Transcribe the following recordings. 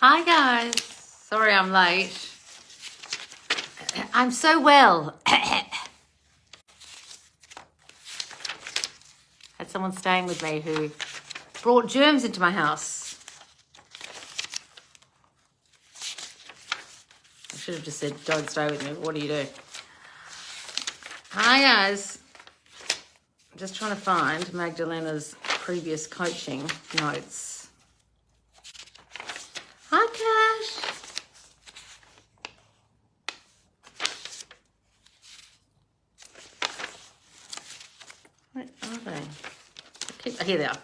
Hi guys, sorry I'm late. I'm so well. Had someone staying with me who brought germs into my house. I should have just said don't stay with me, but what do you do? Hi guys, I'm just trying to find Magdalena's previous coaching notes. Hi Cash. Where are they? Here they are.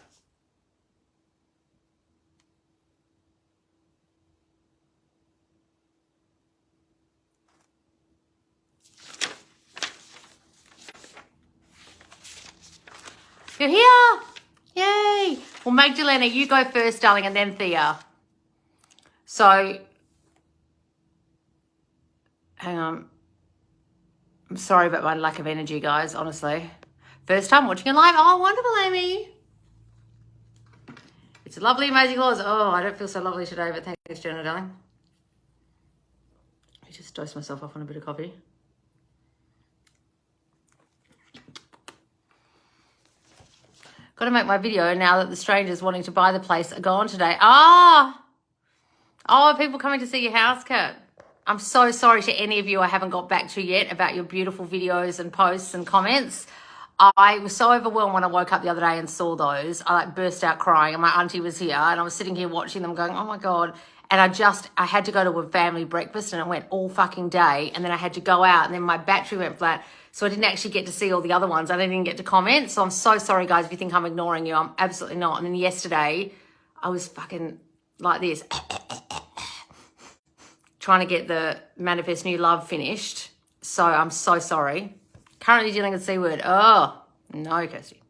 You're here! Yay! Well, Magdalena, you go first, darling, and then Thea. So, hang on. I'm sorry about my lack of energy, guys, honestly. First time watching it live. Oh, wonderful, Amy. It's a lovely, amazing laws. Oh, I don't feel so lovely today, but thanks, Jenna, darling. I just dosed myself off on a bit of coffee. Got to make my video now that the strangers wanting to buy the place are gone today. Oh, people coming to see your house, Kurt. I'm so sorry to any of you I haven't got back to yet about your beautiful videos and posts and comments. I was so overwhelmed when I woke up the other day and saw those. I burst out crying, and my auntie was here, and I was sitting here watching them going, oh my God. And I had to go to a family breakfast, and it went all fucking day. And then I had to go out, and then my battery went flat. So I didn't actually get to see all the other ones. I didn't even get to comment. So I'm so sorry, guys, if you think I'm ignoring you. I'm absolutely not. And then yesterday, I was fucking like this, trying to get the Manifest New Love finished. So I'm so sorry. Currently dealing with C word. Oh, no, Kirsty.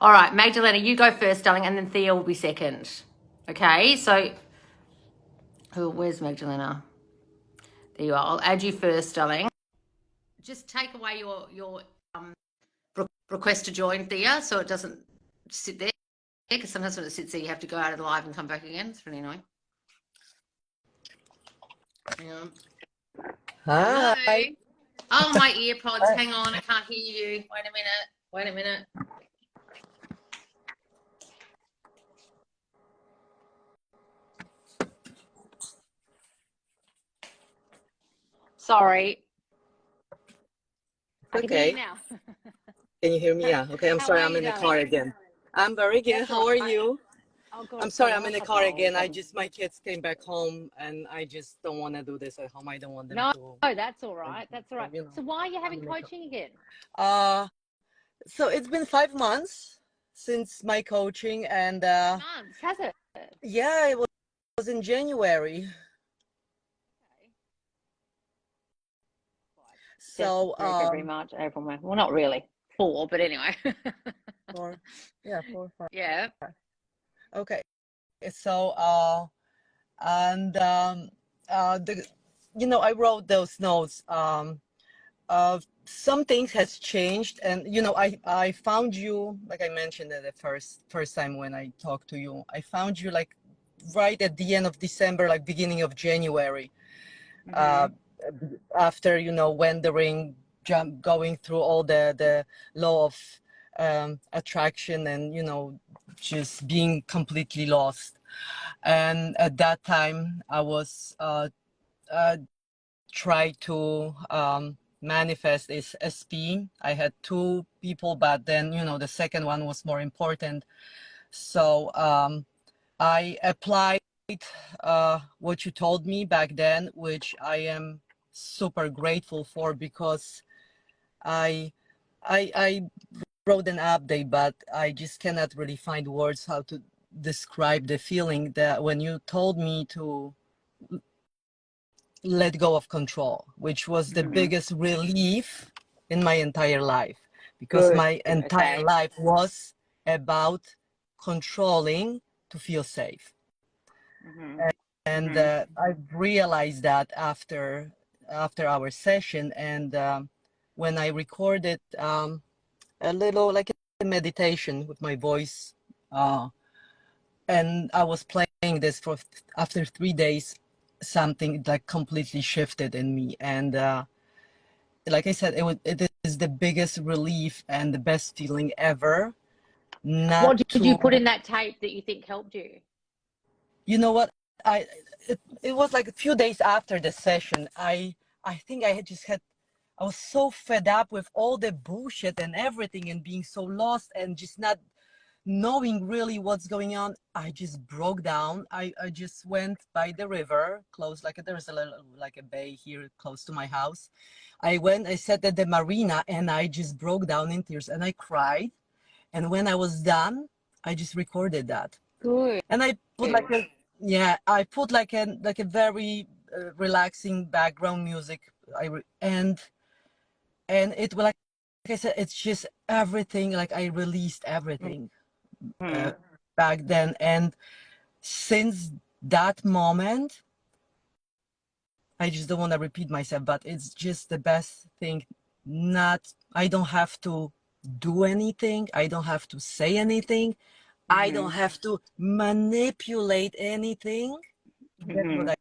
All right, Magdalena, you go first, darling, and then Thea will be second. Okay, so where's Magdalena? There you are. I'll add you first, darling. Just take away your request to join, Thea, so it doesn't sit there, because sometimes when it sits there, you have to go out of the live and come back again. It's really annoying. Yeah. Hi. Hello. Oh, my earpods. Hang on, I can't hear you. Wait a minute. Sorry. I can hear you Okay. now. Can you hear me? Yeah. Okay. I'm How sorry. are I'm you, in the darling? car again. I'm very good. That's all How are right. you? Oh, I'm good, sorry. good. I'm I'm in not the so car cold. again. My kids came back home and I just don't want to do this at home. I don't want them No, to. that's all right. That's all So, right. So why are you I'm having in the car. coaching again? Uh, so it's been 5 months since my coaching and 5 months, has it? yeah, it was in January. Okay. So January, February, March, April, May. Well, not really. 4, but anyway. four, yeah, 4, 5. Yeah. Okay. So and the I wrote those notes. Some things has changed, and I found you, like I mentioned at the first time when I talked to you. I found you like right at the end of December, like beginning of January, uh, Mm-hmm. after wandering, going through all the law of attraction, and just being completely lost. And at that time, I was try to manifest this SP. I had two people, but then the second one was more important. So I applied what you told me back then, which I am super grateful for, because I I wrote an update, but I just cannot really find words how to describe the feeling that when you told me to let go of control, which was the Mm-hmm. biggest relief in my entire life, because Good. my entire Okay. life was about controlling to feel safe. Mm-hmm. And Mm-hmm. I've realized that after our session, and when I recorded a little like a meditation with my voice, uh, and I was playing this for after 3 days, something like completely shifted in me. And like I said, it is the biggest relief and the best feeling ever. Not What did you put to, in that tape that you think helped you? you know what? It was like a few days after the session. I think I was so fed up with all the bullshit and everything and being so lost and just not knowing really what's going on. I just broke down. I just went by the river close, like there's a little like a bay here close to my house. I sat at the marina and I just broke down in tears and I cried. And when I was done, I just recorded that. Good. And I put like a, yeah, I put like a very relaxing background music. And it, like I said, it's just everything. Like I released everything Mm-hmm. back then. And since that moment, I just don't want to repeat myself, but it's just the best thing. I don't have to do anything. I don't have to say anything. I don't have to manipulate anything to get what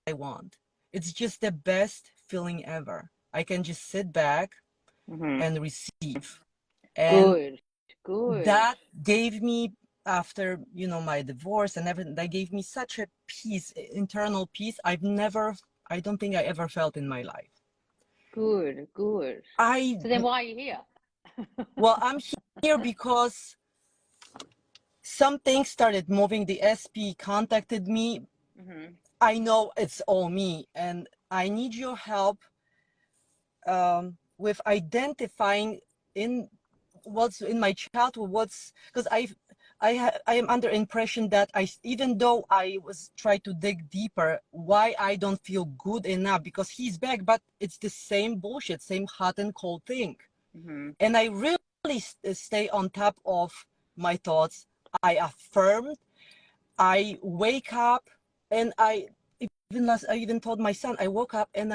I want. It's just the best feeling ever. I can just sit back and receive. And Good. Good. that gave me, after, my divorce and everything, that gave me such a peace, internal peace I don't think I ever felt in my life. Good. Good. I, So then why are you here? well, I'm here because some things started moving. The SP contacted me. I know it's all me, and I need your help with identifying in what's in my childhood, because I am under impression that even though I was trying to dig deeper, why I don't feel good enough, because he's back, but it's the same bullshit, same hot and cold thing. And I really stay on top of my thoughts. I affirmed, I wake up, and I even told my son, I woke up and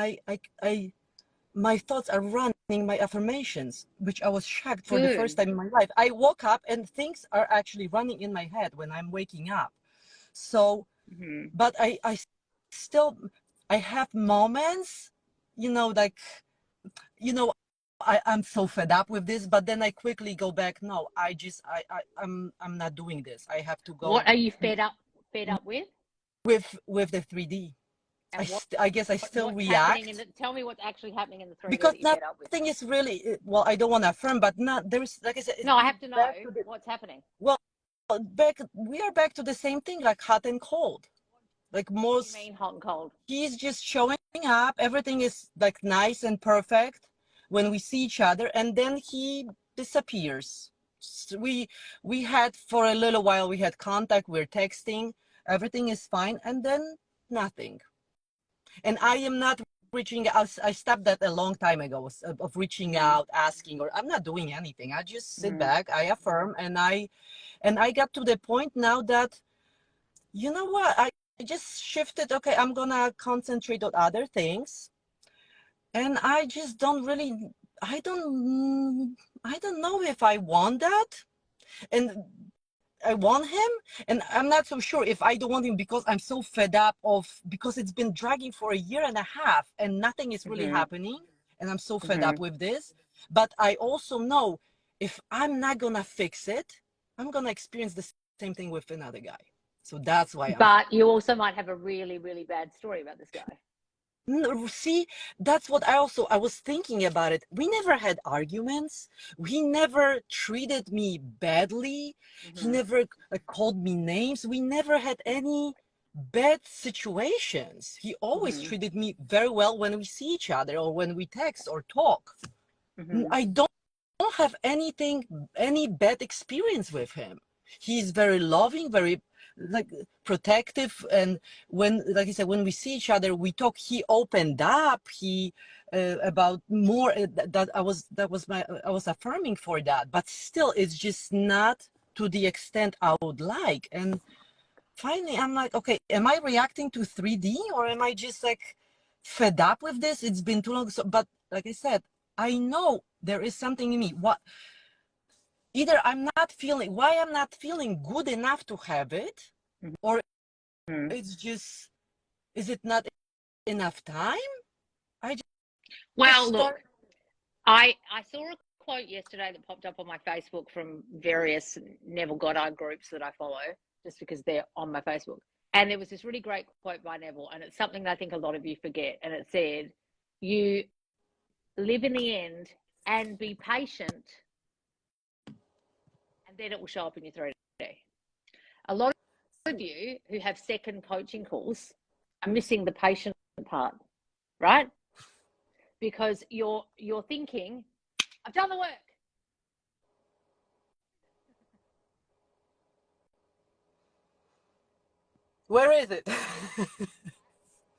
my thoughts are running my affirmations, which I was shocked for the first time in my life. I woke up and things are actually running in my head when I'm waking up. So, but I still, I have moments, like, I'm so fed up with this, but then I quickly go back. No, I'm not doing this. I have to go. What are you fed up with? With the 3D. And I guess I still what's happening react. tell me what's actually happening in the 3D Because that you're fed up with. nothing is really, well, I don't want to affirm, but not there's, like I said, No, I have to know the, what's happening. well, we are back to the same thing, like hot and cold, like What do you most. mean hot and cold? He's just showing up, everything is like nice and perfect when we see each other, and then he disappears. So we had, for a little while, we had contact, we're texting, everything is fine, and then nothing. And I am not reaching out. I stopped that a long time ago, of reaching out, asking, or I'm not doing anything. I just sit back, I affirm, and I got to the point now that, you know what, I just shifted. Okay, I'm gonna concentrate on other things, and I just don't really, I don't know if I want that, and I want him, and I'm not so sure if I don't want him because I'm so fed up because it's been dragging for a year and a half and nothing is really happening, and I'm so fed up with this. But I also know, if I'm not gonna fix it, I'm gonna experience the same thing with another guy. So that's why But you also might have a really, really bad story about this guy. No, see, that's what I was thinking about it. We never had arguments. He never treated me badly. He never called me names. We never had any bad situations. He always treated me very well when we see each other or when we text or talk. I don't have any bad experience with him. He's very loving, very like protective, and when, like I said, when we see each other, we talk. He opened up. He about more that I was affirming for that, but still, it's just not to the extent I would like. And finally, I'm like, okay, am I reacting to 3D, or am I just like fed up with this? It's been too long. So, but like I said, I know there is something in me. Either I'm not feeling good enough to have it, or Mhm. it's just, is it not enough time? I just Well, start. look, I saw a quote yesterday that popped up on my Facebook from various Neville Goddard groups that I follow, just because they're on my Facebook. And there was this really great quote by Neville, and it's something that I think a lot of you forget. And it said, "You live in the end and be patient, and then it will show up in your 3D." A lot of you who have second coaching calls are missing the patient part, right? Because you're thinking, "I've done the work." Where is it?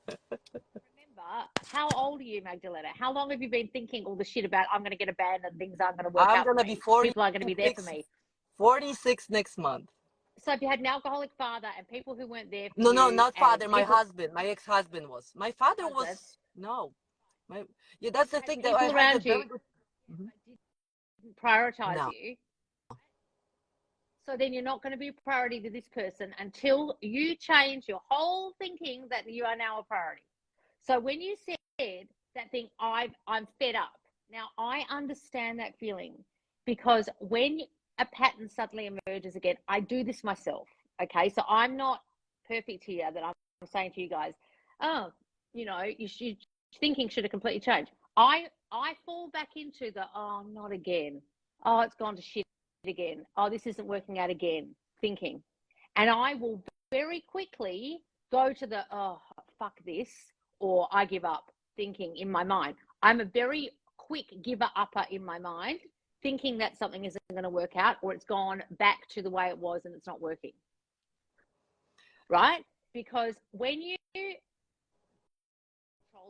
Remember, how old are you, Magdalena? How long have you been thinking all the shit about I'm going to get abandoned, things aren't going to work I'm out for gonna be me, people aren't going to be there for 46, me? 46 next month. So if you had an alcoholic father and people who weren't there for No, no, you not and father. My people, husband, my ex-husband was. My father husband, was no. My Yeah, that's the had thing that I people had a around you very good. Mhm. didn't prioritize No. you, so then you're not going to be a priority to this person until you change your whole thinking that you are now a priority. So when you said that thing, I'm fed up. Now I understand that feeling, because when a pattern suddenly emerges again, I do this myself. Okay, so I'm not perfect here. That I'm saying to you guys, oh, you should thinking should have completely changed. I fall back into the, oh, not again. Oh, it's gone to shit again. Oh, this isn't working out again. Thinking, and I will very quickly go to the, oh, fuck this, or I give up thinking in my mind. I'm a very quick giver upper in my mind, thinking that something isn't going to work out, or it's gone back to the way it was and it's not working. Right? Because when you control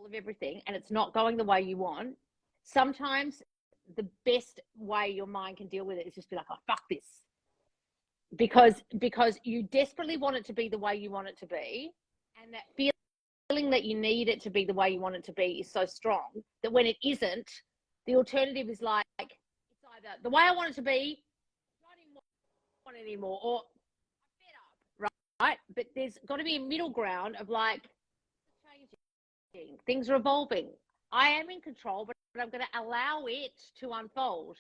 of everything and it's not going the way you want, sometimes the best way your mind can deal with it is just be like, oh, fuck this. Because you desperately want it to be the way you want it to be, and that feeling that you need it to be the way you want it to be is so strong that when it isn't, the alternative is like, it's either the way I want it to be, I don't want it anymore, or I'm fed up, right? But there's got to be a middle ground of like, changing, things are evolving. I am in control, but I'm going to allow it to unfold,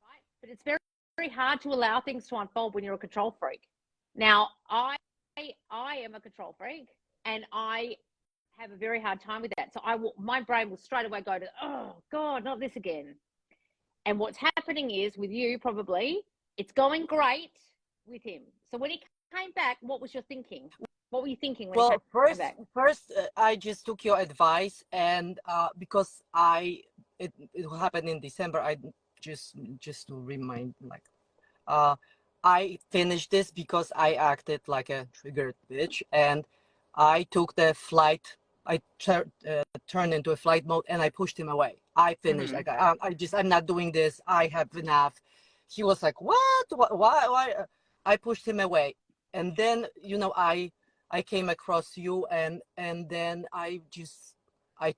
right? But it's very, very hard to allow things to unfold when you're a control freak. Now, I am a control freak, and I have a very hard time with that. So my brain will straight away go to, oh God, not this again. And what's happening is with you, probably, it's going great with him. So when he came back, what was your thinking? What were you thinking when he Well, came back? first, I just took your advice, and because it happened in December, I just to remind, like, uh, I finished this because I acted like a triggered bitch, and I took the flight. I turned into a flight mode, and I pushed him away. I finished. Mm-hmm. Like, I'm not doing this. I have enough. He was like, what? Why? I pushed him away, and then I came across you, and then I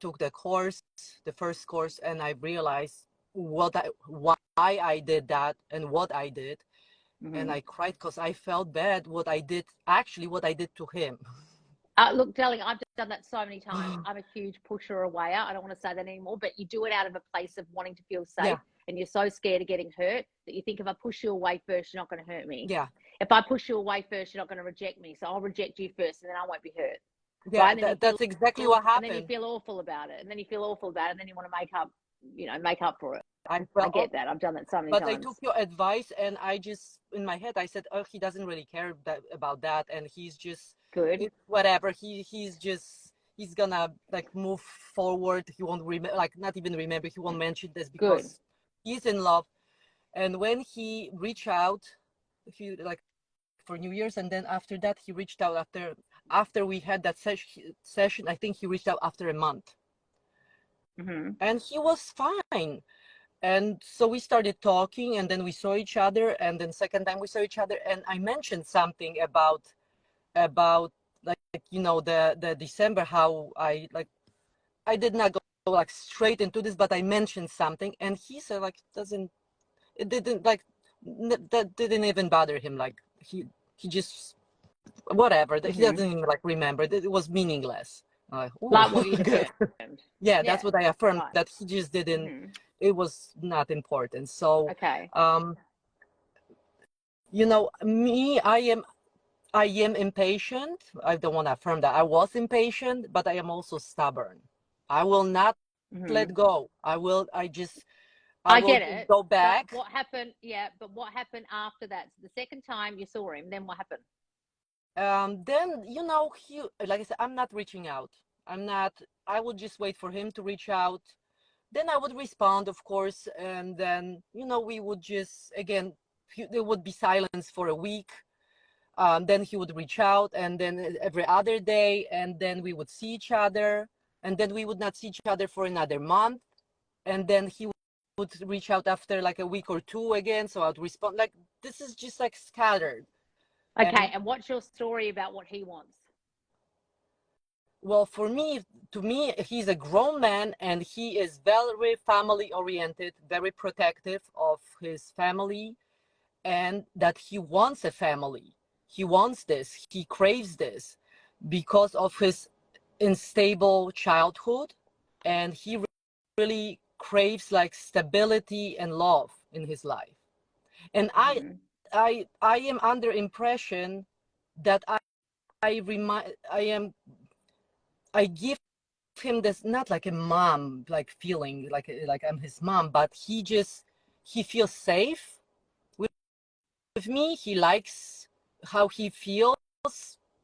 took the course, the first course, and I realized why I did that and what I did, and Mm-hmm. I cried because I felt bad what I did to him. Look, darling, I've done that so many times. I'm a huge pusher or awayer. I don't want to say that anymore, but you do it out of a place of wanting to feel safe, Yeah, and you're so scared of getting hurt that you think, if I push you away first, you're not going to hurt me. yeah, If I push you away first, you're not going to reject me. So I'll reject you first, and then I won't be hurt. Right? yeah. And then That's exactly what and then you happened. feel awful about it, and then you feel awful about it, and then you want to make up for it. I I felt, get that. I've done that so many but I took times. your advice, and I just in my head I said, oh, he doesn't really care about that, and he's just Good, it's whatever. He's gonna like move forward. He won't remember, like not even remember. He won't mention this good. because he's in love. And when he reached out, he like for New Year's, and then after that he reached out after we had that session. I think he reached out after a month, Mm-hmm. and he was fine. And so we started talking, and then we saw each other, and then second time we saw each other, and I mentioned something about like the December, how I did not go like straight into this, but I mentioned something, and he said like it didn't like that didn't even bother him. Like he just whatever. He Mm-hmm. doesn't even like remember. It was meaningless. Like what you Good. affirmed. Yeah, that's Yeah. what I affirmed, Right. that he just didn't, Mm-hmm. it was not important. So, Okay. me, I am impatient. I don't want to affirm that. I was impatient, but I am also stubborn. I will not Mm-hmm. let go. I will I will get just it. go But back. what happened? Yeah. But what happened after that? So the second time you saw him, then what happened? Then, he, like I said, I'm not reaching out. I'm not, I will just wait for him to reach out. Then I would respond, of course, and then, we would just, again, there would be silence for a week. Then he would reach out, and then every other day, and then we would see each other, and then we would not see each other for another month, and then he would reach out after like a week or two again, so I'd respond. Like, this is just like scattered. Okay. And And what's your story about what he wants? well, to me, he's a grown man, and he is very family oriented, very protective of his family, and that he wants a family. He wants this, he craves this because of his unstable childhood, and he really craves like stability and love in his life. And Mm-hmm. I am under impression that I give him this, not like a mom like feeling, like I'm his mom, but he feels safe with me. He likes how he feels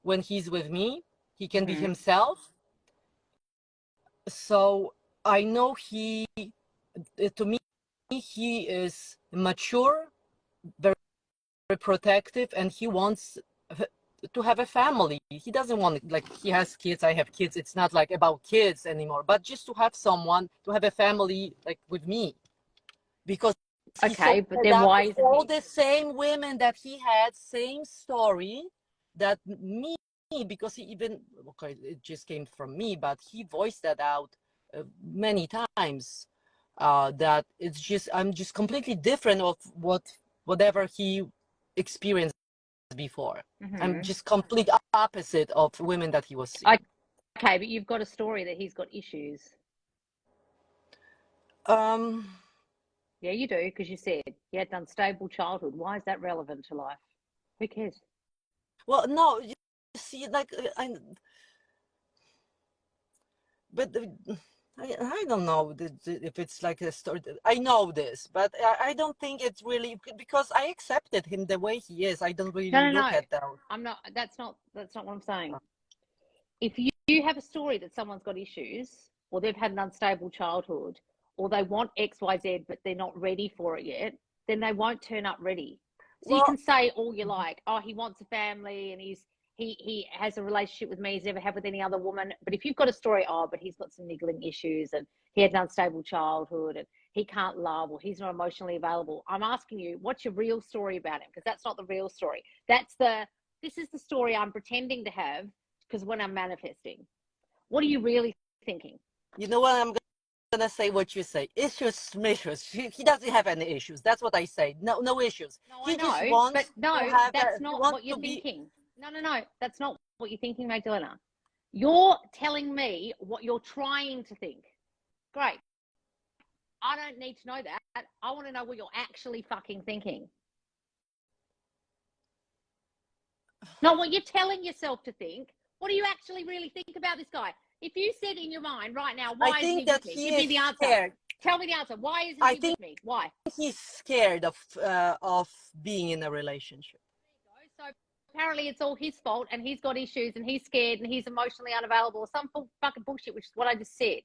when he's with me. He can be Mm-hmm. himself. So I know to me, he is mature, very, very protective, and he wants to have a family. He doesn't want, like, he has kids, I have kids. It's not like about kids anymore, but just to have someone, to have a family like with me, because he's so Okay. But fed then up why with isn't all he? the same women that he had, same story that me, because he even, okay, it just came from me, but he voiced that out many times, that it's just, I'm just completely different of whatever he experienced before. I'm Mm-hmm. just complete opposite of women that he was seeing. Okay. But you've got a story that he's got issues. Um, Yeah, you do, because you said he had an unstable childhood. Why is that relevant to life? Who cares? well, no, you see, like, but I don't know if it's like a story. I know this, but I don't think it's really, because I accepted him the way he is. I don't No, really no, look no. at that. I'm not. That's not what I'm saying. If you have a story that someone's got issues, or they've had an unstable childhood, or they want X, Y, Z, but they're not ready for it yet, then they won't turn up ready. So you Well, can say all you like. Oh, he wants a family, and he has a relationship with me he's never had with any other woman. But if you've got a story, oh, but he's got some niggling issues, and he had an unstable childhood, and he can't love, or he's not emotionally available. I'm asking you, what's your real story about him? Because that's not the real story. This is the story I'm pretending to have, because when I'm manifesting, what are you really thinking? you know what? I'm gonna say what you say. Issues, smishes. He doesn't have any issues. That's what I say. No, no issues. No, I He just know, but wants to no, have that's he not wants what you're to be. thinking. No, no, no, that's not what you're thinking, Magdalena. You're telling me what you're trying to think. Great. I don't need to know that. I want to know what you're actually fucking thinking. Not what you're telling yourself to think. What do you actually really think about this guy? If you said in your mind right now, I why isn't think he that with me? he Give is me the answer. scared. Tell me the answer. Why isn't I he think with me? Why? he's scared of being in a relationship. So apparently it's all his fault, and he's got issues, and he's scared, and he's emotionally unavailable, or some fucking bullshit, which is what I just said.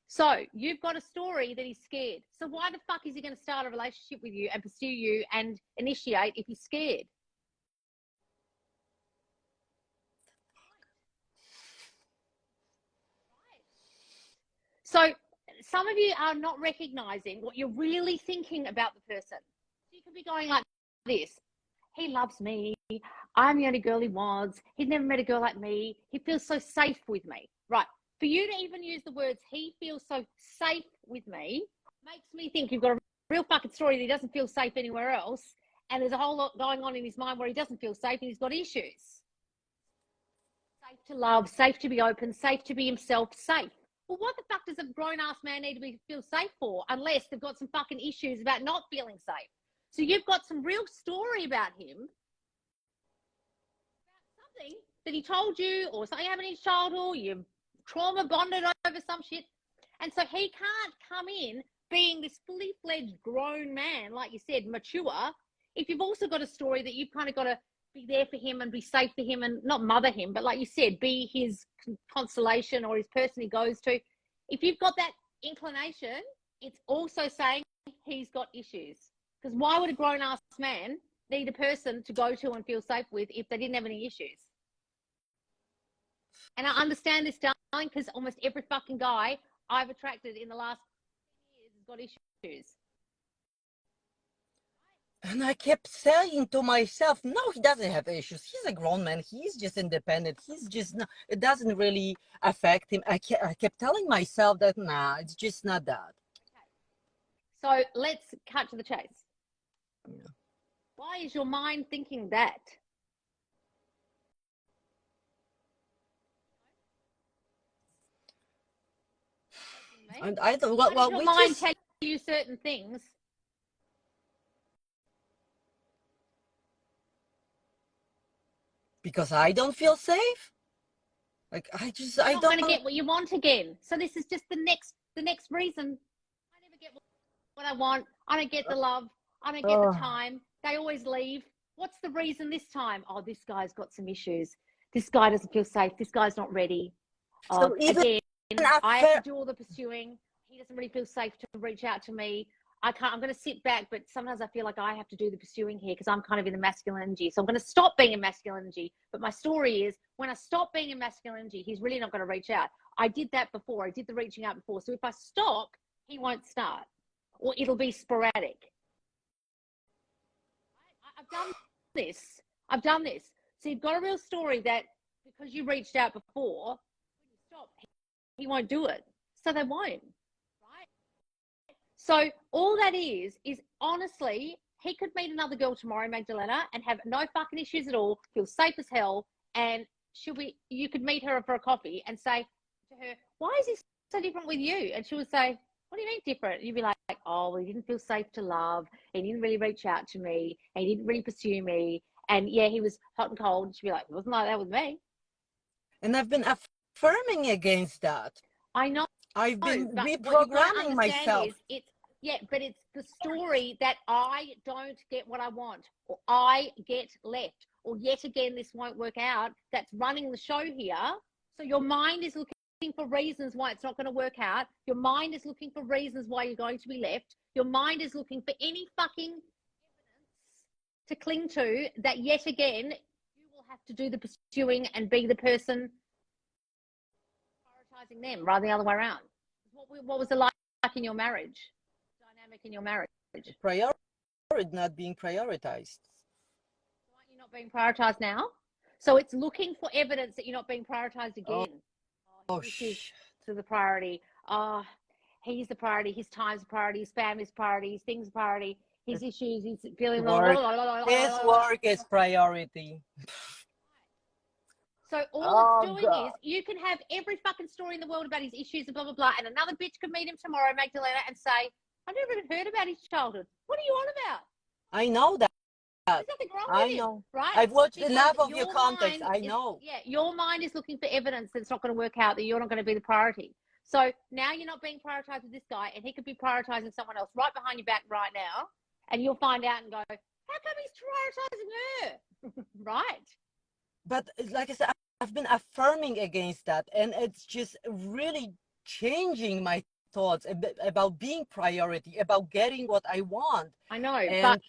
So you've got a story that he's scared. So why the fuck is he going to start a relationship with you and pursue you and initiate if he's scared? So some of you are not recognizing what you're really thinking about the person. So you could be going like this: he loves me. I'm the only girl he wants. He's never met a girl like me. He feels so safe with me. Right. For you to even use the words, he feels so safe with me, makes me think you've got a real fucking story that he doesn't feel safe anywhere else. And there's a whole lot going on in his mind where he doesn't feel safe and he's got issues. Safe to love, safe to be open, safe to be himself, safe. Well, what the fuck does a grown-ass man need to feel safe for unless they've got some fucking issues about not feeling safe? So you've got some real story about him, about something that he told you or something happened in his childhood, you've trauma bonded over some shit. And so he can't come in being this fully fledged grown man, like you said, mature, if you've also got a story that you've kind of got to be there for him and be safe for him and not mother him, but like you said, be his consolation or his person he goes to. If you've got that inclination, it's also saying he's got issues. Because why would a grown-ass man need a person to go to and feel safe with if they didn't have any issues? And I understand this, darling, because almost every fucking guy I've attracted in the last 10 years has got issues. And I kept saying to myself, no, he doesn't have issues. He's a grown man. He's just independent. He's just not, it doesn't really affect him. I kept telling myself that, nah, it's just not that. Okay. So let's cut to the chase. Yeah. Why is your mind thinking that? And I don't, Why does your mind just tell you certain things? because I don't feel safe. Like You're I not don't. going to get what you want again. So this is just the next reason. I never get what I want. I don't get the love. I don't get the time. They always leave. What's the reason this time? Oh, this guy's got some issues. This guy doesn't feel safe. This guy's not ready. So even Again, after, I have to do all the pursuing. He doesn't really feel safe to reach out to me. I can't. I'm going to sit back, but sometimes I feel like I have to do the pursuing here because I'm kind of in the masculine energy. So I'm going to stop being in masculine energy. But my story is, when I stop being in masculine energy, he's really not going to reach out. I did that before. I did the reaching out before. So if I stop, he won't start, or it'll be sporadic. I've done this. I've done this. So you've got a real story that because you reached out before, when you stop, he won't do it. So they won't. So all that is honestly, he could meet another girl tomorrow, Magdalena, and have no fucking issues at all, feel safe as hell, and you could meet her for a coffee and say to her, why is this so different with you? And she would say, what do you mean different? And you'd be like, oh, well, he didn't feel safe to love. He didn't really reach out to me. And he didn't really pursue me. And yeah, he was hot and cold. And she'd be like, it wasn't like that with me. and I've been affirming against that. I know. I've been but reprogramming myself. But it's the story that I don't get what I want, or I get left, or yet again, this won't work out. That's running the show here. So your mind is looking for reasons why it's not going to work out. Your mind is looking for reasons why you're going to be left. Your mind is looking for any fucking evidence to cling to that yet again, you will have to do the pursuing and be the person prioritizing them rather than the other way around. What was it like in your marriage? Dynamic in your marriage? Not being prioritized. Why aren't you not being prioritized now? So it's looking for evidence that you're not being prioritized again. To the priority. He's the priority. His time's the priority. His family's priority. His things priority. His issues. He's feeling. His work is priority. So all it's doing is you can have every fucking story in the world about his issues and blah, blah, blah. And another bitch could meet him tomorrow, Magdalena, and say, I never even heard about his childhood. What are you on about? I know that. There's nothing wrong with I know. it, right? I've watched Because enough of your context. I is, know. Yeah, your mind is looking for evidence that it's not going to work out, that you're not going to be the priority. So now you're not being prioritized with this guy, and he could be prioritizing someone else right behind your back right now, and you'll find out and go, how come he's prioritizing her? Right? But like I said, I've been affirming against that, and it's just really changing my thoughts about being priority, about getting what I want. I know, but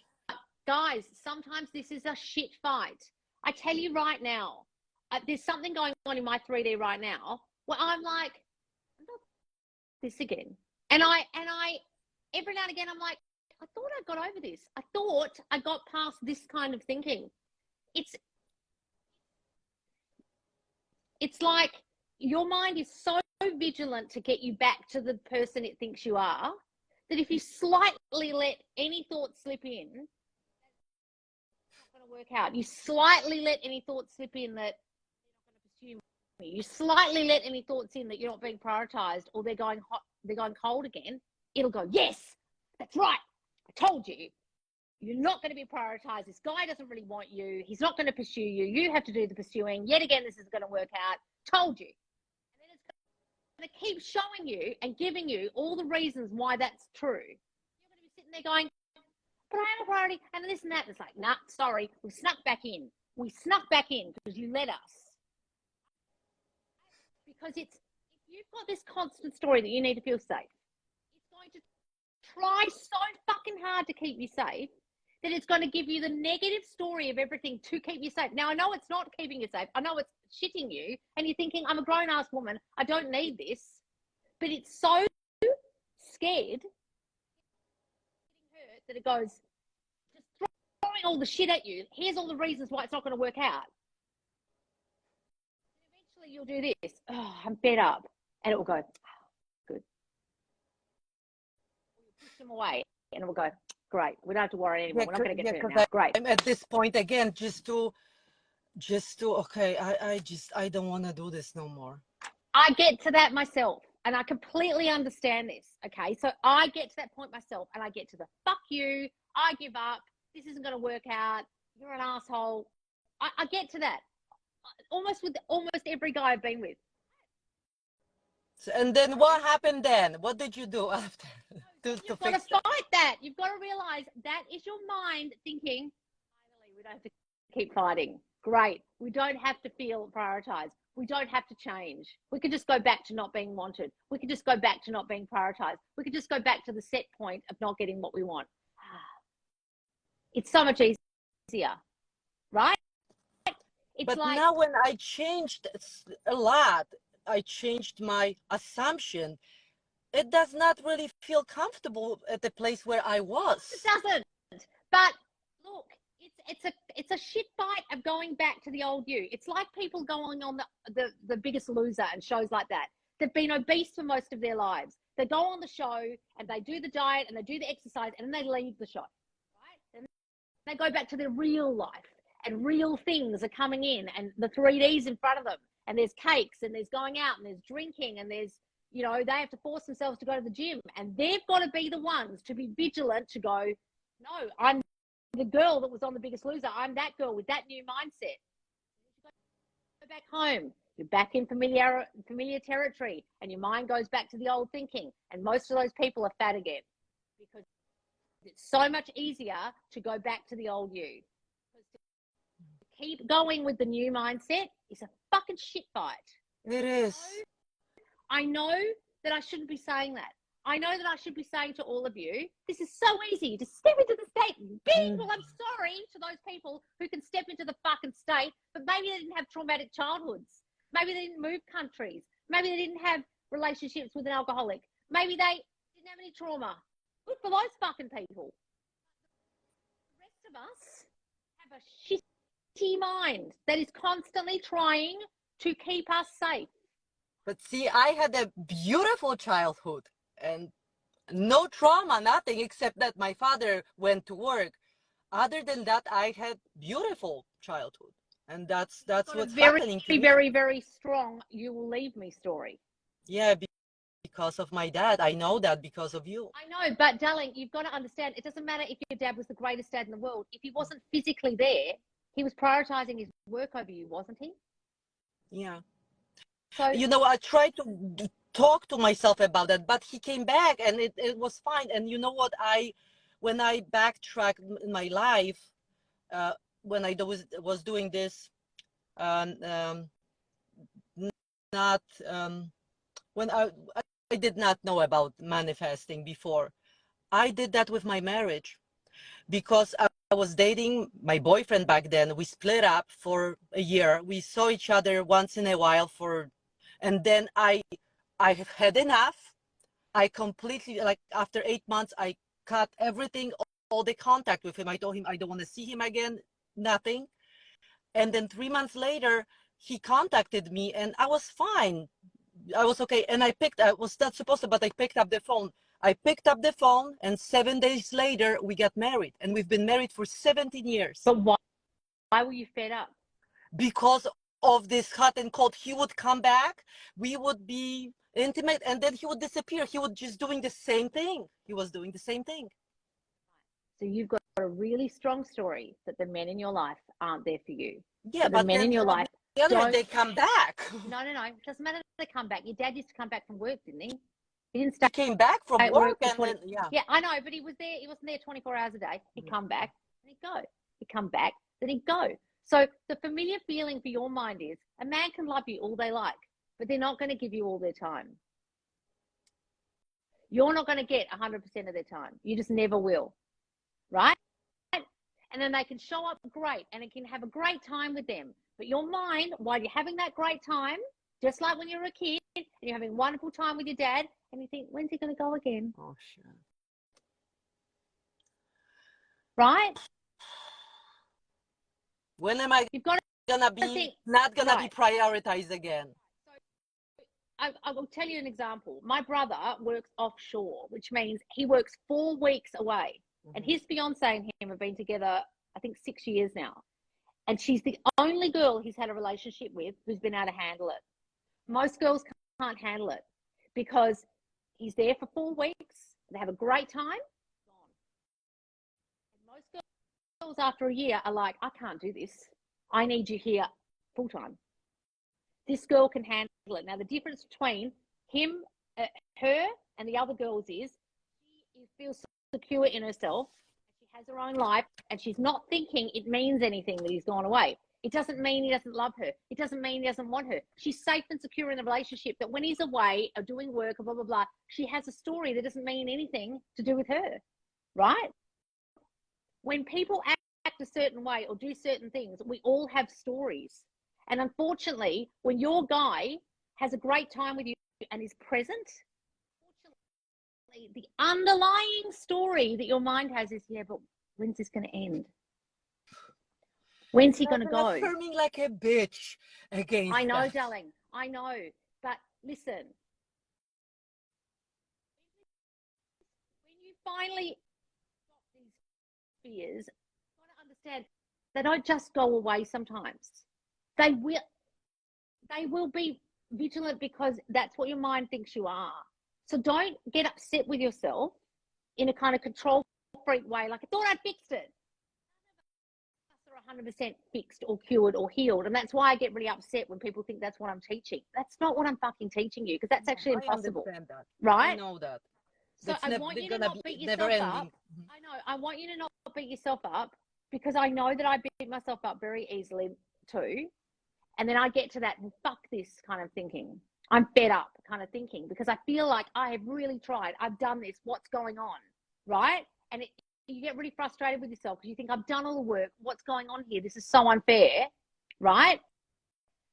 guys, sometimes this is a shit fight. I tell you right now, there's something going on in my 3D right now where I'm like, this again. And I every now and again, I'm like, I thought I got over this. I thought I got past this kind of thinking. It's like your mind is so vigilant to get you back to the person it thinks you are that if you slightly let any thought slip in, it's not going to work out. You slightly let any thought slip in that they're not going to pursue me, you slightly let any thoughts in that you're not being prioritized, or they're going hot, they're going cold again, it'll go, yes, that's right. I told you. You're not going to be prioritized. This guy doesn't really want you. He's not going to pursue you. You have to do the pursuing. Yet again, this is going to work out. Told you. And then it's going to keep showing you and giving you all the reasons why that's true. You're going to be sitting there going, but I am a priority, and this and that. And it's like, nah, sorry, we snuck back in. We snuck back in because you let us. Because if you've got this constant story that you need to feel safe, it's going to try so fucking hard to keep you safe that it's going to give you the negative story of everything to keep you safe. Now, I know it's not keeping you safe. I know it's shitting you, and you're thinking, I'm a grown-ass woman. I don't need this. But it's so scared that it goes, just throwing all the shit at you. Here's all the reasons why it's not going to work out. And eventually you'll do this. Oh, I'm fed up. And it will go, good. You'll push them away, and it will go, great. We don't have to worry anymore. We're not going to get hurt now. Great. I'm at this point again, just to okay, I don't want to do this no more. I get to that myself, and I completely understand this. Okay, so I get to that point myself, and I get to the fuck you. I give up. This isn't going to work out. You're an asshole. I get to that almost with almost every guy I've been with. So, and then what happened then? What did you do after? You've got to fight that. You've got to realize that is your mind thinking, finally, we don't have to keep fighting. Great. We don't have to feel prioritized. We don't have to change. We could just go back to not being wanted. We could just go back to not being prioritized. We could just go back to the set point of not getting what we want. It's so much easier, right? But now when I changed a lot, I changed my assumption. It does not really feel comfortable at the place where I was. It doesn't. But look, it's a shit fight of going back to the old you. It's like people going on the Biggest Loser and shows like that. They've been obese for most of their lives. They go on the show and they do the diet and they do the exercise and then they leave the show. Right? And they go back to their real life, and real things are coming in, and the 3Ds in front of them, and there's cakes and there's going out and there's drinking and there's, you know, they have to force themselves to go to the gym, and they've got to be the ones to be vigilant to go, no, I'm the girl that was on The Biggest Loser. I'm that girl with that new mindset. Go back home. You're back in familiar territory, and your mind goes back to the old thinking. And most of those people are fat again because it's so much easier to go back to the old you. To keep going with the new mindset is a fucking shit fight. It is. I know that I shouldn't be saying that. I know that I should be saying to all of you, this is so easy to step into the state. Bing! Well, I'm sorry to those people who can step into the fucking state, but maybe they didn't have traumatic childhoods. Maybe they didn't move countries. Maybe they didn't have relationships with an alcoholic. Maybe they didn't have any trauma. Good for those fucking people. The rest of us have a shitty mind that is constantly trying to keep us safe. But see, I had a beautiful childhood and no trauma, nothing except that my father went to work. Other than that, I had beautiful childhood, and that's what's happening to me. Very, very strong. You will leave me story. Yeah, because of my dad. I know that because of you. I know, but darling, you've got to understand. It doesn't matter if your dad was the greatest dad in the world. If he wasn't physically there, he was prioritizing his work over you, wasn't he? Yeah. So, you know, I tried to talk to myself about that, but he came back and it was fine. And you know what, when I backtracked in my life, when I was doing this, when I did not know about manifesting before, I did that with my marriage, because I was dating my boyfriend back then. We split up for a year. We saw each other once in a while and then I had enough. I completely, like after 8 months, I cut everything, all the contact with him. I told him I don't want to see him again, nothing. And then 3 months later, he contacted me and I was fine. I was okay. And I was not supposed to, but I picked up the phone. I picked up the phone and 7 days later, we got married. And we've been married for 17 years. But why were you fed up? Because of this hot and cold, he would come back, we would be intimate, and then he would disappear. He would just doing the same thing. He was doing the same thing. So you've got a really strong story that the men in your life aren't there for you. Yeah, the but men then in your life the other don't. they come back. No. It doesn't matter if they come back. Your dad used to come back from work, didn't he? He didn't He stay came back from at work for and 20. then, yeah. Yeah, I know, but he was there. He wasn't there 24 hours a day. He'd come back, then he'd go. He'd come back, then he'd go. So the familiar feeling for your mind is a man can love you all they like, but they're not going to give you all their time. You're not going to get 100% of their time. You just never will, right? And then they can show up great and it can have a great time with them. But your mind, while you're having that great time, just like when you're a kid and you're having wonderful time with your dad, and you think, when's he going to go again? Oh, shit. Right? When am I You've got gonna be think, not gonna right. be prioritized again? I will tell you an example. My brother works offshore, which means he works 4 weeks away. And his fiance and him have been together, I think, 6 years now. And she's the only girl he's had a relationship with who's been able to handle it. Most girls can't handle it because he's there for 4 weeks. They have a great time. Gone. And most girls after a year are like, I can't do this. I need you here full time. This girl can handle it. Now, the difference between him, her, and the other girls is she feels secure in herself. She has her own life, and she's not thinking it means anything that he's gone away. It doesn't mean he doesn't love her. It doesn't mean he doesn't want her. She's safe and secure in the relationship that when he's away or doing work or blah, blah, blah, she has a story that doesn't mean anything to do with her, right? When people act a certain way or do certain things, we all have stories. And unfortunately, when your guy has a great time with you and is present, unfortunately, the underlying story that your mind has is, yeah, but when's this going to end? When's he going to go? Affirming like a bitch against I know, that. darling. I know. But listen, when you finally stop these fears, you've got to understand they don't just go away sometimes. They will be vigilant because that's what your mind thinks you are. So don't get upset with yourself in a kind of control freak way, like I thought I'd fixed it. None of us are 100% fixed or cured or healed, and that's why I get really upset when people think that's what I'm teaching. That's not what I'm fucking teaching you, because that's actually impossible. I understand that. Right? I know that. So It's I want you to not beat yourself up. I know. I want you to not beat yourself up because I know that I beat myself up very easily too. And then I get to that fuck this kind of thinking. I'm fed up kind of thinking because I feel like I have really tried. I've done this. What's going on? Right? And you get really frustrated with yourself because you think I've done all the work. What's going on here? This is so unfair. Right?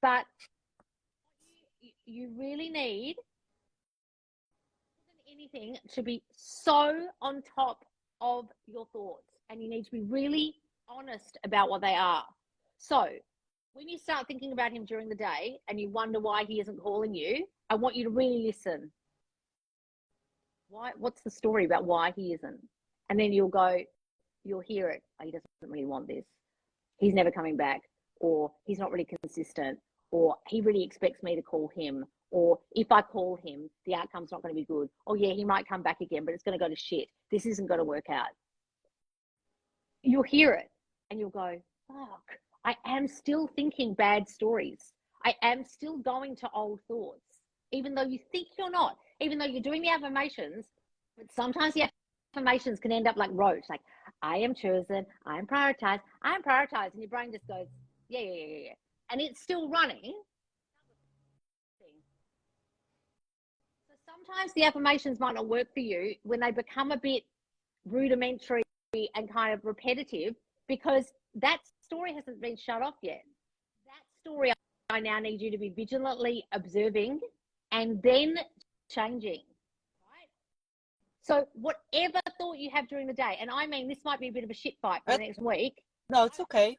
But you really need, more than anything, to be so on top of your thoughts. And you need to be really honest about what they are. So when you start thinking about him during the day and you wonder why he isn't calling you, I want you to really listen. What's the story about why he isn't? And then you'll hear it. Oh, he doesn't really want this. He's never coming back, or he's not really consistent, or he really expects me to call him, or if I call him, the outcome's not going to be good. Oh yeah, he might come back again, but it's going to go to shit. This isn't going to work out. You'll hear it and you'll go, fuck. I am still thinking bad stories. I am still going to old thoughts, even though you think you're not, even though you're doing the affirmations, but sometimes the affirmations can end up like rote, like, I am chosen, I am prioritized, and your brain just goes, yeah. And it's still running. So sometimes the affirmations might not work for you when they become a bit rudimentary and kind of repetitive because that story hasn't been shut off yet. That story I now need you to be vigilantly observing and then changing, right? So whatever thought you have during the day, and I mean this might be a bit of a shit fight for the next week. No, it's okay.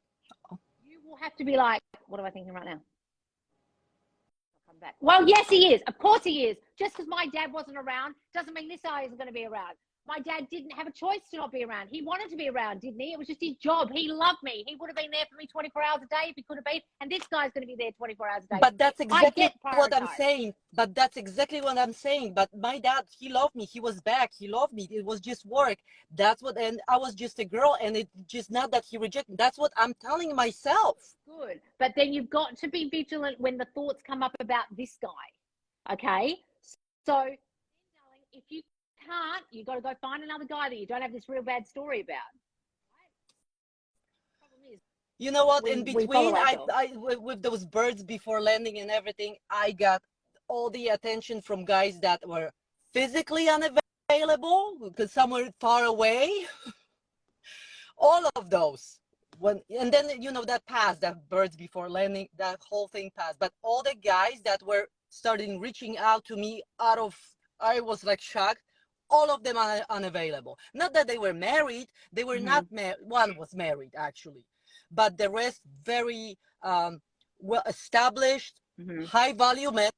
You will have to be like, what am I thinking right now? I'll come back. Well, yes, he is. Of course he is. Just because my dad wasn't around doesn't mean this guy isn't going to be around. My dad didn't have a choice to not be around. He wanted to be around, didn't he? It was just his job. He loved me. He would have been there for me 24 hours a day if he could have been. And this guy's going to be there 24 hours a day. But that's exactly what I'm prioritized. saying. But that's exactly what I'm saying. But my dad, he loved me. He was back. He loved me. It was just work. That's what, and I was just a girl, and it's just not that he rejected me. That's what I'm telling myself. Good. But then you've got to be vigilant when the thoughts come up about this guy. Okay? So, darling, if you can't, you've got to go find another guy that you don't have this real bad story about. Right? Problem is, You know what? we, In we follow between, ourselves. with those birds before landing and everything, I got all the attention from guys that were physically unavailable because some were far away. All of those. And then you know that passed, that birds before landing, that whole thing passed. But all the guys that were starting reaching out to me I was like shocked. All of them are unavailable. Not that they were married. They were not married. One was married actually, but the rest very well established, high value men.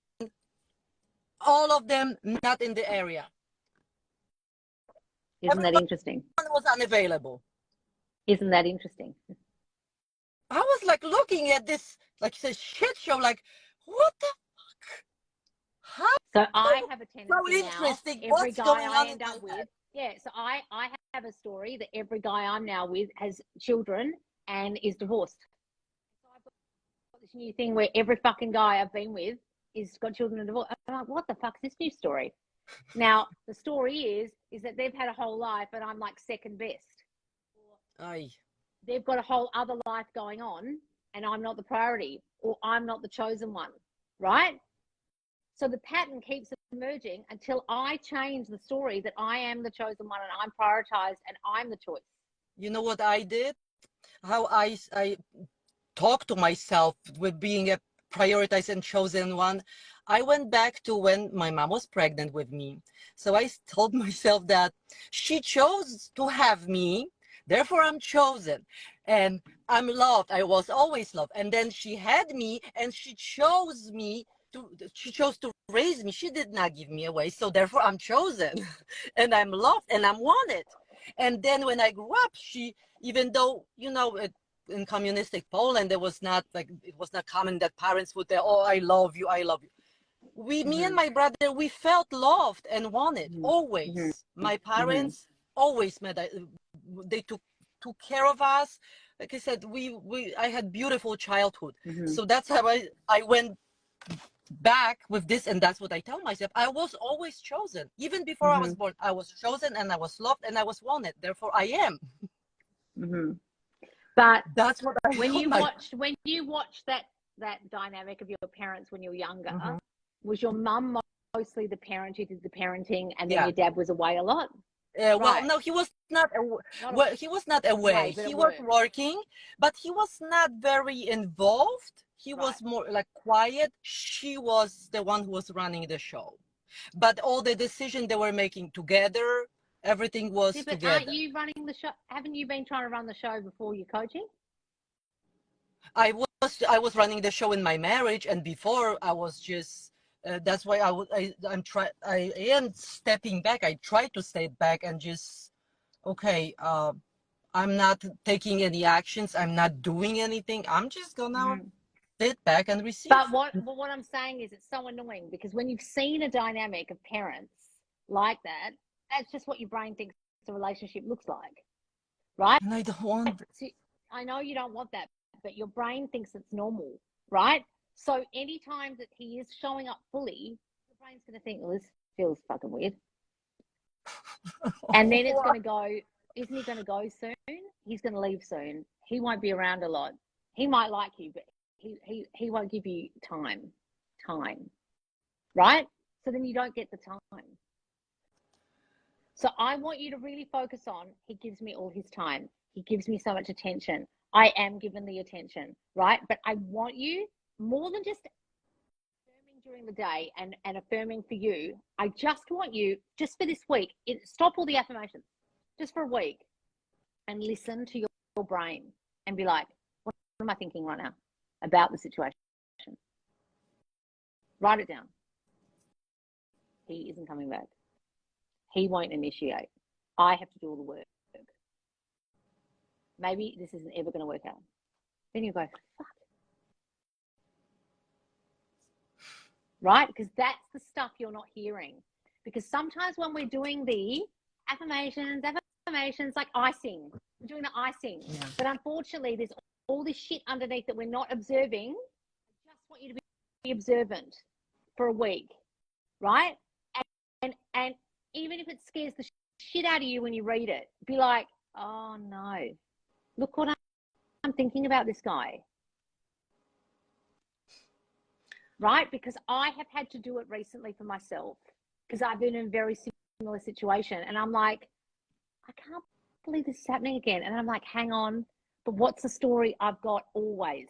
All of them not in the area. Isn't that interesting? Everyone was unavailable. Isn't that interesting? I was like looking at this, like it's a shit show. Like, what the fuck? How? So I have a tendency So interesting. now, every What's guy going I on end in up that? with, yeah, so I have a story that every guy I'm now with has children and is divorced. So I've got this new thing where every fucking guy I've been with is got children and divorced. I'm like, what the fuck's this new story? Now, the story is that they've had a whole life and I'm like second best. Aye. They've got a whole other life going on and I'm not the priority or I'm not the chosen one, right? So the pattern keeps emerging until I change the story that I am the chosen one and I'm prioritized and I'm the choice. You know what I did? How I talk to myself with being a prioritized and chosen one. I went back to when my mom was pregnant with me. So I told myself that she chose to have me, therefore I'm chosen. And I'm loved. I was always loved. And then she had me and she chose to raise me. She did not give me away. So therefore I'm chosen and I'm loved and I'm wanted. And then when I grew up, even though, in communistic Poland, it was not common that parents would say, "Oh, I love you, I love you." Me and my brother, we felt loved and wanted always. My parents always they took care of us. Like I said, I had beautiful childhood. So that's how I went back with this, and that's what I tell myself. I was always chosen. Even before I was born, I was chosen and I was loved and I was wanted. Therefore, I am. But that's what I when you watched that dynamic of your parents when you were younger, was your mum mostly the parent who did the parenting, and then your dad was away a lot? Well, no, he was not. He was not away. He was working, but he was not very involved. He was more like quiet. She was the one who was running the show, but all the decisions they were making together, everything was together. Aren't you running the show? Haven't you been trying to run the show before your coaching? I was running the show in my marriage, and before I was just. That's why I am stepping back. I try to step back and just, okay, I'm not taking any actions. I'm not doing anything. I'm just gonna sit back and receive. But what I'm saying is, it's so annoying because when you've seen a dynamic of parents like that, that's just what your brain thinks the relationship looks like, right? And I don't want. I know you don't want that, but your brain thinks it's normal, right? So anytime that he is showing up fully, the brain's going to think, well, this feels fucking weird. And then it's going to go, isn't he going to go soon? He's going to leave soon. He won't be around a lot. He might like you, but he won't give you time, right? So then you don't get the time. So I want you to really focus on, he gives me all his time. He gives me so much attention. I am given the attention, right? But I want you, more than just affirming during the day and affirming for you, I just want you, just for this week, stop all the affirmations, just for a week, and listen to your brain and be like, what am I thinking right now about the situation? Write it down. He isn't coming back. He won't initiate. I have to do all the work. Maybe this isn't ever going to work out. Then you go, fuck. Right? Because that's the stuff you're not hearing. Because sometimes when we're doing the affirmations, like icing, we're doing the icing. Yeah. But unfortunately, there's all this shit underneath that we're not observing. I just want you to be observant for a week, right? And even if it scares the shit out of you when you read it, be like, oh no, look what I'm thinking about this guy. Right? Because I have had to do it recently for myself because I've been in a very similar situation. And I'm like, I can't believe this is happening again. And I'm like, hang on, but what's the story I've got always?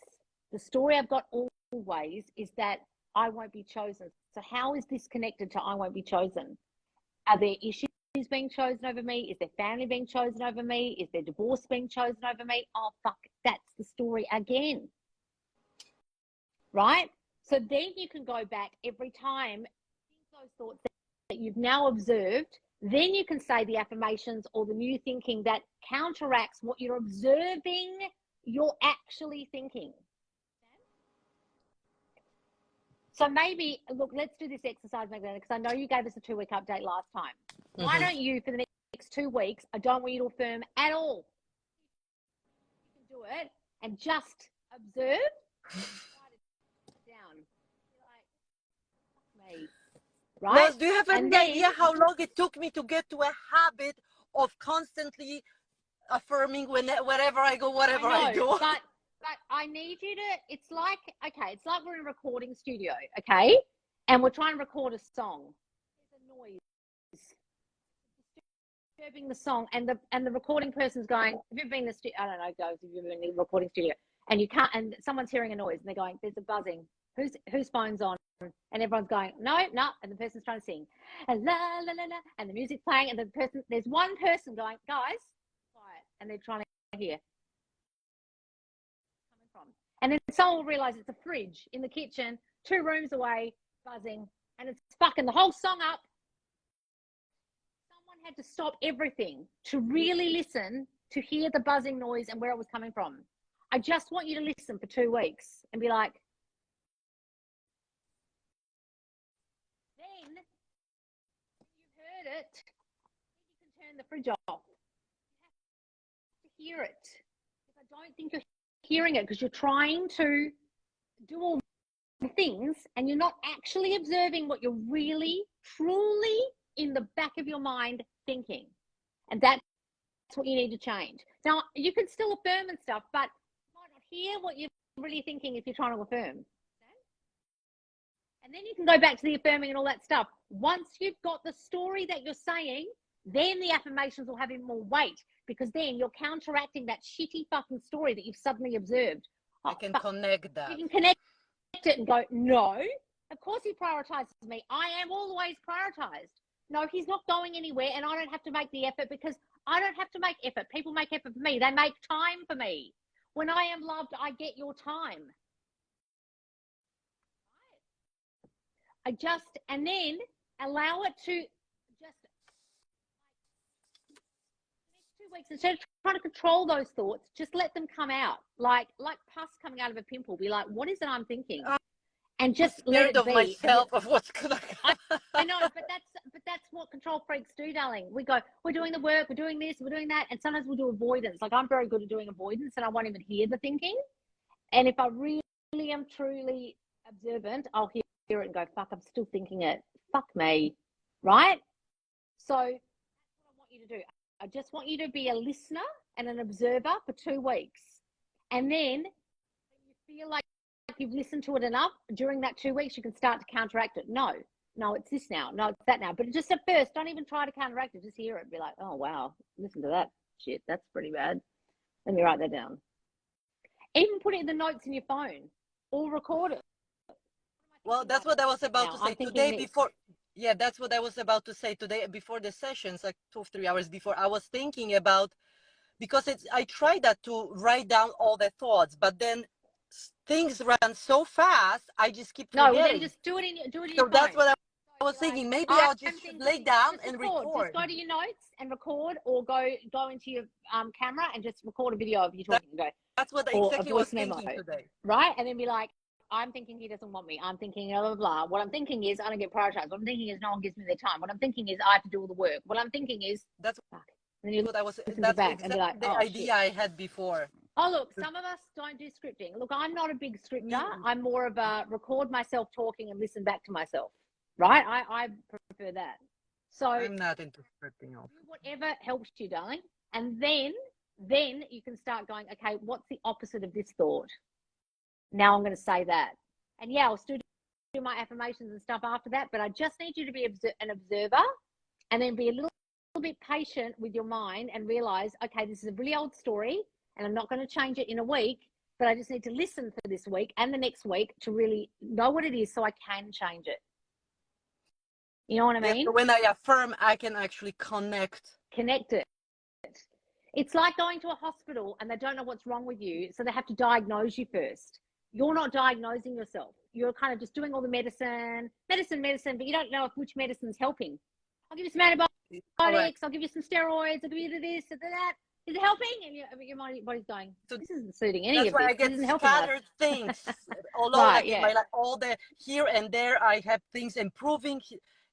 The story I've got always is that I won't be chosen. So how is this connected to I won't be chosen? Are there issues being chosen over me? Is their family being chosen over me? Is their divorce being chosen over me? Oh, fuck, that's the story again. Right? So then you can go back every time, those thoughts that you've now observed, then you can say the affirmations or the new thinking that counteracts what you're observing, you're actually thinking. So maybe, look, let's do this exercise, Magdalena, because I know you gave us a 2-week update last time. Mm-hmm. Why don't you, for the next 2 weeks, I don't want you to affirm at all. You can do it and just observe. Down. Like, me. Right? Well, do you have any idea how long it took me to get to a habit of constantly affirming wherever I go, whatever I do? But I need you to, it's like we're in a recording studio, okay? And we're trying to record a song. There's a noise disturbing the song, and the recording person's going, have you ever been in the studio? I don't know, guys, have you ever been in the recording studio? And you can't, and someone's hearing a noise and they're going, there's a buzzing. Whose phone's on? And everyone's going, no, and the person's trying to sing. And la la la la, and the music's playing, and there's one person going, guys, quiet, and they're trying to hear. Coming from. And then someone will realise it's a fridge in the kitchen, 2 rooms away, buzzing, and it's fucking the whole song up. Someone had to stop everything to really listen to hear the buzzing noise and where it was coming from. I just want you to listen for 2 weeks and be like, then you've heard it, then you can turn the fridge off. You have to hear it. Because I don't think you're hearing it because you're trying to do all the things and you're not actually observing what you're really, truly in the back of your mind thinking. And that's what you need to change. Now, you can still affirm and stuff, but hear what you're really thinking if you're trying to affirm. And then you can go back to the affirming and all that stuff. Once you've got the story that you're saying, then the affirmations will have more weight because then you're counteracting that shitty fucking story that you've suddenly observed. I can connect that. You can connect it and go, no, of course he prioritizes me. I am always prioritized. No, he's not going anywhere and I don't have to make the effort because I don't have to make effort. People make effort for me. They make time for me. When I am loved, I get your time. And then allow it to just, the next 2 weeks, instead of trying to control those thoughts, just let them come out. Like pus coming out of a pimple. Be like, what is it I'm thinking? And just let it be. Of myself, of what's gonna I know, but that's what control freaks do, darling. We go, we're doing the work, we're doing this, we're doing that, and sometimes we'll do avoidance. Like I'm very good at doing avoidance, and I won't even hear the thinking. And if I really am truly observant, I'll hear it and go, fuck, I'm still thinking it. Fuck me, right? So that's what I want you to do. I just want you to be a listener and an observer for 2 weeks, and then when you feel like you've listened to it enough during that 2 weeks, you can start to counteract it. No, it's this now. No, it's that now. But just at first, don't even try to counteract it. Just hear it. Be like, oh, wow, listen to that shit. That's pretty bad. Let me write that down. Even put it in the notes in your phone or record it. Well, that's what I was about to say today before. Yeah, that's what I was about to say today before the sessions, like 2 or 3 hours before. I was thinking about, because I tried that to write down all the thoughts, but then things run so fast, I just keep forgetting. No, then just do it in your so phone. That's what was thinking maybe I'm I'll just lay down just and record. record. Just go to your notes and record, or go into your camera and just record a video of you talking. That's what I or exactly a was voice memo, thinking today. right? And then be like, I'm thinking he doesn't want me. I'm thinking blah, blah, blah. What I'm thinking is I don't get prioritized. What I'm thinking is no one gives me their time. What I'm thinking is I have to do all the work. What I'm thinking is That's fuck. And then you what I was. listen That's back exactly and be like, the oh, idea shit. I had before. Oh, look, some of us don't do scripting. Look, I'm not a big scripter. Me- I'm more of a record myself talking and listen back to myself, right? I prefer that. So I'm not into scripting. do whatever helps you, darling. And then you can start going, okay, what's the opposite of this thought? Now I'm going to say that. And yeah, I'll still do my affirmations and stuff after that, but I just need you to be an observer and then be a little bit patient with your mind and realize, okay, this is a really old story and I'm not going to change it in a week, but I just need to listen for this week and the next week to really know what it is so I can change it. You know what I mean? So when I affirm, I can actually connect it. It's like going to a hospital and they don't know what's wrong with you, so they have to diagnose you first. You're not diagnosing yourself. You're kind of just doing all the medicine, but you don't know if which medicine's helping. I'll give you some antibiotics, Correct. I'll give you some steroids, I'll give you this, that. Is it helping? And your body's going, so this isn't suiting any of this. That's why I get This isn't helping us. scattered things. Although Right, like yeah. in my life, all the here and there, I have things improving.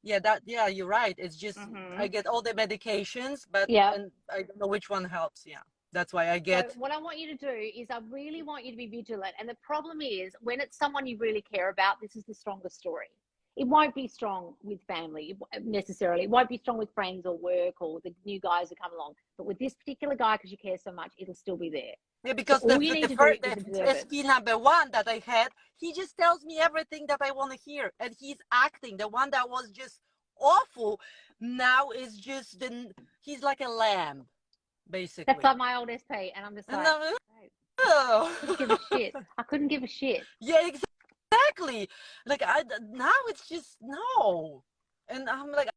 Yeah, you're right. It's just I get all the medications, but and I don't know which one helps. Yeah. That's why I get. So what I want you to do is I really want you to be vigilant. And the problem is when it's someone you really care about, this is the strongest story. It won't be strong with family necessarily. It won't be strong with friends or work or the new guys who come along. But with this particular guy, because you care so much, it'll still be there. Yeah, because so the SP number 1 that I had, he just tells me everything that I want to hear. And he's acting. The one that was just awful now is just, he's like a lamb. Basically. That's like my old SP, and I'm just like, oh. I couldn't give a shit. I couldn't give a shit. Yeah, exactly. Like now it's just no, and I'm like,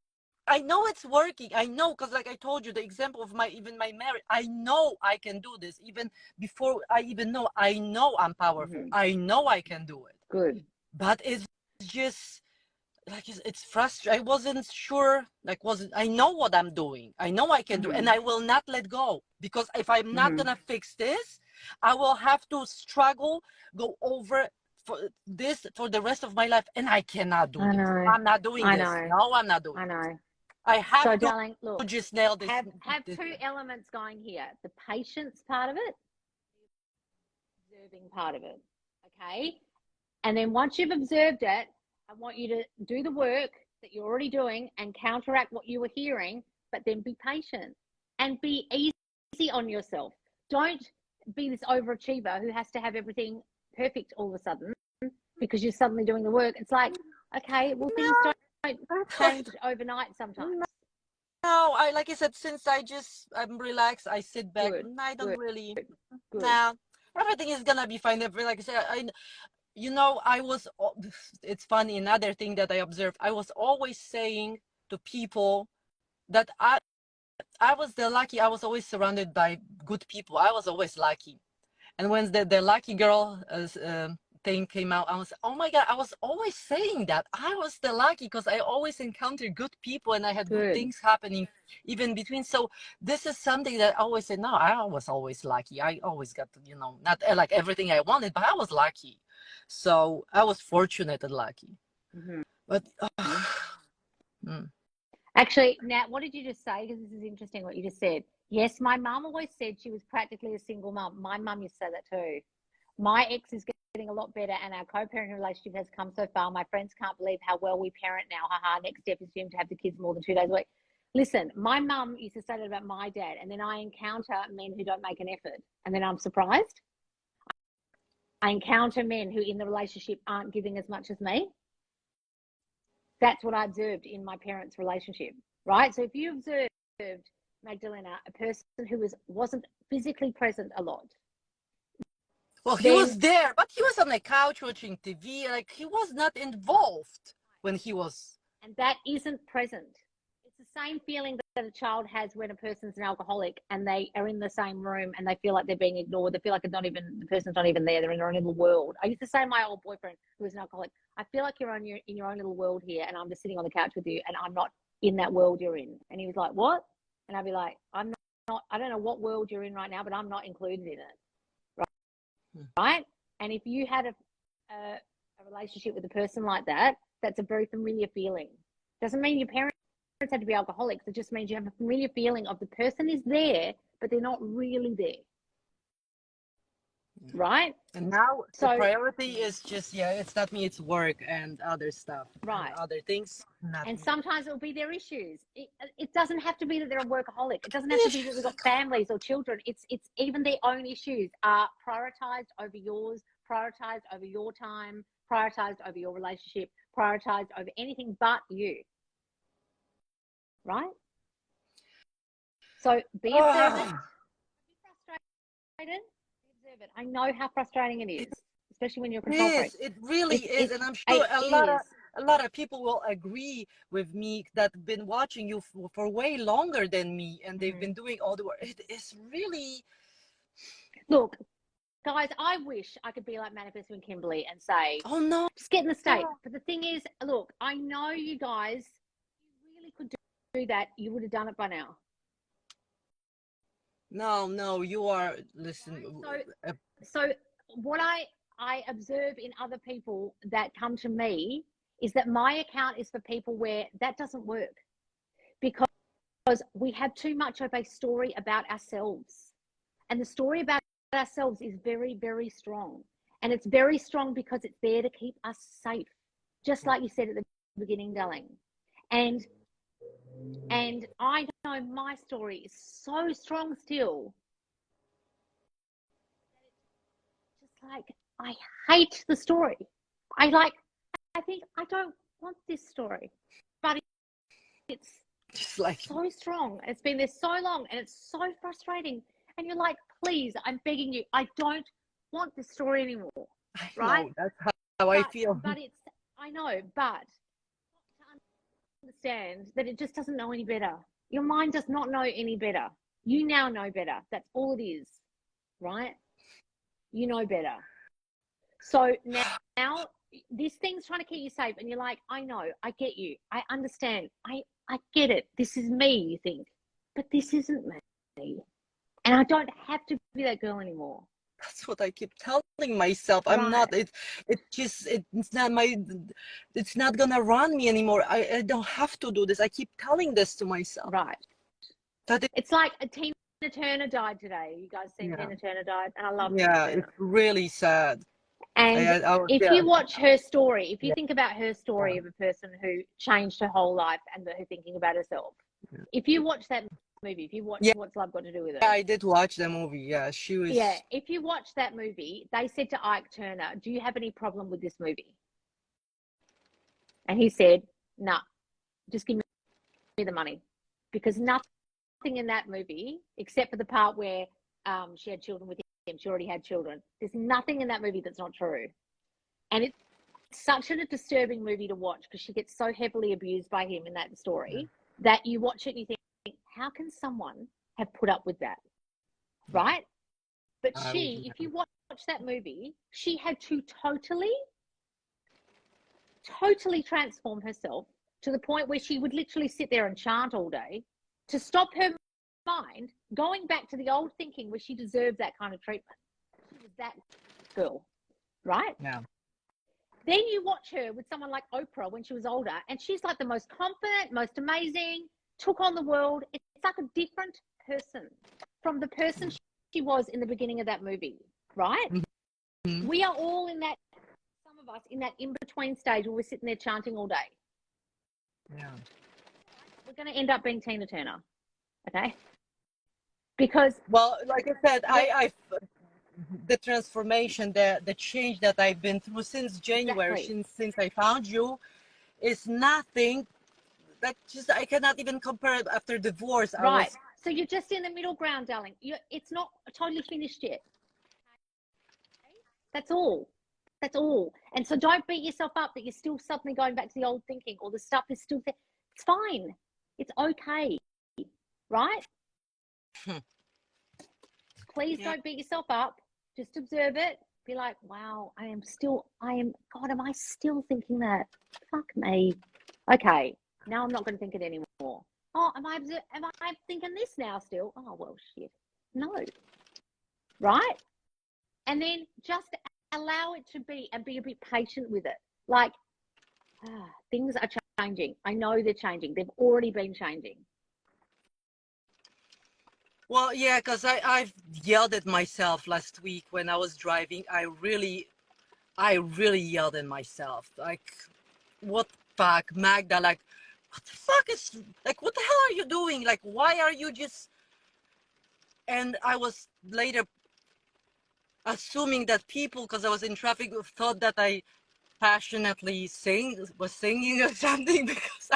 I know it's working. I know, because like I told you, the example of my marriage. I know I can do this even before I even know. I know I'm powerful. I know I can do it. Good. But it's just. Like it's frustrating. I wasn't sure. I know what I'm doing. I know I can do, and I will not let go, because if I'm not gonna fix this, I will have to struggle, go over for this for the rest of my life, and I cannot do this. I'm not doing this. No, I'm not doing. I know. I have so, to darling, look, just nail this. Have two elements going here: the patience part of it, the observing part of it. Okay, and then once you've observed it, I want you to do the work that you're already doing and counteract what you were hearing, but then be patient and be easy on yourself. Don't be this overachiever who has to have everything perfect all of a sudden because you're suddenly doing the work. It's like, okay, well, things don't change overnight sometimes. No, like I said, since I'm relaxed, I sit back. I don't really. Nah, everything is gonna be fine. Like I said, it's funny, another thing that I observed, I was always saying to people that I was lucky. I was always surrounded by good people. I was always lucky. And when the lucky girl thing came out, I was, oh my God, I was always saying that. I was the lucky because I always encountered good people and I had good things happening even between. So this is something that I always say, no, I was always lucky. I always got, not like everything I wanted, but I was lucky. So I was fortunate and lucky. But actually, now, what did you just say? Because this is interesting what you just said. Yes, my mum always said she was practically a single mum. My mum used to say that too. My ex is getting a lot better and our co-parenting relationship has come so far. My friends can't believe how well we parent now. Haha, next step is for him to have the kids more than 2 days a week. Listen, my mum used to say that about my dad, and then I encounter men who don't make an effort, and then I'm surprised. I encounter men who in the relationship aren't giving as much as me. That's what I observed in my parents' relationship, right? So if you observed, Magdalena, a person who wasn't physically present a lot. Well, he was there, but he was on the couch watching TV. Like, he was not involved when he was. And that isn't present. It's the same feeling that a child has when a person's an alcoholic and they are in the same room and they feel like they're being ignored. They feel like the person's not even there. They're in their own little world. I used to say to my old boyfriend, who was an alcoholic, I feel like you're in your own little world here, and I'm just sitting on the couch with you, and I'm not in that world you're in. And he was like, what? And I'd be like, I'm not, I don't know what world you're in right now, but I'm not included in it. Right? And if you had a relationship with a person like that, that's a very familiar feeling. Doesn't mean your parents had to be alcoholics. It just means you have a familiar feeling of the person is there, but they're not really there. Right? And now So the priority is just, it's not me, it's work and other stuff. Right. And other things. And Me. sometimes it'll be their issues. It doesn't have to be that they're a workaholic. It doesn't have to be that they've got families or children. It's even their own issues are prioritized over yours, prioritized over your time, prioritized over your relationship, prioritized over anything but you. Right? So be observant. Be frustrated. Be observant. I know how frustrating it is, especially when you're a control freak. It really is, and I'm sure a lot of people will agree with me that have been watching you for way longer than me, and they've been doing all the work. It is really. Look, guys, I wish I could be like Manifest with Kimberly and say, oh no, just get in the state. But the thing is, look, I know you guys, if you really could do that, you would have done it by now. No, you are, listen. So what I observe in other people that come to me is that my account is for people where that doesn't work, because we have too much of a story about ourselves, and the story about ourselves is very, very strong, and it's very strong because it's there to keep us safe, just like you said at the beginning, darling. And I know my story is so strong still. Just like, I hate the story. I think I don't want this story, but it's just like so strong. It's been there so long, and it's so frustrating. And you're like, please, I'm begging you, I don't want this story anymore. Right? No, that's how I feel. But I know, but to understand that it just doesn't know any better. Your mind does not know any better. You now know better. That's all it is, right? You know better. So now this thing's trying to keep you safe, and you're like, I know, I get you, I understand, I get it. This is me, you think, but this isn't me, and I don't have to be that girl anymore. That's what I keep telling myself. Right. I'm not. It's not gonna run me anymore. I don't have to do this. I keep telling this to myself. Right. It's like a Tina Turner died today. You guys seen Tina Turner died, and I love Tina Turner. It's really sad. And if you watch her story, if you think about her story of a person who changed her whole life and her thinking about herself, if you watch that movie, if you watch What's Love Got to Do with It? Yeah, I did watch the movie. Yeah, she was. Yeah, if you watch that movie, they said to Ike Turner, do you have any problem with this movie? And he said, nah, just give me the money. Because nothing in that movie, except for the part where she had children with him, she already had children. There's nothing in that movie that's not true. And it's such a disturbing movie to watch because she gets so heavily abused by him in that story that you watch it and you think, how can someone have put up with that? Right? But if you watch that movie, she had to totally transform herself to the point where she would literally sit there and chant all day to stop her mind going back to the old thinking where she deserved that kind of treatment. She was that girl, right? Yeah. Then you watch her with someone like Oprah when she was older, and she's like the most confident, most amazing, took on the world. It's like a different person from the person she was in the beginning of that movie, right? Mm-hmm. We are all in that, some of us, in that in-between stage where we're sitting there chanting all day. Yeah. We're going to end up being Tina Turner, okay? Because, well, like I said, I the transformation, the change that I've been through since January, since I found you, is nothing that just I cannot even compare it after divorce. Right. So you're just in the middle ground, darling. It's not totally finished yet. That's all. That's all. And so don't beat yourself up that you're still suddenly going back to the old thinking or the stuff is still there. It's fine. It's okay, right? Please Yeah. don't beat yourself up. Just observe it. Be like, wow, God, am I still thinking that? Fuck me. Okay, now I'm not going to think it anymore. Oh, am I thinking this now still? Oh, well, shit. No. Right? And then just allow it to be and be a bit patient with it. Like, things are changing. I know they're changing. They've already been changing. Well, yeah, because I've yelled at myself last week when I was driving. I really yelled at myself. Like, what the fuck, Magda? Like, what the fuck is, like, what the hell are you doing? Like, why are you just, and I was later assuming that people, because I was in traffic, thought that I passionately was singing or something because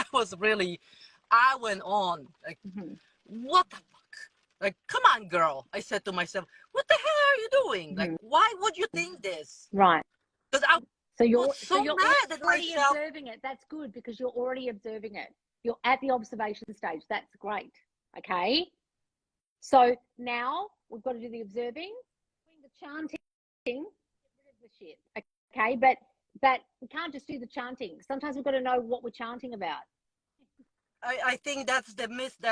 I went on. Like, what the fuck? Like, come on, girl. I said to myself, what the hell are you doing? Like, why would you think this? Right. Because I was so you're mad at already myself. observing it. That's good because you're already observing it. You're at the observation stage. That's great. Okay. So now we've got to do the observing, doing the chanting, get rid of the shit. Okay, but we can't just do the chanting. Sometimes we've got to know what we're chanting about. I think that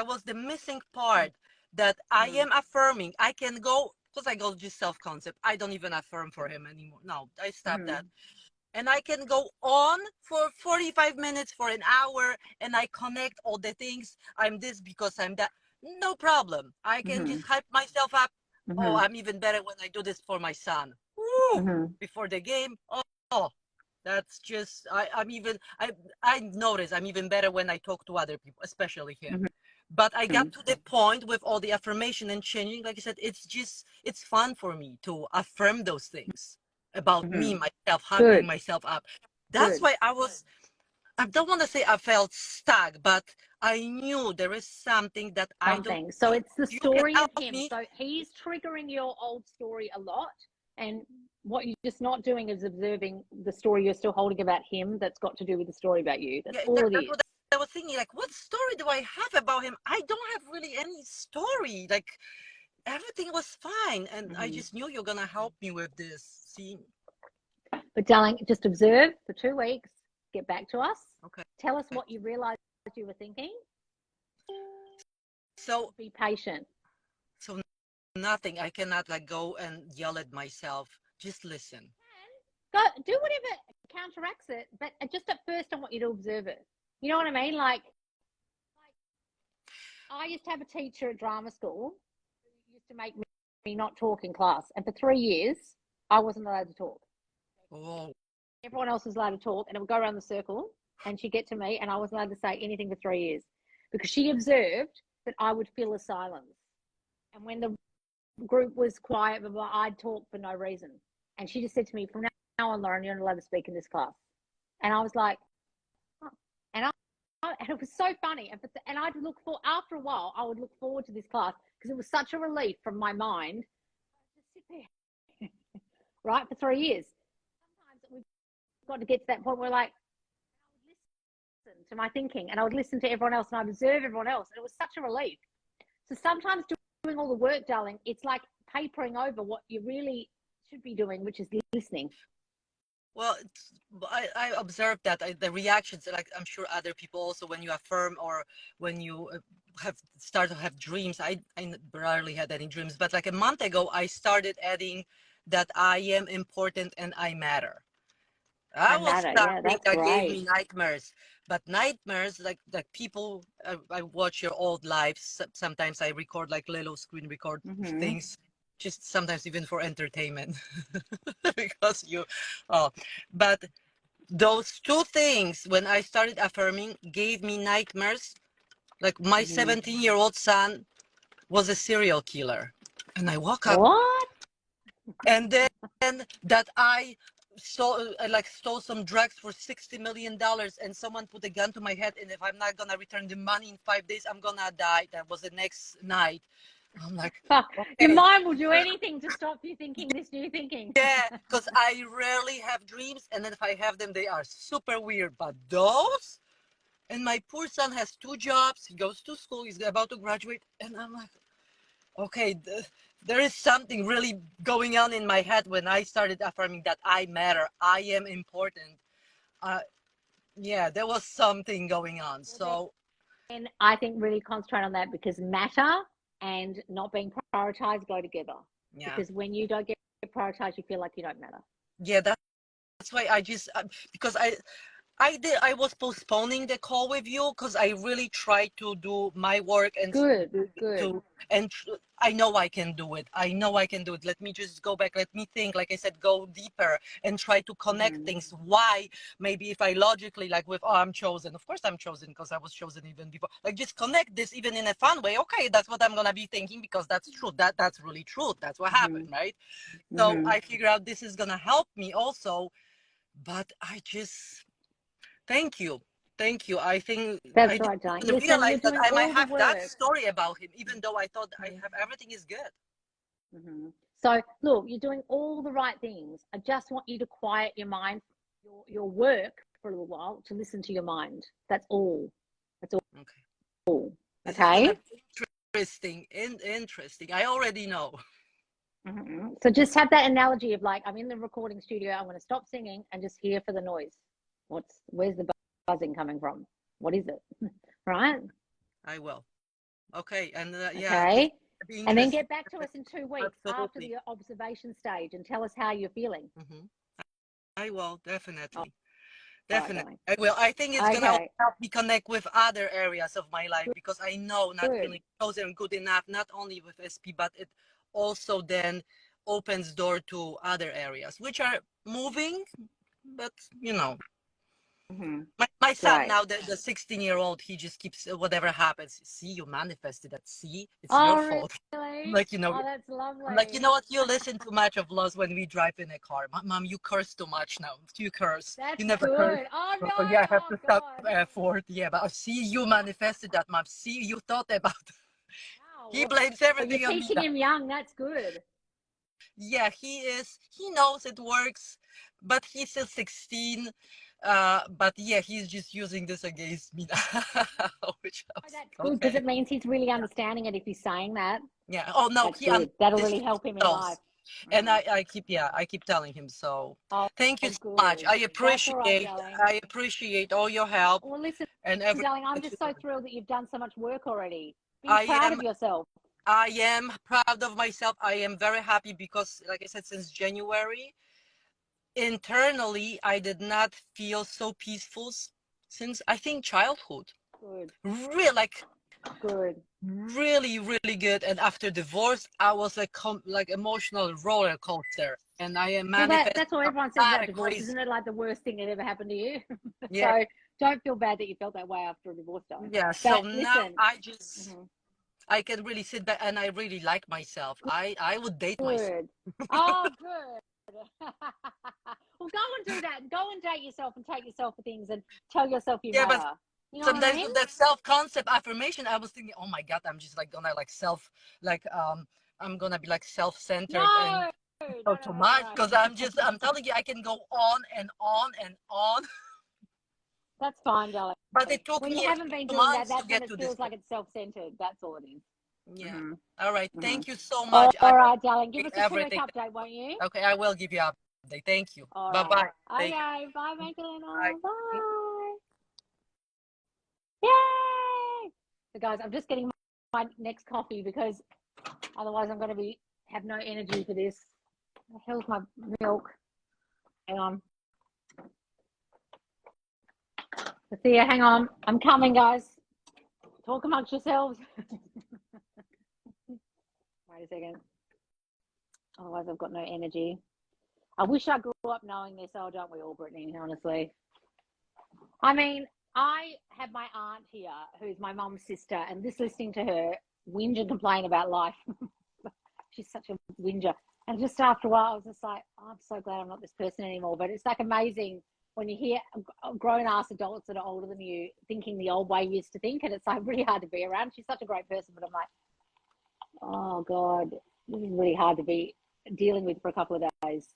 was the missing part, that I am affirming. I can go, because I go just self-concept. I don't even affirm for him anymore. No, I stopped that. And I can go on for 45 minutes, for an hour, and I connect all the things. I'm this because I'm that. No problem. I can just hype myself up. Oh, I'm even better when I do this for my son. Woo! Before the game. Oh, that's just, I notice I'm even better when I talk to other people, especially him. But I got to the point with all the affirmation and changing. Like I said, it's fun for me to affirm those things about me, myself, hyping myself up. That's why I don't want to say I felt stuck, but I knew there is something that I don't. So it's the story of him. Me? So he's triggering your old story a lot. And what you're just not doing is observing the story you're still holding about him that's got to do with the story about you. That's all it is. What I was thinking, like, what story do I have about him? I don't have really any story. Like, everything was fine. And I just knew you're going to help me with this. See? But darling, just observe for 2 weeks. Get back to us. Okay. Tell us what you realized you were thinking. So be patient. So nothing. I cannot like go and yell at myself. Just listen. Go do whatever counteracts it, but just at first I want you to observe it. You know what I mean? Like I used to have a teacher at drama school who used to make me not talk in class, and for 3 years I wasn't allowed to talk. Oh. Everyone else was allowed to talk, and it would go around the circle, and she'd get to me, and I wasn't allowed to say anything for 3 years because she observed that I would fill a silence. And when the group was quiet, I'd talk for no reason. And she just said to me, from now on, Lauren, you're not allowed to speak in this class. And I was like, oh. And it was so funny. And I'd after a while, I would look forward to this class because it was such a relief from my mind. Just sit there, right, for 3 years. Sometimes we've got to get to that point where, like, I would listen to my thinking, and I would listen to everyone else, and I'd observe everyone else, and it was such a relief. So sometimes doing all the work, darling, it's like papering over what you really should be doing, which is listening. Well, I observed that the reactions, like I'm sure other people also, when you affirm or when you start to have dreams. I rarely had any dreams, but like a month ago, I started adding that I am important and I matter. I was starting that gave me nightmares, but nightmares like people. I watch your old lives. Sometimes I record like little screen record things, just sometimes even for entertainment, because but those two things when I started affirming gave me nightmares. Like my 17-year-old son was a serial killer, and I woke up. What? And then that I stole some drugs for $60 million, and someone put a gun to my head, and if I'm not gonna return the money in 5 days, I'm gonna die. That was the next night. I'm like, fuck. Okay. Your mind will do anything to stop you thinking this new thinking. Yeah, because I rarely have dreams, and then if I have them, they are super weird. But those, and And my poor son has 2 jobs. He goes to school. He's about to graduate. And I'm like, okay, there is something really going on in my head when I started affirming that I matter. I am important. Yeah, there was something going on. So, and I think really concentrate on that, because matter and not being prioritized go together. yeah. Because when you don't get prioritized, you feel like you don't matter. Yeah, that's why I just, because I was postponing the call with you because I really tried to do my work and Good. I know I can do it. I know I can do it. Let me just go back. Let me think. Like I said, go deeper and try to connect things. Why? Maybe if I logically, like with, oh, I'm chosen. Of course I'm chosen because I was chosen even before. Like just connect this even in a fun way. Okay, that's what I'm gonna be thinking because that's true. That's really true. That's what happened, right? So I figure out this is gonna help me also. But I just thank you. Thank you. I think I That's didn't right, darling. even Listen, you're realize that doing I might all the have that work. story about him, even though I thought I have everything is good. So look, you're doing all the right things. I just want you to quiet your mind, your work for a little while, to listen to your mind. That's all. That's all. Okay. This is Okay. gonna be interesting. I already know. So just have that analogy of like, I'm in the recording studio. I'm going to stop singing and just hear for the noise. Where's the buzzing coming from? What is it? Right? I will. Okay. And yeah, Okay. be And then interesting. get back to us in 2 weeks after the observation stage and tell us how you're feeling. I will, definitely. Definitely. I will. I think it's gonna Okay. help me connect with other areas of my life because I know not Good. feeling chosen good enough, not only with SP, but it also then opens door to other areas, which are moving, but you know. My son Great. now, the 16-year-old, he just keeps whatever happens. See, you manifested that. See, it's your Oh, fault. really? Like, Oh, that's lovely. I'm like, you know what? You listen too much of Lost when we drive in a car. Mom, you curse too much now. You curse. That's You never curse. good. Oh, no. So yeah, I have Oh, to stop God. forth. Yeah, but I see you manifested that, Mom. See, you thought about it. Wow. He blames Well, you're everything on me teaching now. him young. That's good. Yeah, he knows it works, but he's still 16. But yeah, he's just using this against me now. Which I Oh, was that's like, good, because okay. it means he's really understanding it if he's saying that. Yeah. Oh no, That's he good. That'll really understands. help him in life. And I keep telling him. So Oh, thank you so much. good. That's all right, darling. I appreciate all your help Well, listen, and everything darling, I'm that just you so do. thrilled that you've done so much work already. Be I proud am of yourself. I am proud of myself. I am very happy because, like I said, since January, internally, I did not feel so peaceful since I think childhood. Good. Really, like Good. really good. And after divorce, I was like emotional roller coaster, and I am Well, manifesting that's what a everyone says lot about of divorce. crazy. Isn't it like the worst thing that ever happened to you? Yeah, So don't feel bad that you felt that way after a divorce, darling. yeah. So But now listen, I can really sit back and I really like myself. I would date myself. good. Oh, good. Well, go and do that. Go and date yourself and take yourself for things and tell yourself you Yeah, but matter. You know what I sometimes mean? with that self-concept affirmation, I was thinking, oh my God, I'm just like gonna like I'm gonna be like self-centered and No, so too much because I'm telling you, I can go on and on and on. That's fine, darling. But it took When you me a haven't been few doing that, months to that's when get it to this feels like point. it's self-centered. That's all it is. Yeah. All right. Mm-hmm. Thank you so All much. I right, darling. Give us a 2 week everything. update, won't you? Okay, I will give you an update. Thank you. All Bye right. bye. Take care. Okay. Bye, Magdalena. Bye. Bye. Yay! So, guys, I'm just getting my next coffee because otherwise I'm going to have no energy for this. The hell's my milk? Hang on. Thea, hang on. I'm coming, guys. Talk amongst yourselves. Wait a second. Otherwise, I've got no energy. I wish I grew up knowing this. Oh, don't we all, Brittany, honestly? I mean, I have my aunt here, who's my mum's sister, and just listening to her whinge and complain about life. She's such a whinger. And just after a while, I was just like, oh, I'm so glad I'm not this person anymore. But it's like amazing when you hear grown-ass adults that are older than you thinking the old way you used to think, and it's like really hard to be around. She's such a great person, but I'm like, oh, God, this is really hard to be dealing with for a couple of days.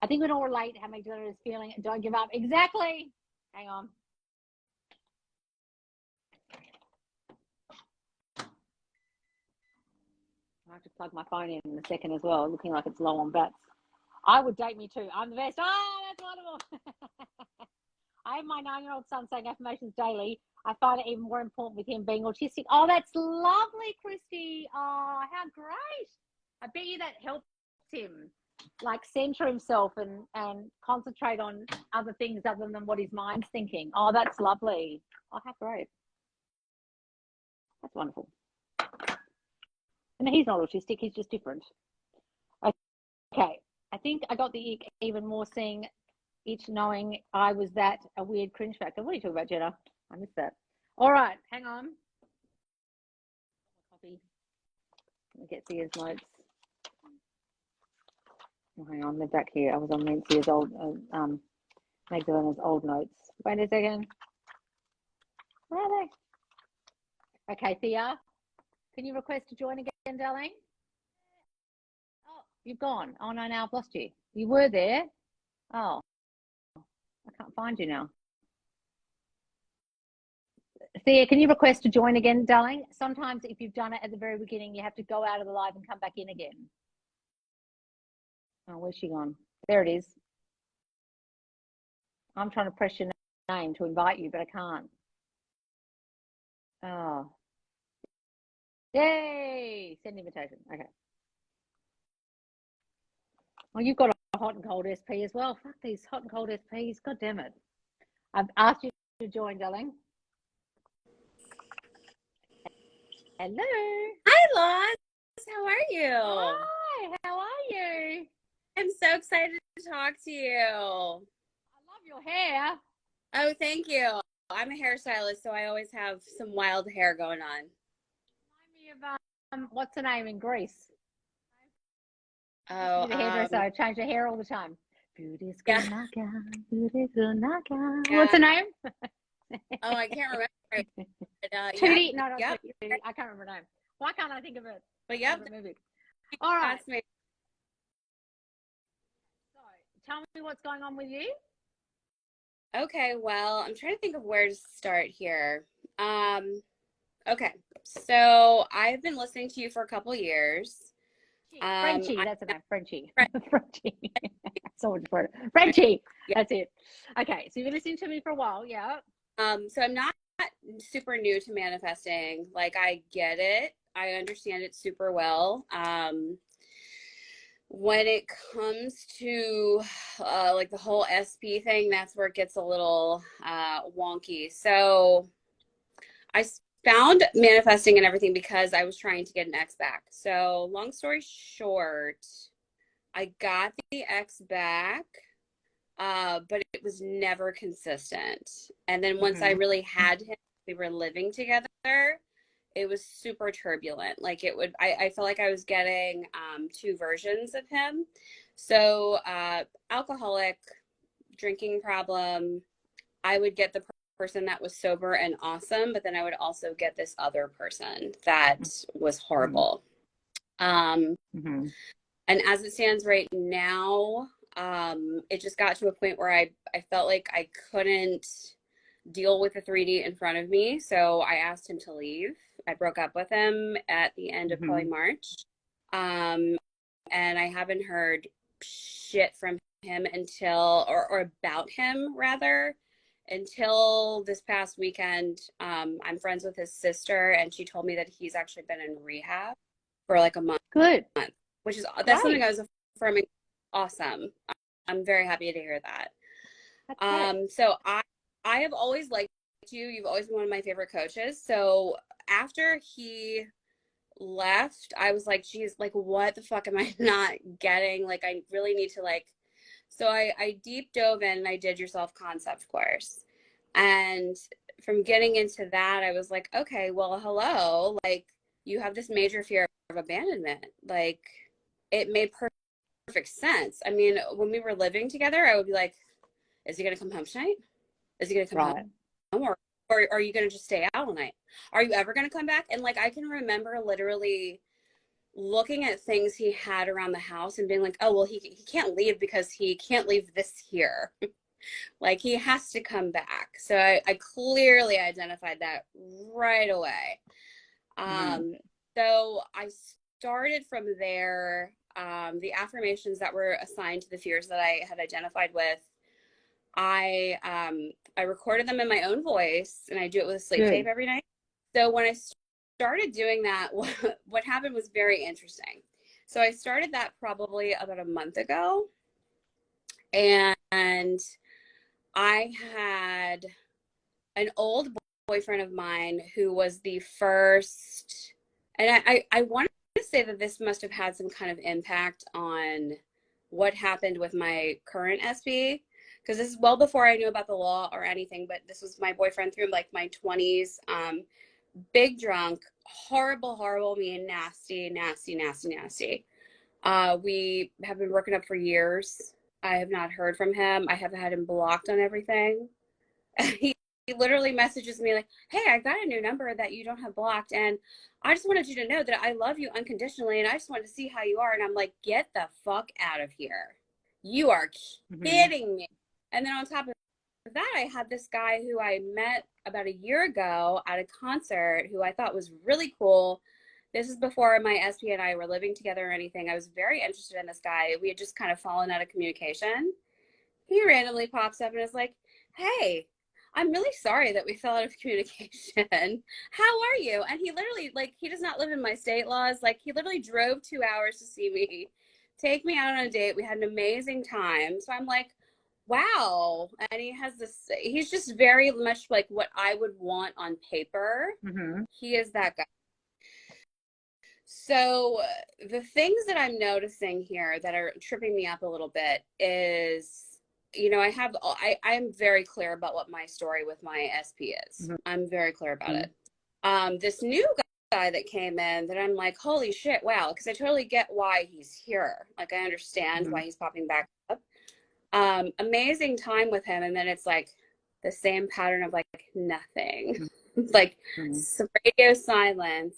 I think we can all relate how Magdalena is feeling. Don't give up. Exactly. Hang on. have to plug my phone in a second as well, looking like it's low on bats. I would date me too. I'm the best. Oh, that's wonderful. I have my 9-year-old son saying affirmations daily. I find it even more important with him being autistic. Oh, that's lovely, Christy. Oh, how great. I bet you that helps him, like, center himself and concentrate on other things other than what his mind's thinking. Oh, that's lovely. Oh, how great. That's wonderful. And he's not autistic, he's just different. Okay, I think I got the ick even more seeing it, knowing I was that a weird cringe factor. What are you talking about, Jenna? I missed that. All right, hang on. Copy. Let me get Thea's notes. Oh, hang on, they're back here. I was on Nancy's old, Magdalena's old notes. Wait a second. Where are they? Okay, Thea, can you request to join again, darling? Oh, you've gone. Oh, no, now I've lost you. You were there. Oh, I can't find you now. Thea, can you request to join again, darling? Sometimes if you've done it at the very beginning, you have to go out of the live and come back in again. Oh, where's she gone? There it is. I'm trying to press your name to invite you, but I can't. Oh. Yay! Send invitation. Okay. Well, you've got a hot and cold SP as well. Fuck these hot and cold SPs. God damn it. I've asked you to join, darling. Hello. Hi, Loz. How are you? Hi, how are you? I'm so excited to talk to you. I love your hair. Oh, thank you. I'm a hairstylist, so I always have some wild hair going on. Remind me of, what's the name in Greece? Oh, The hairdresser. I change her hair all the time. Beauty's yeah. Beautiful Naka. Yeah. What's her name? Oh, I can't remember. But, Tootie. yep. No, not Yep. Tootie. I can't remember her name. Why can't I think of it? But yep. All right. That's me. So tell me what's going on with you. Okay, well, I'm trying to think of where to start here. Okay, so I've been listening to you for a couple years. Frenchie, that's the name. Frenchie. Frenchie. So much for it. Frenchie. Yeah. That's it. Okay, so you've been listening to me for a while, yeah. So I'm not super new to manifesting. Like, I get it. I understand it super well. When it comes to like the whole SP thing, that's where it gets a little wonky. So I found manifesting and everything because I was trying to get an ex back. So long story short, I got the ex back, but it was never consistent. And then once I really had him, we were living together, it was super turbulent. Like, it would, I felt like I was getting two versions of him. So alcoholic, drinking problem, I would get the person that was sober and awesome, but then I would also get this other person that was horrible. And as it stands right now, it just got to a point where I felt like I couldn't deal with the 3D in front of me. So I asked him to leave. I broke up with him at the end of probably March. And I haven't heard shit from him until, or about him rather, until this past weekend. I'm friends with his sister, and she told me that he's actually been in rehab for like a month. Good. Which is, that's something I was affirming. Awesome. I'm very happy to hear that. So I have always liked you. You've always been one of my favorite coaches. So after he left, I was like, geez, like, what the fuck am I not getting? Like, I really need to, like, so I deep dove in and I did your self-concept course. And from getting into that, I was like, okay, well, hello, like, you have this major fear of abandonment. Like, it made perfect sense. I mean, when we were living together, I would be like, is he going to come home tonight? Is he going to come home? Or are you going to just stay out all night? Are you ever going to come back? And like, I can remember literally looking at things he had around the house and being like, oh, well, he can't leave because he can't leave this here. Like, he has to come back. So I clearly identified that right away. So I started from there. The affirmations that were assigned to the fears that I had identified with, I recorded them in my own voice, and I do it with a sleep Good. tape every night. So when I started doing that, what happened was very interesting. So I started that probably about a month ago, and I had an old boyfriend of mine who was the first, and I want to say that this must have had some kind of impact on what happened with my current SB, because this is well before I knew about the law or anything, but this was my boyfriend through like my 20s, big drunk, horrible, mean, nasty. We have been broken up for years. I have not heard from him. I have had him blocked on everything. He literally messages me like, hey, I got a new number that you don't have blocked, and I just wanted you to know that I love you unconditionally, and I just wanted to see how you are. And I'm like, get the fuck out of here. You are kidding me. And then on top of that, I had this guy who I met about a year ago at a concert who I thought was really cool. This is before my SP and I were living together or anything. I was very interested in this guy. We had just kind of fallen out of communication. He randomly pops up and is like, hey, I'm really sorry that we fell out of communication. How are you? And he literally, like, he does not live in my state laws. Like, he literally drove 2 hours to see me, take me out on a date. We had an amazing time. So I'm like, wow. And he has this, he's just very much like what I would want on paper. He is that guy. So the things that I'm noticing here that are tripping me up a little bit is, you know, I'm very clear about what my story with my SP is. I'm very clear about it. This new guy that came in that I'm like, holy shit, wow, because I totally get why he's here. Like, I understand why he's popping back up. Amazing time with him, and then it's like the same pattern of like nothing. Like radio silence.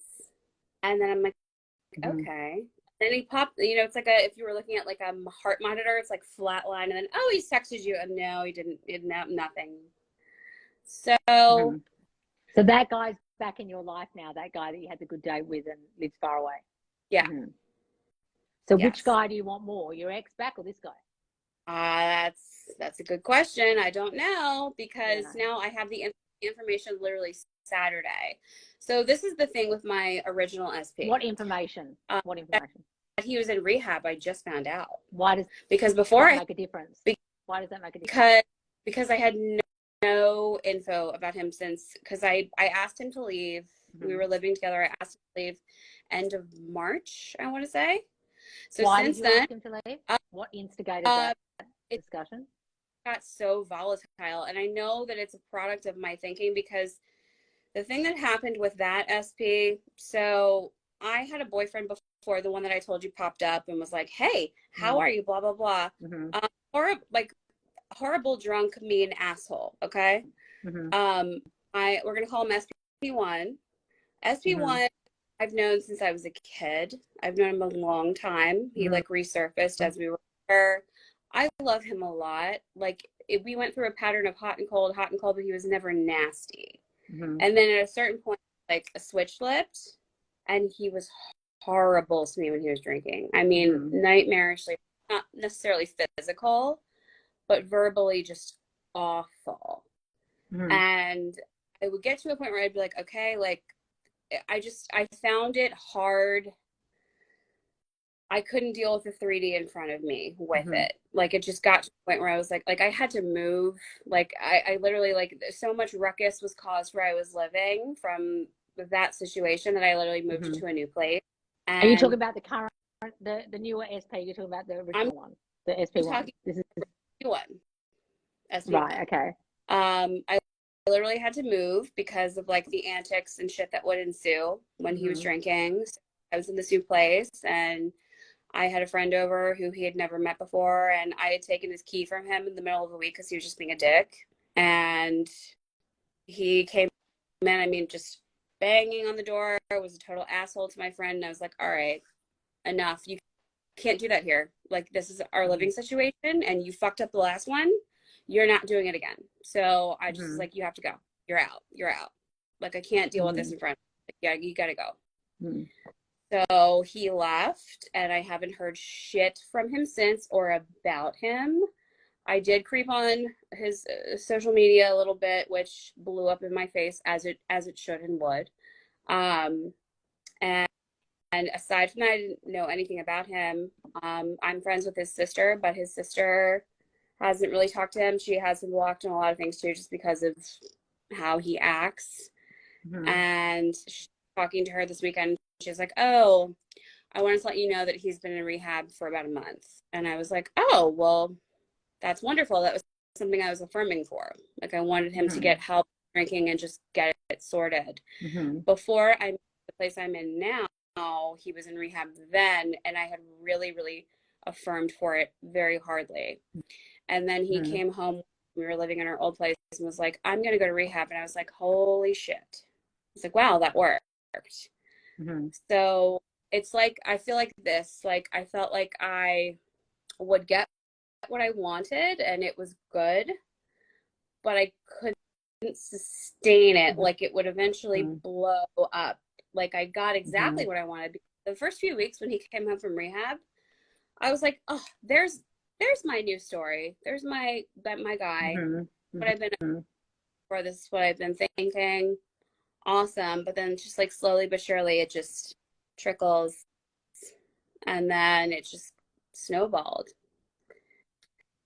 And then I'm like, okay. Then he popped, you know, it's like if you were looking at like a heart monitor, it's like flat line, and then, oh, he texted you. And no, he didn't, nothing. So So that guy's back in your life now, that guy that you had the good day with and lives far away. Yeah. So which guy do you want more, your ex back or this guy? That's a good question. I don't know, because now I have the information literally Saturday. So this is the thing with my original SP. What information? What information? That he was in rehab. I just found out. Why does because before that make a difference? Why does that make a difference? Because I had no info about him since, because I asked him to leave. We were living together. I asked him to leave end of March, I want to say. So why since did you then, ask him to leave? What instigated that discussion? It got so volatile, and I know that it's a product of my thinking, because the thing that happened with that SP, so I had a boyfriend before, the one that I told you popped up and was like, hey, how are you, blah, blah, blah. Horrible drunk, mean asshole, okay? We're going to call him SP1. SP1, I've known since I was a kid. I've known him a long time. He like resurfaced as we were. I love him a lot. Like, we went through a pattern of hot and cold, but he was never nasty. And then at a certain point, like, a switch flipped, and he was horrible to me when he was drinking. I mean, nightmarishly, not necessarily physical, but verbally just awful. And I would get to a point where I'd be like, okay, like, I found it hard. I couldn't deal with the 3D in front of me with it. Like, it just got to the point where I was like I had to move. Like, I literally, like, so much ruckus was caused where I was living from that situation that I literally moved to a new place. And are you talking about the current, the newer SP? You're talking about the original one, the SP1? This is the one. SP1. Right, okay. I literally had to move because of, like, the antics and shit that would ensue when he was drinking. So I was in this new place, and I had a friend over who he had never met before, and I had taken his key from him in the middle of the week because he was just being a dick. And he came in, I mean, just banging on the door, was a total asshole to my friend. And I was like, all right, enough. You can't do that here. Like, this is our living situation, and you fucked up the last one. You're not doing it again. So I just was like, you have to go. You're out. Like, I can't deal with this in front of you. Yeah, you got to go. So he left, and I haven't heard shit from him since or about him. I did creep on his social media a little bit, which blew up in my face as it should and would. Um, and aside from that, I didn't know anything about him. I'm friends with his sister, but his sister hasn't really talked to him. She has him blocked on a lot of things too, just because of how he acts. And talking to her this weekend, she's like, "Oh, I wanted to let you know that he's been in rehab for about a month." And I was like, "Oh, well, that's wonderful." That was something I was affirming for. Like, I wanted him to get help drinking and just get it sorted. Before I moved to the place I'm in now, he was in rehab then, and I had really, really affirmed for it very hardly. And then he came home. We were living in our old place and was like, "I'm going to go to rehab." And I was like, "Holy shit." It's like, wow, that worked. So it's like, I feel like this, like, I felt like I would get what I wanted and it was good, but I couldn't sustain it. Like, it would eventually blow up. Like, I got exactly what I wanted. The first few weeks when he came home from rehab, I was like, oh, there's my new story. There's my guy. What I've been for, this is what I've been thinking. Awesome. But then just like slowly but surely it just trickles, and then it just snowballed.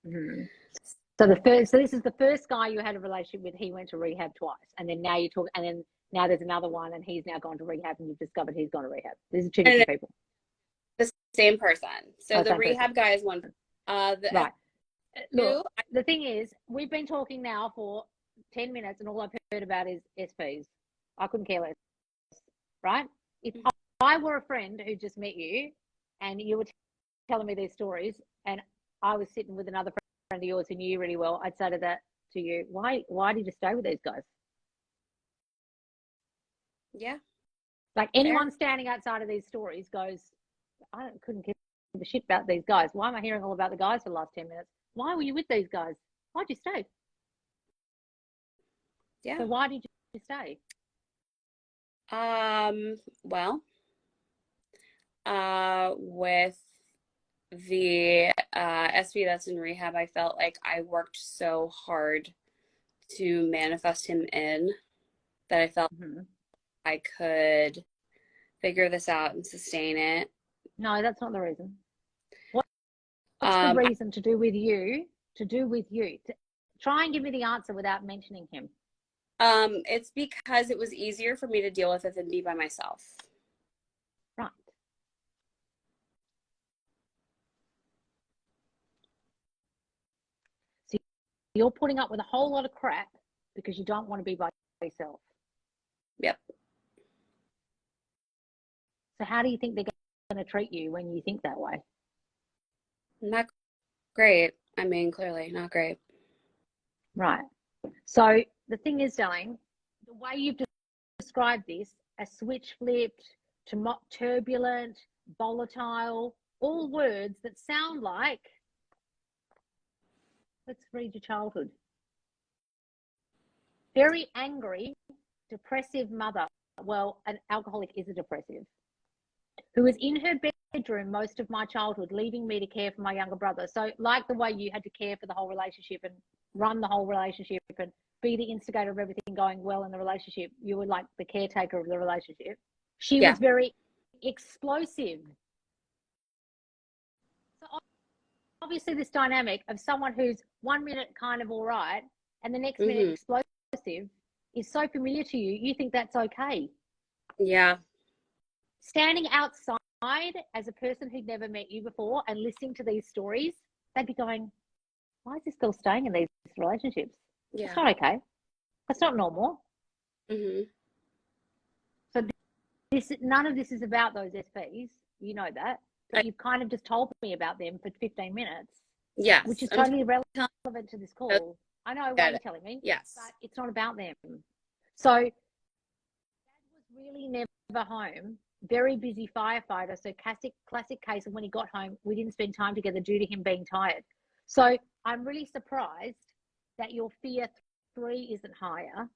So this is the first guy you had a relationship with. He went to rehab twice, and then now and then now there's another one, and he's now gone to rehab, and you've discovered he's gone to rehab. These are two different people. The same person. So the rehab guy is one. Right. Look, the thing is, we've been talking now for 10 minutes, and all I've heard about is SPs. I couldn't care less, right? If I were a friend who just met you and you were telling me these stories and I was sitting with another friend of yours who knew you really well, I'd say to you, why did you stay with these guys? Yeah. Like, anyone standing outside of these stories goes, I couldn't give a shit about these guys. Why am I hearing all about the guys for the last 10 minutes? Why were you with these guys? Why'd you stay? Yeah. So why did you stay? Well, with the SP that's in rehab, I felt like I worked so hard to manifest him in that I felt I could figure this out and sustain it. No, that's not the reason. What's the reason to do with you? Try and give me the answer without mentioning him. It's because it was easier for me to deal with it than be by myself. Right. So you're putting up with a whole lot of crap because you don't want to be by yourself. Yep. So how do you think they're going to treat you when you think that way? Not great. I mean, clearly not great. Right. So the thing is, darling, the way you've described this, a switch flipped, turbulent, volatile, all words that sound like, let's read your childhood. Very angry, depressive mother. Well, an alcoholic is a depressive. Who was in her bedroom most of my childhood, leaving me to care for my younger brother. So like the way you had to care for the whole relationship and run the whole relationship and be the instigator of everything going well in the relationship, you were like the caretaker of the relationship. She was very explosive. So obviously this dynamic of someone who's 1 minute kind of all right and the next minute explosive is so familiar to you, you think that's okay. Yeah. Standing outside as a person who'd never met you before and listening to these stories, they'd be going, why is this girl staying in these relationships? Yeah. It's not okay. That's not normal. So none of this is about those SPs. You know that. But you've kind of just told me about them for 15 minutes. Yes. Which is totally irrelevant to this call. I know why you're telling me. Yes. But it's not about them. So Dad was really never home. Very busy firefighter. So classic case of when he got home, we didn't spend time together due to him being tired. So I'm really surprised that your fear 3 isn't higher.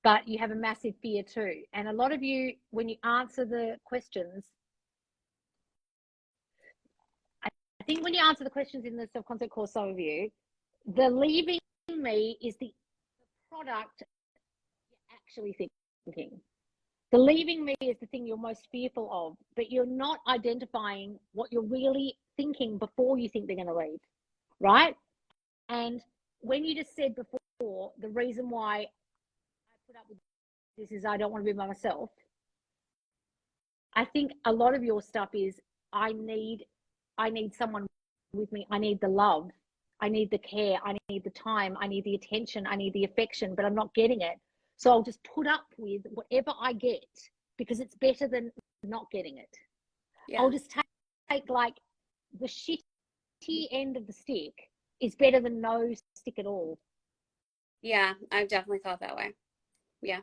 but you have a massive fear too. And a lot of you, when you answer the questions, I think when you answer the questions in the self-concept course, some of you, the leaving me is the product you're actually thinking. The leaving me is the thing you're most fearful of, but you're not identifying what you're really thinking before you think they're going to leave, right? And when you just said before, the reason why I put up with this is I don't want to be by myself. I think a lot of your stuff is I need someone with me. I need the love. I need the care. I need the time. I need the attention. I need the affection, but I'm not getting it. So I'll just put up with whatever I get because it's better than not getting it. Yeah. I'll just take like the shitty end of the stick is better than no stick at all. Yeah, I've definitely felt that way. Yeah.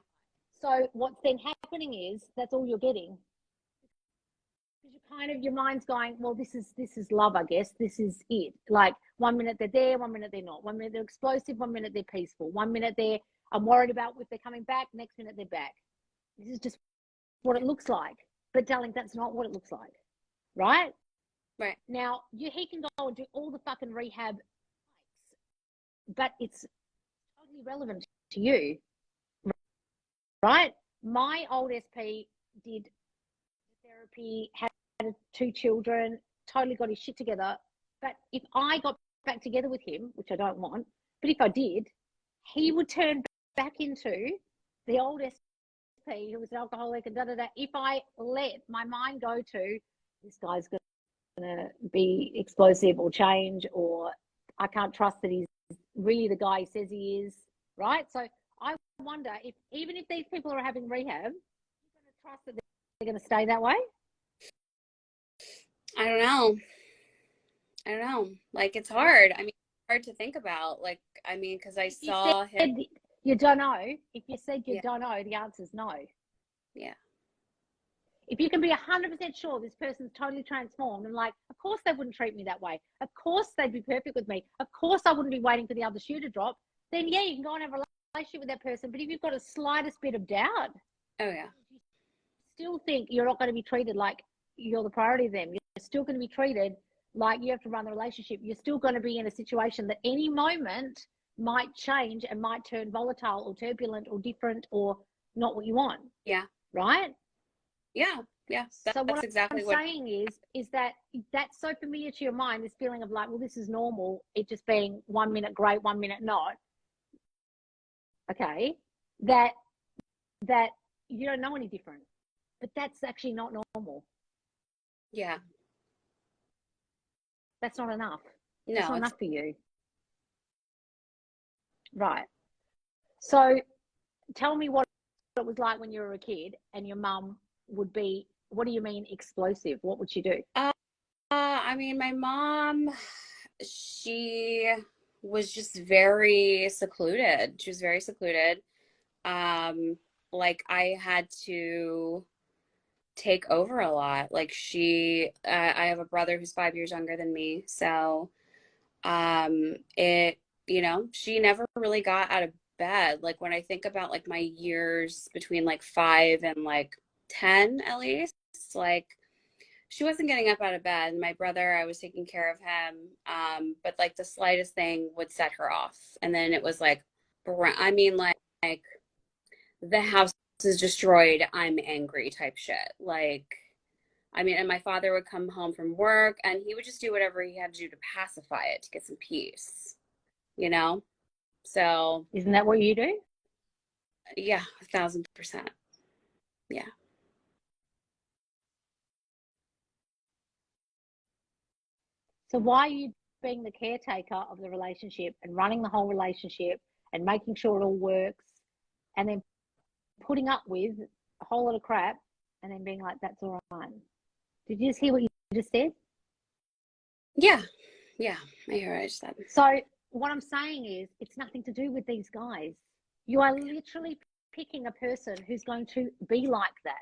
So what's then happening is that's all you're getting. Because you're kind of, your mind's going, well, this is love, I guess. This is it. Like 1 minute they're there, 1 minute they're not. 1 minute they're explosive, 1 minute they're peaceful. 1 minute I'm worried about if they're coming back, next minute they're back. This is just what it looks like. But darling, that's not what it looks like. Right? Right. Now, he can go and do all the fucking rehab, but it's totally relevant to you. Right? My old SP did therapy, had 2 children, totally got his shit together. But if I got back together with him, which I don't want, but if I did, he would turn back into the old SP who was an alcoholic and da-da-da. If I let my mind go to, this guy's going to be explosive or change, or I can't trust that he's really the guy he says he is, right? So I wonder if, even if these people are having rehab, you're going to trust that they're going to stay that way? I don't know. Like, it's hard. I mean, it's hard to think about. Like, I mean, because I saw him. You don't know. If you said you don't know, the answer's no. Yeah. If you can be 100% sure this person's totally transformed and like, of course they wouldn't treat me that way. Of course they'd be perfect with me. Of course I wouldn't be waiting for the other shoe to drop. Then yeah, you can go and have a relationship with that person. But if you've got a slightest bit of doubt, oh yeah, you still think you're not going to be treated like you're the priority of them. You're still going to be treated like you have to run the relationship. You're still going to be in a situation that any moment might change and might turn volatile or turbulent or different or not what you want. Yeah. Right? Yeah. Yeah. So what that's exactly I'm what saying is that that's so familiar to your mind, this feeling of like, well, this is normal. It just being 1 minute great, 1 minute not. Okay. That you don't know any different, but that's actually not normal. Yeah. That's not enough. No, that's not enough for you. Right. So tell me what it was like when you were a kid and your mum would be, what do you mean explosive? What would she do? I mean, my mom, she was just very secluded. She was very secluded. Like I had to take over a lot. Like I have a brother who's 5 years younger than me. So, she never really got out of bed. Like when I think about like my years between like 5 and like 10 at least, like she wasn't getting up out of bed. My brother, I was taking care of him. But like the slightest thing would set her off. And then it was like, I mean, like the house is destroyed, I'm angry type shit. Like, I mean, and my father would come home from work and he would just do whatever he had to do to pacify it, to get some peace, So. Isn't that what you do? Yeah, 1,000%. Yeah. So why are you being the caretaker of the relationship and running the whole relationship and making sure it all works and then putting up with a whole lot of crap and then being like, that's all right? Did you just hear what you just said? Yeah. Yeah, I hear what I just said. So what I'm saying is it's nothing to do with these guys. You are literally picking a person who's going to be like that.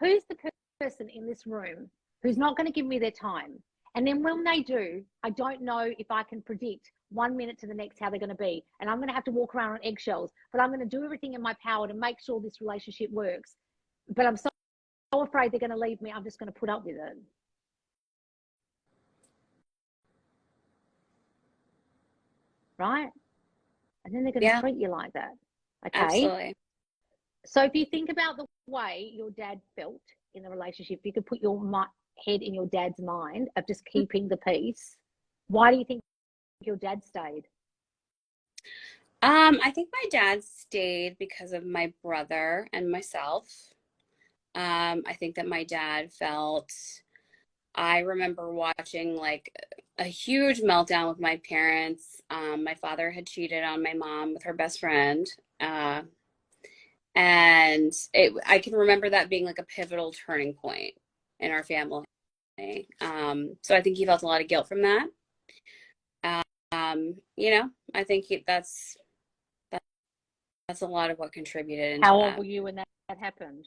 Who's the person in this room who's not going to give me their time? And then when they do, I don't know if I can predict 1 minute to the next how they're going to be. And I'm going to have to walk around on eggshells, but I'm going to do everything in my power to make sure this relationship works. But I'm so afraid they're going to leave me. I'm just going to put up with it. Right? And then they're going to treat you like that. Okay. Absolutely. So if you think about the way your dad felt in the relationship, you could put your head in your dad's mind of just keeping the peace. Why do you think your dad stayed? I think my dad stayed because of my brother and myself. I think that my dad felt, I remember watching like a huge meltdown with my parents. My father had cheated on my mom with her best friend. And I can remember that being like a pivotal turning point in our family. So I think he felt a lot of guilt from that. I think that's a lot of what contributed into How that. old were you when that happened?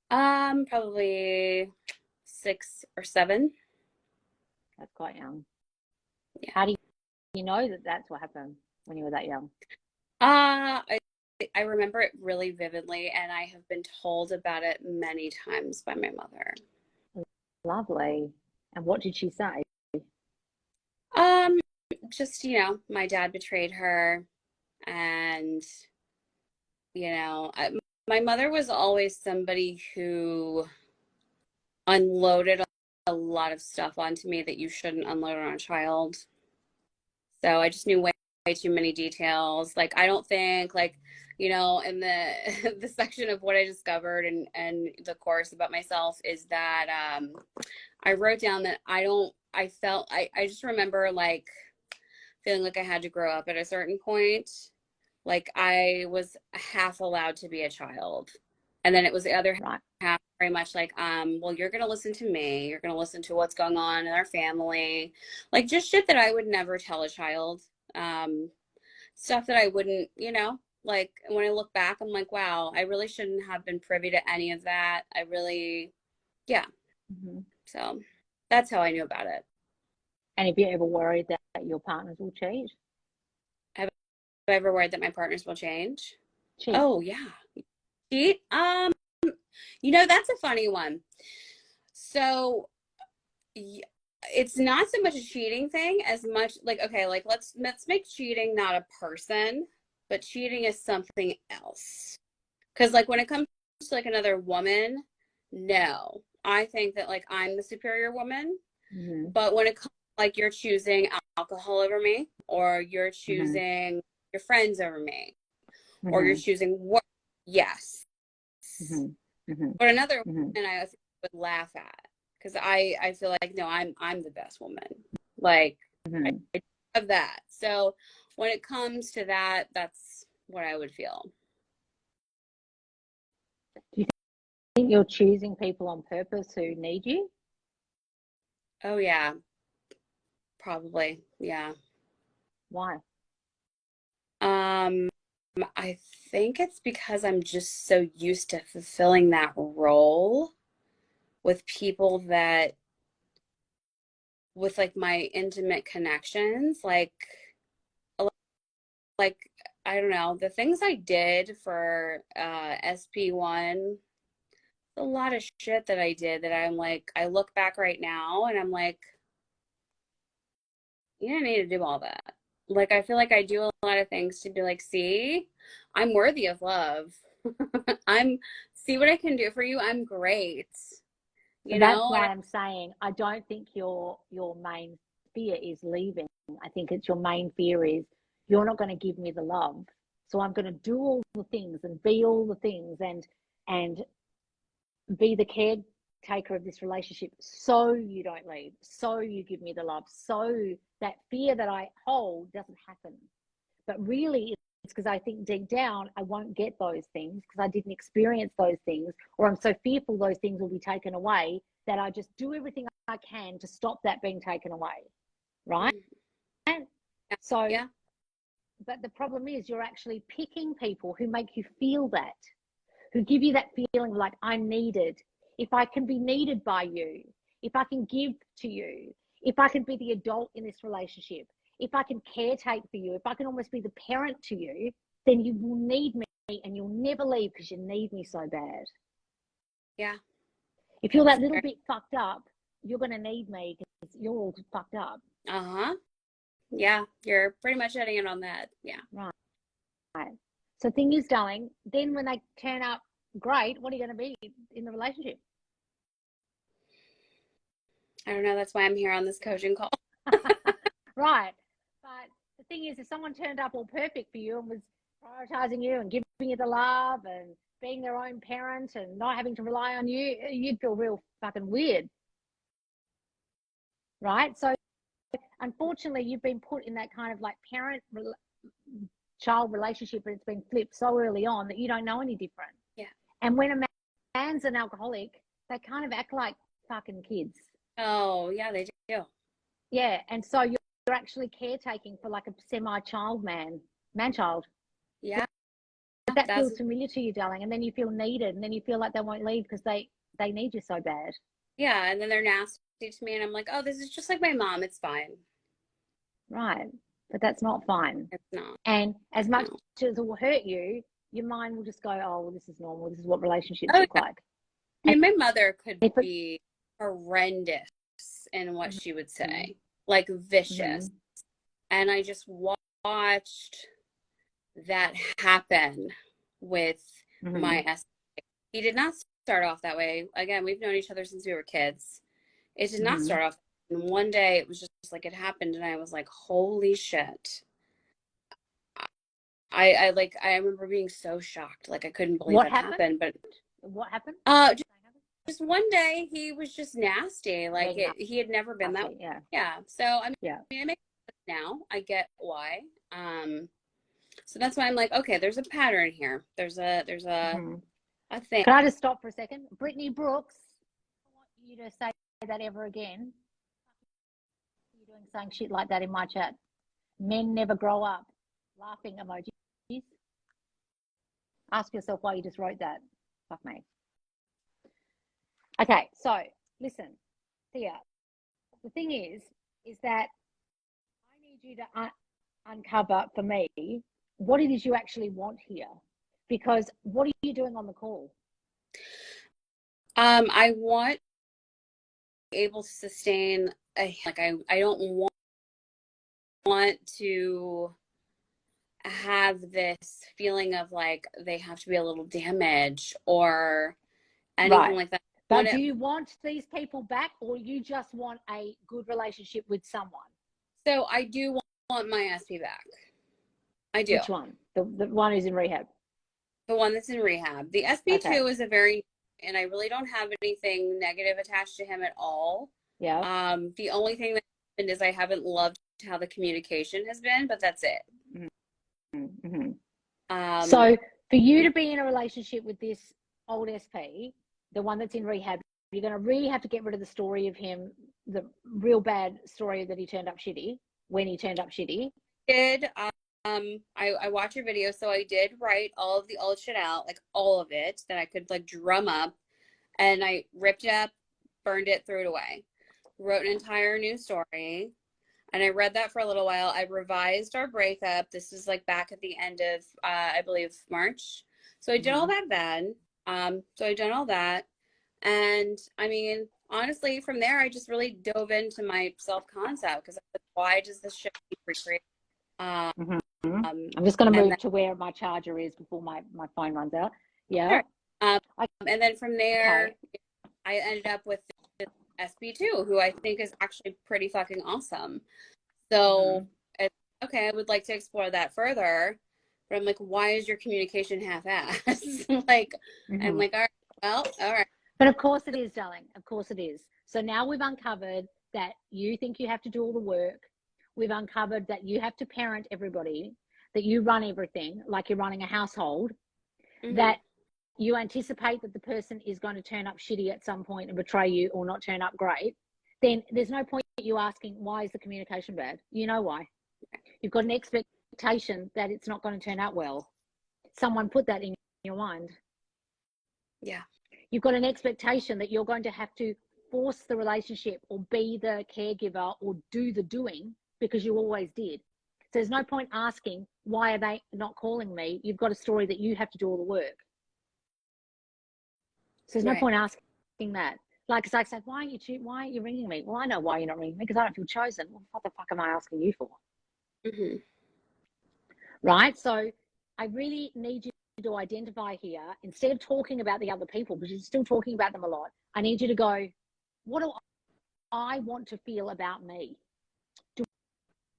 Probably 6 or 7. That's quite young. Yeah. How do you know that that's what happened when you were that young? I remember it really vividly, and I have been told about it many times by my mother. Lovely. And what did she say? Just, my dad betrayed her, and, my mother was always somebody who unloaded a lot of stuff onto me that you shouldn't unload on a child. So I just knew way too many details. Like, I don't think, like, in the the section of what I discovered and the course about myself is that I wrote down that I just remember like feeling like I had to grow up at a certain point. Like I was half allowed to be a child. And then it was the other half very much like, well, you're going to listen to me. You're going to listen to what's going on in our family. Like just shit that I would never tell a child. Stuff that I wouldn't, like when I look back, I'm like, wow, I really shouldn't have been privy to any of that. I really, yeah. Mm-hmm. So that's how I knew about it. And have you ever worried that your partners will cheat? Have I ever worried that my partners will change? Cheat. Oh yeah. Cheat? That's a funny one. So it's not so much a cheating thing as much like, okay, like let's make cheating not a person, but cheating is something else. Because like when it comes to like another woman, no, I think that like I'm the superior woman. Mm-hmm. But when it comes like you're choosing alcohol over me, or you're choosing your friends over me, or you're choosing work, yes. But another woman I would laugh at because I feel like no, I'm the best woman. Like I have that. So when it comes to that, that's what I would feel. Do you think you're choosing people on purpose who need you? Oh yeah, probably. Yeah. Why? I think it's because I'm just so used to fulfilling that role with people that with like my intimate connections, like I don't know, the things I did for SP1, a lot of shit that I did that I'm like, I look back right now and I'm like, you didn't need to do all that. Like, I feel like I do a lot of things to be like, see, I'm worthy of love. See what I can do for you. I'm great. That's why I'm saying I don't think your main fear is leaving. I think it's your main fear is you're not going to give me the love. So I'm going to do all the things and be all the things and be the caretaker of this relationship so you don't leave, so you give me the love, so that fear that I hold doesn't happen. But really it's because I think deep down I won't get those things because I didn't experience those things, or I'm so fearful those things will be taken away that I just do everything I can to stop that being taken away. Right? And so, yeah. But the problem is you're actually picking people who make you feel that, who give you that feeling like I'm needed. If I can be needed by you, if I can give to you, if I can be the adult in this relationship, if I can caretake for you, if I can almost be the parent to you, then you will need me and you'll never leave because you need me so bad. Yeah. If you're that little bit fucked up, you're going to need me because you're all fucked up. Uh-huh. Yeah, you're pretty much hitting it on that. Yeah. Right. So thing is, darling, then when they turn up great, what are you going to be in the relationship? I don't know. That's why I'm here on this coaching call. Right. But the thing is, if someone turned up all perfect for you and was prioritizing you and giving you the love and being their own parent and not having to rely on you, you'd feel real fucking weird. Right? So unfortunately, you've been put in that kind of like parent-child relationship, and it's been flipped so early on that you don't know any different. Yeah. And when a man's an alcoholic, they kind of act like fucking kids. Oh, yeah, they do. Yeah. And so you're actually caretaking for like a semi-child man-child. Yeah. That feels familiar to you, darling. And then you feel needed, and then you feel like they won't leave because they need you so bad. Yeah. And then they're nasty to me, and I'm like, oh, this is just like my mom. It's fine. Right. But that's not fine. It's not. And as much as it will hurt you, your mind will just go, oh, well, this is normal. This is what relationships look like. I mean, my mother could be horrendous in what she would say, like vicious. And I just watched that happen with my SP. He did not start off that way. Again, we've known each other since we were kids. It did not start off. And one day it was just like it happened, and I was like, holy shit. I remember being so shocked. Like I couldn't believe that happened. But what happened? Just one day he was just nasty. Like he had never been that way. Yeah. So I mean, it makes sense now. I get why. So that's why I'm like, okay, there's a pattern here. There's a thing. Can I just stop for a second? Brittany Brooks, I want you to say that ever again. You're doing saying shit like that in my chat. Men never grow up. Laughing emojis. Ask yourself why you just wrote that. Fuck me. Okay, so listen, Thea. The thing is that I need you to uncover for me what it is you actually want here. Because what are you doing on the call? I want to be able to sustain I don't want to have this feeling of like they have to be a little damaged or anything like that. But do you want these people back, or you just want a good relationship with someone? So I do want my SP back. I do. Which one? The one who's in rehab? The one that's in rehab. The SP2 is and I really don't have anything negative attached to him at all. Yeah. The only thing that happened is I haven't loved how the communication has been, but that's it. So for you to be in a relationship with this old SP, the one that's in rehab, you're going to really have to get rid of the story of him, the real bad story that he turned up shitty, when he turned up shitty. I watched your video, so I did write all of the old shit out, like all of it that I could like drum up, and I ripped it up, burned it, threw it away, wrote an entire new story, and I read that for a little while. I revised our breakup. This is like back at the end of I believe March. So I did all that then. So I done all that, and I mean, honestly, from there I just really dove into my self-concept because why does this shit keep recreating? I'm just going to move to where my charger is before my phone runs out. Yeah. Sure. And then from there, I ended up with SP2, who I think is actually pretty fucking awesome. So, okay, I would like to explore that further. But I'm like, why is your communication half-assed? I'm like, all right, well, all right. But of course it is, darling. Of course it is. So now we've uncovered that you think you have to do all the work. We've uncovered that you have to parent everybody, that you run everything like you're running a household, that you anticipate that the person is going to turn up shitty at some point and betray you or not turn up great. Then there's no point you asking, why is the communication bad? You know why. You've got an expectation that it's not going to turn out well. Someone put that in your mind. Yeah. You've got an expectation that you're going to have to force the relationship or be the caregiver or do the doing because you always did. So there's no point asking, why are they not calling me? You've got a story that you have to do all the work. So there's no point asking that. Like, cause I said, why aren't you ringing me? Well, I know why you're not ringing me, because I don't feel chosen. Well, what the fuck am I asking you for? Mm-hmm. Right? So I really need you to identify here, instead of talking about the other people, because you're still talking about them a lot, I need you to go, what do I want to feel about me? Do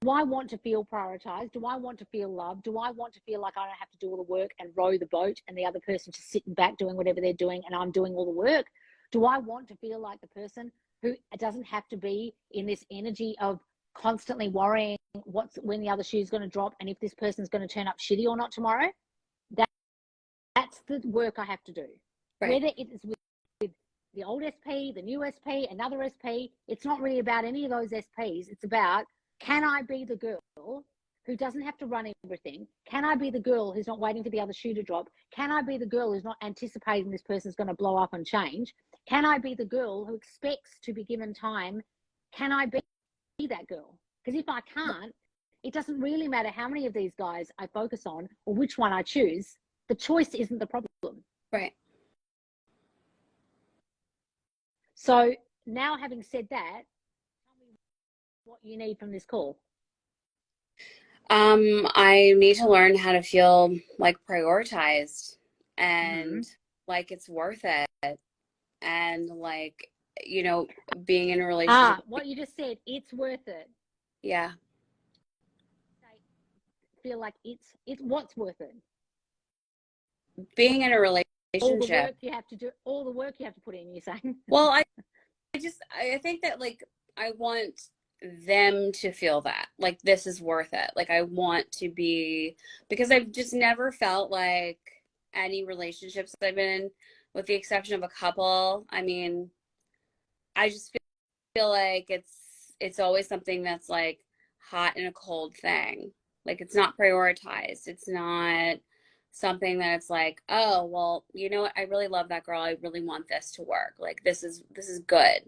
I want to feel prioritized? Do I want to feel loved? Do I want to feel like I don't have to do all the work and row the boat and the other person just sitting back doing whatever they're doing and I'm doing all the work? Do I want to feel like the person who doesn't have to be in this energy of constantly worrying when the other shoe's going to drop and if this person's going to turn up shitty or not tomorrow? That's the work I have to do. Right. Whether it is with the old SP, the new SP, another SP, it's not really about any of those SPs. It's about, can I be the girl who doesn't have to run everything? Can I be the girl who's not waiting for the other shoe to drop? Can I be the girl who's not anticipating this person's going to blow up and change? Can I be the girl who expects to be given time? Can I be that girl? Because if I can't, it doesn't really matter how many of these guys I focus on or which one I choose. The choice isn't the problem. Right. So now, having said that, what you need from this call? I need to learn how to feel like prioritized and like it's worth it, and like, you know, being in a relationship. What you just said, it's worth it. Yeah. Feel like it's what's worth it. Being in a relationship. All the work you have to do, all the work you have to put in, you're saying? Well, I think that, like, I want them to feel that, like, this is worth it. Like, I want to be, because I've just never felt like any relationships that I've been in, with the exception of a couple, I mean, I just feel like it's always something that's like hot and a cold thing. Like, it's not prioritized. It's not something that it's like, oh, well, you know what? I really love that girl. I really want this to work. Like, this is good.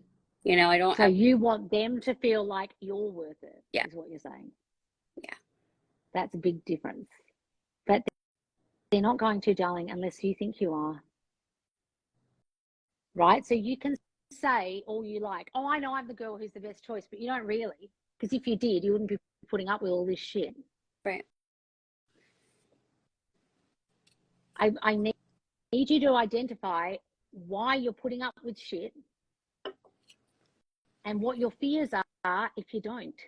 You know, I don't. So you want them to feel like you're worth it. Yeah. Is what you're saying. Yeah. That's a big difference. But they're not going to, darling, unless you think you are. Right? So you can say all you like, oh, I know I'm the girl who's the best choice, but you don't really. Because if you did, you wouldn't be putting up with all this shit. Right. I need you to identify why you're putting up with shit and what your fears are if you don't.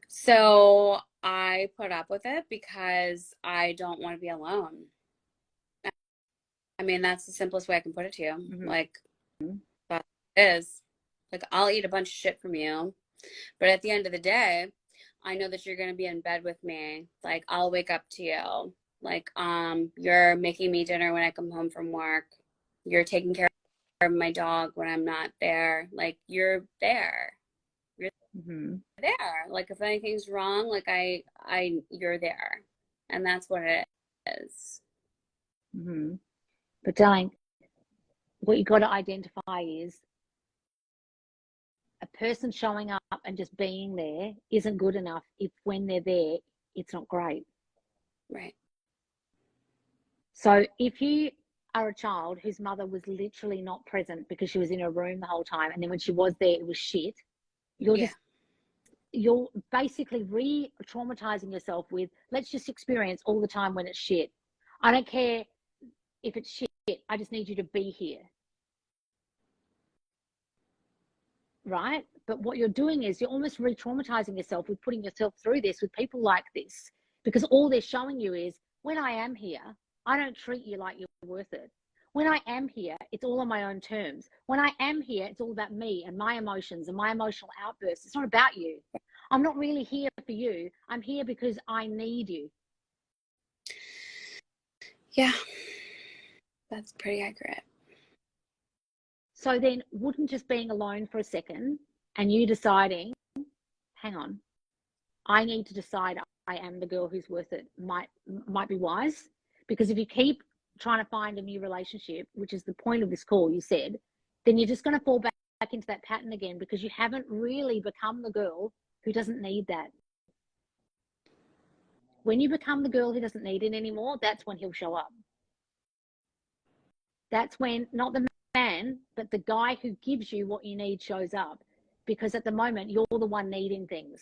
So I put up with it because I don't want to be alone. I mean, that's the simplest way I can put it to you. Like, that is, like, I'll eat a bunch of shit from you, but at the end of the day, I know that you're going to be in bed with me. Like, I'll wake up to you. Like, you're making me dinner when I come home from work. You're taking care of my dog when I'm not there. Like, you're there. You're there. Like, if anything's wrong, like, you're there. And that's what it is. But darling, what you got to identify is a person showing up and just being there isn't good enough if when they're there, it's not great. Right. So if you are a child whose mother was literally not present because she was in her room the whole time, and then when she was there, it was shit, you're basically re-traumatizing yourself with, let's just experience all the time when it's shit. I don't care if it's shit, I just need you to be here. Right? But what you're doing is you're almost re-traumatizing yourself with putting yourself through this with people like this, because all they're showing you is, when I am here, I don't treat you like you're worth it. When I am here, it's all on my own terms. When I am here, it's all about me and my emotions and my emotional outbursts. It's not about you. I'm not really here for you. I'm here because I need you. Yeah, that's pretty accurate. So then, wouldn't just being alone for a second and you deciding, hang on, I need to decide I am the girl who's worth it, might be wise? Because if you keep trying to find a new relationship, which is the point of this call, you said, then you're just going to fall back into that pattern again, because you haven't really become the girl who doesn't need that. When you become the girl who doesn't need it anymore, that's when he'll show up. That's when not the man, but the guy who gives you what you need shows up. Because at the moment, you're the one needing things.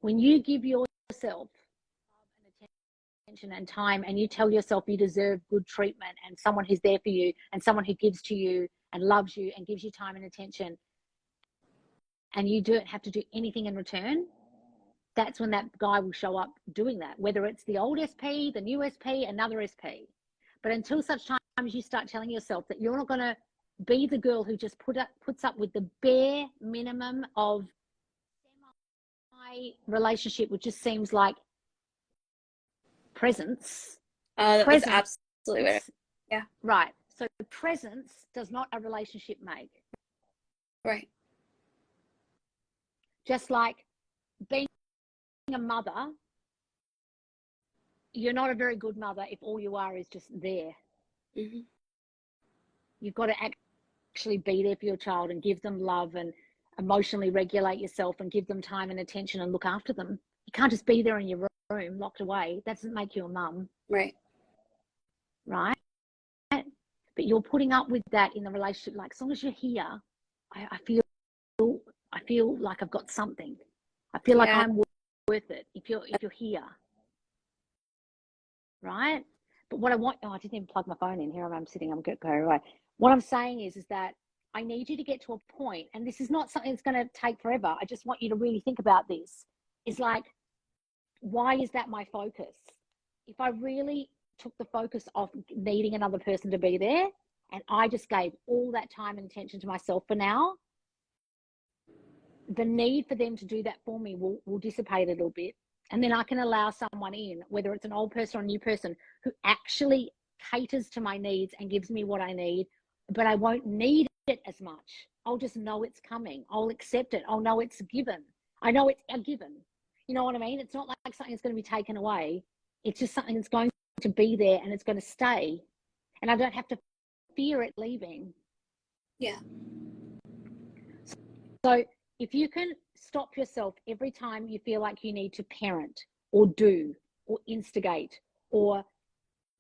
When you give yourself attention and time, and you tell yourself you deserve good treatment and someone who's there for you and someone who gives to you and loves you and gives you time and attention, and you don't have to do anything in return, that's when that guy will show up doing that, whether it's the old SP, the new SP, another SP. But until such time as you start telling yourself that you're not going to be the girl who just puts up with the bare minimum of relationship, which just seems like presence. That's absolutely right. Yeah. Right. So the presence does not a relationship make. Right. Just like being a mother, you're not a very good mother if all you are is just there. Mm-hmm. You've got to actually be there for your child and give them love and emotionally regulate yourself and give them time and attention and look after them. You can't just be there in your room locked away. That doesn't make you a mum. Right. Right? But you're putting up with that in the relationship. Like, as long as you're here, I feel like I've got something. I feel like I'm worth it if you're here. Right? But what I want, I didn't even plug my phone in. Here I'm sitting, I'm good, go away. What I'm saying is that I need you to get to a point, and this is not something that's going to take forever. I just want you to really think about this. It's like, why is that my focus? If I really took the focus off needing another person to be there, and I just gave all that time and attention to myself for now, the need for them to do that for me will dissipate a little bit. And then I can allow someone in, whether it's an old person or a new person, who actually caters to my needs and gives me what I need, but I won't need it as much. I'll just know it's coming. I'll accept it. I'll know it's a given. I know it's a given. You know what I mean? It's not like something that's going to be taken away. It's just something that's going to be there and it's going to stay. And I don't have to fear it leaving. Yeah. So if you can stop yourself every time you feel like you need to parent or do or instigate or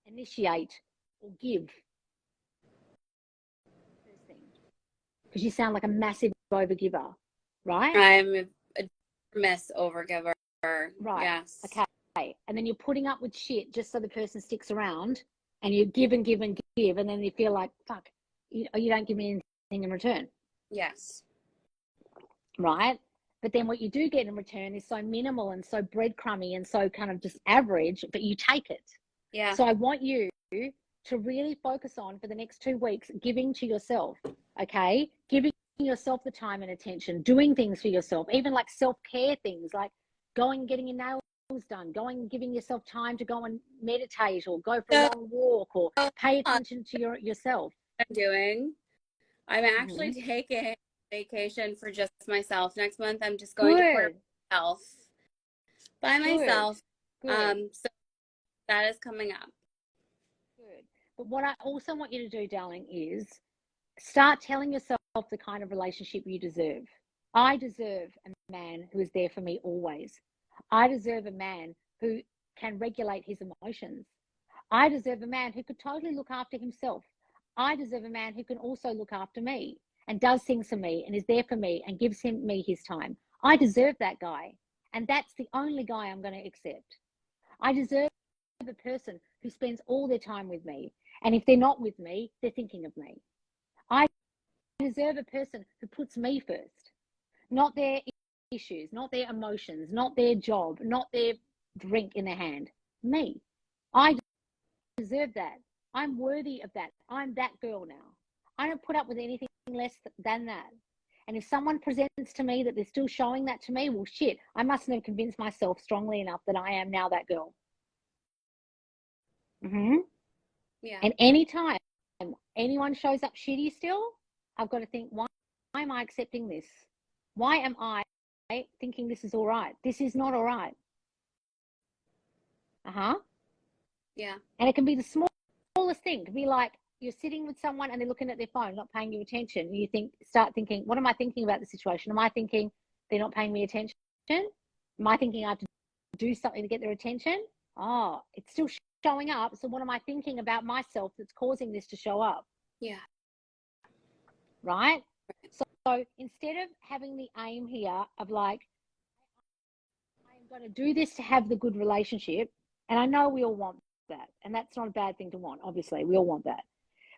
initiate or give, because you sound like a massive overgiver, right? I'm a mess overgiver. Right. Yes. Okay. And then you're putting up with shit just so the person sticks around, and you give and give and give, and then you feel like, fuck, you don't give me anything in return. Yes. Right? But then what you do get in return is so minimal and so breadcrumby and so kind of just average, but you take it. Yeah. So I want you to really focus on, for the next 2 weeks, giving to yourself, okay? Giving yourself the time and attention, doing things for yourself, even like self-care things, like going and getting your nails done, going and giving yourself time to go and meditate or go for a long walk or pay attention to yourself. I'm actually taking vacation for just myself. Next month, I'm just going to Puerto Rico by myself. So that is coming up. Good. But what I also want you to do, darling, is start telling yourself the kind of relationship you deserve. I deserve a man who is there for me always. I deserve a man who can regulate his emotions. I deserve a man who could totally look after himself. I deserve a man who can also look after me and does things for me and is there for me and gives me his time. I deserve that guy. And that's the only guy I'm going to accept. I deserve a person who spends all their time with me. And if they're not with me, they're thinking of me. I deserve a person who puts me first, not their issues, not their emotions, not their job, not their drink in their hand. Me. I deserve that. I'm worthy of that. I'm that girl now. I don't put up with anything less than that. And if someone presents to me that they're still showing that to me, well, shit, I mustn't have convinced myself strongly enough that I am now that girl. Yeah. And anytime anyone shows up shitty still, I've got to think, why am I accepting this? Why am I thinking this is all right? This is not all right. Yeah. And it can be the smallest thing. It can be like, you're sitting with someone and they're looking at their phone, not paying you attention. And you start thinking, what am I thinking about the situation? Am I thinking they're not paying me attention? Am I thinking I have to do something to get their attention? Oh, it's still showing up. So what am I thinking about myself that's causing this to show up? Yeah. Right? So instead of having the aim here of like, I'm going to do this to have the good relationship, and I know we all want that, and that's not a bad thing to want, obviously. We all want that.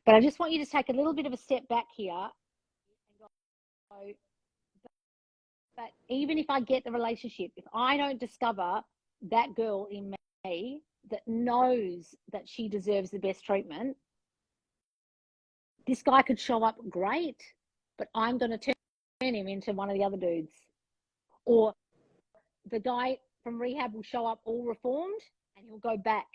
But I just want you to take a little bit of a step back here and go, but even if I get the relationship, if I don't discover that girl in me that knows that she deserves the best treatment, this guy could show up great, but I'm going to turn him into one of the other dudes. Or the guy from rehab will show up all reformed and he'll go back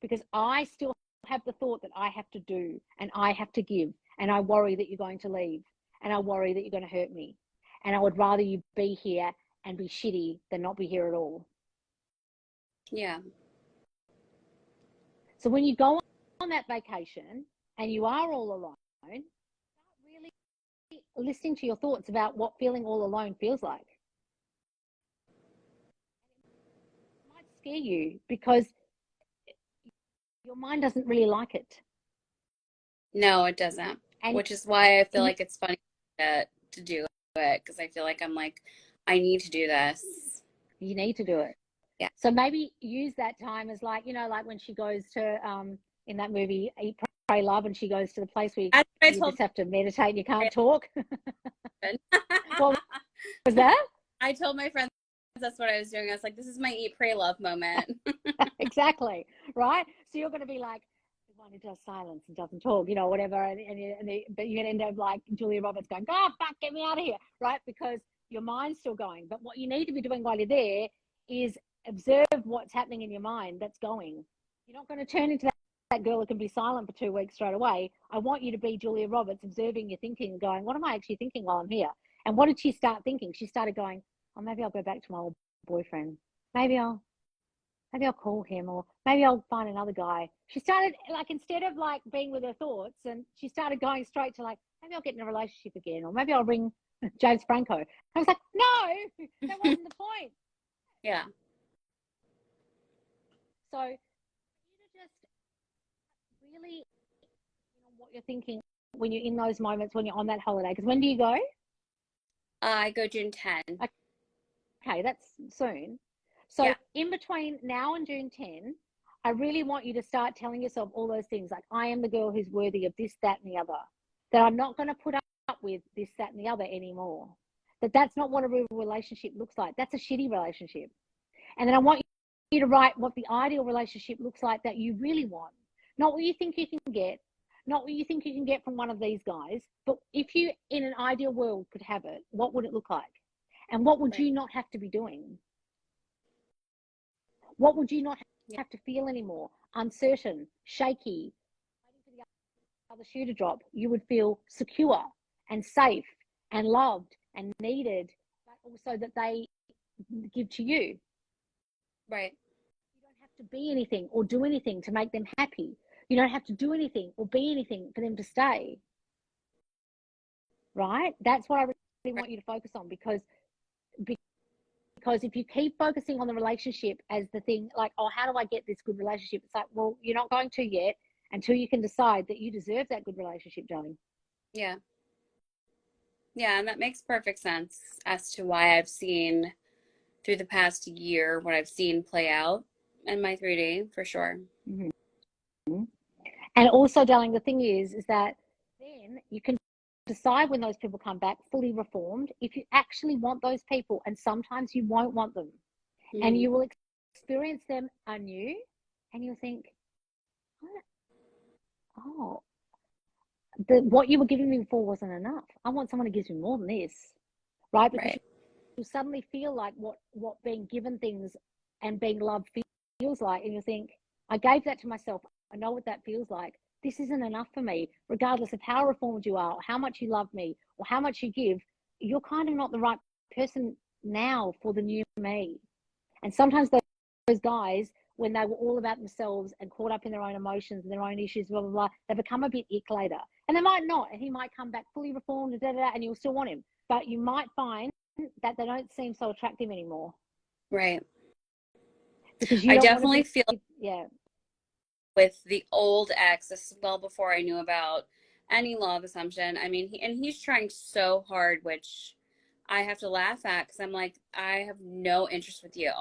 because I still have the thought that I have to do and I have to give, and I worry that you're going to leave, and I worry that you're going to hurt me, and I would rather you be here and be shitty than not be here at all. Yeah. So when you go on that vacation and you are all alone, start really listening to your thoughts about what feeling all alone feels like. It might scare you because your mind doesn't really like it. No, it doesn't. And which is why I feel like it's funny to do it, because I feel like I'm like, I need to do this. You need to do it. Yeah. So maybe use that time as like, you know, like when she goes to, in that movie, Eat, Pray, Love, and she goes to the place where you just have to meditate and you can't talk. What was that? I told my friends that's what I was doing. I was like, this is my Eat, Pray, Love moment. Exactly. Right. So you're going to be like, the one who does silence and doesn't talk, you know, whatever. But you're going to end up like Julia Roberts going, oh, fuck, get me out of here. Right. Because your mind's still going. But what you need to be doing while you're there is observe what's happening in your mind that's going. You're not going to turn into that girl who can be silent for 2 weeks straight away. I want you to be Julia Roberts, observing your thinking and going, what am I actually thinking while I'm here? And what did she start thinking? She started going, oh, maybe I'll go back to my old boyfriend. Maybe I'll call him, or maybe I'll find another guy. She started, like, instead of like being with her thoughts, and she started going straight to like, maybe I'll get in a relationship again, or maybe I'll ring James Franco. I was like, no, that wasn't the point. Yeah. So you just really, you know, what you're thinking when you're in those moments, when you're on that holiday. Because when do you go? I go June 10. Okay, that's soon. So Yeah. in between now and June 10, I really want you to start telling yourself all those things, like, I am the girl who's worthy of this, that, and the other. That I'm not going to put up with this, that, and the other anymore. That's not what a real relationship looks like. That's a shitty relationship. And then I want you to write what the ideal relationship looks like that you really want. Not what you think you can get, not what you think you can get from one of these guys, but if you, in an ideal world, could have it, what would it look like? And what would you not have to be doing? What would you not have to feel anymore? Uncertain, shaky, waiting for the other shoe to drop. You would feel secure and safe and loved and needed, but also that they give to you. Right. You don't have to be anything or do anything to make them happy. You don't have to do anything or be anything for them to stay. Right? That's what I really want you to focus on, because if you keep focusing on the relationship as the thing, like, oh, how do I get this good relationship? It's like, well, you're not going to yet until you can decide that you deserve that good relationship, darling. Yeah. Yeah, and that makes perfect sense as to why I've seen through the past year what I've seen play out in my 3D, for sure. Mm-hmm. And also, darling, the thing is that then you can decide when those people come back fully reformed if you actually want those people, and sometimes you won't want them. Mm-hmm. And you will experience them anew, and you'll think, oh, what you were giving me before wasn't enough. I want someone who gives me more than this, right? Because you suddenly feel like what being given things and being loved feels like, and you think, I gave that to myself. I know what that feels like. This isn't enough for me, regardless of how reformed you are, or how much you love me, or how much you give. You're kind of not the right person now for the new me. And sometimes those guys when they were all about themselves and caught up in their own emotions and their own issues, blah, blah, blah, they become a bit ick later. And they might not, and he might come back fully reformed, and you'll still want him. But you might find that they don't seem so attractive anymore. Right. Because you I don't definitely want to be, feel with the old ex, this is well before I knew about any law of assumption. I mean, he's trying so hard, which I have to laugh at because I'm like, I have no interest with you,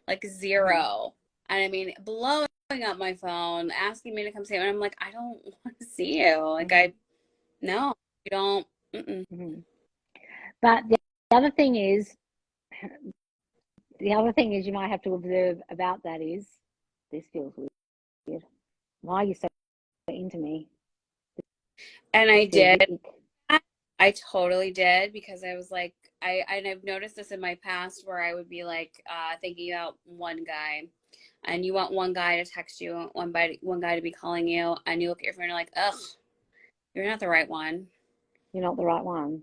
like zero. And I mean, blowing up my phone, asking me to come see him, and I'm like, I don't want to see you. Like, no, you don't. But the other thing is, you might have to observe about that is, this feels weird. Why are you so into me? And I did. I totally did, because I was like, and I've noticed this in my past where I would be like thinking about one guy, and you want one guy to text you, one guy to be calling you, and you look at your phone and you're like, ugh, you're not the right one. You're not the right one.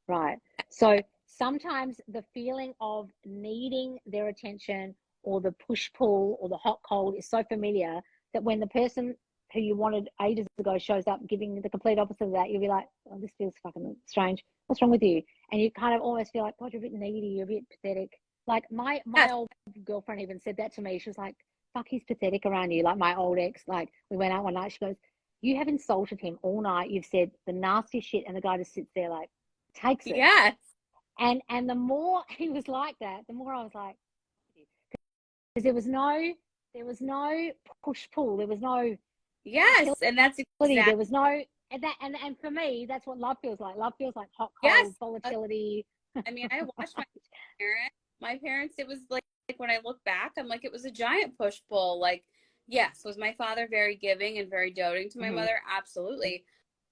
Right. So sometimes the feeling of needing their attention or the push-pull or the hot-cold is so familiar that when the person who you wanted ages ago shows up giving the complete opposite of that, you'll be like, oh, this feels fucking strange. What's wrong with you? And you kind of almost feel like, God, you're a bit needy, you're a bit pathetic. Like my old girlfriend even said that to me. She was like, fuck, he's pathetic around you. Like my old ex, like we went out one night, she goes, you have insulted him all night. You've said the nastiest shit, and the guy just sits there like, takes it. Yes. And the more he was like that, the more I was like, because there was no push pull, there was no and that's exactly. There was no, and for me, that's what love feels like. Love feels like hot, cold, volatility. I mean, I watched my parents. It was like when I look back, I'm like, it was a giant push pull. Like, yes, was my father very giving and very doting to my mother? Absolutely.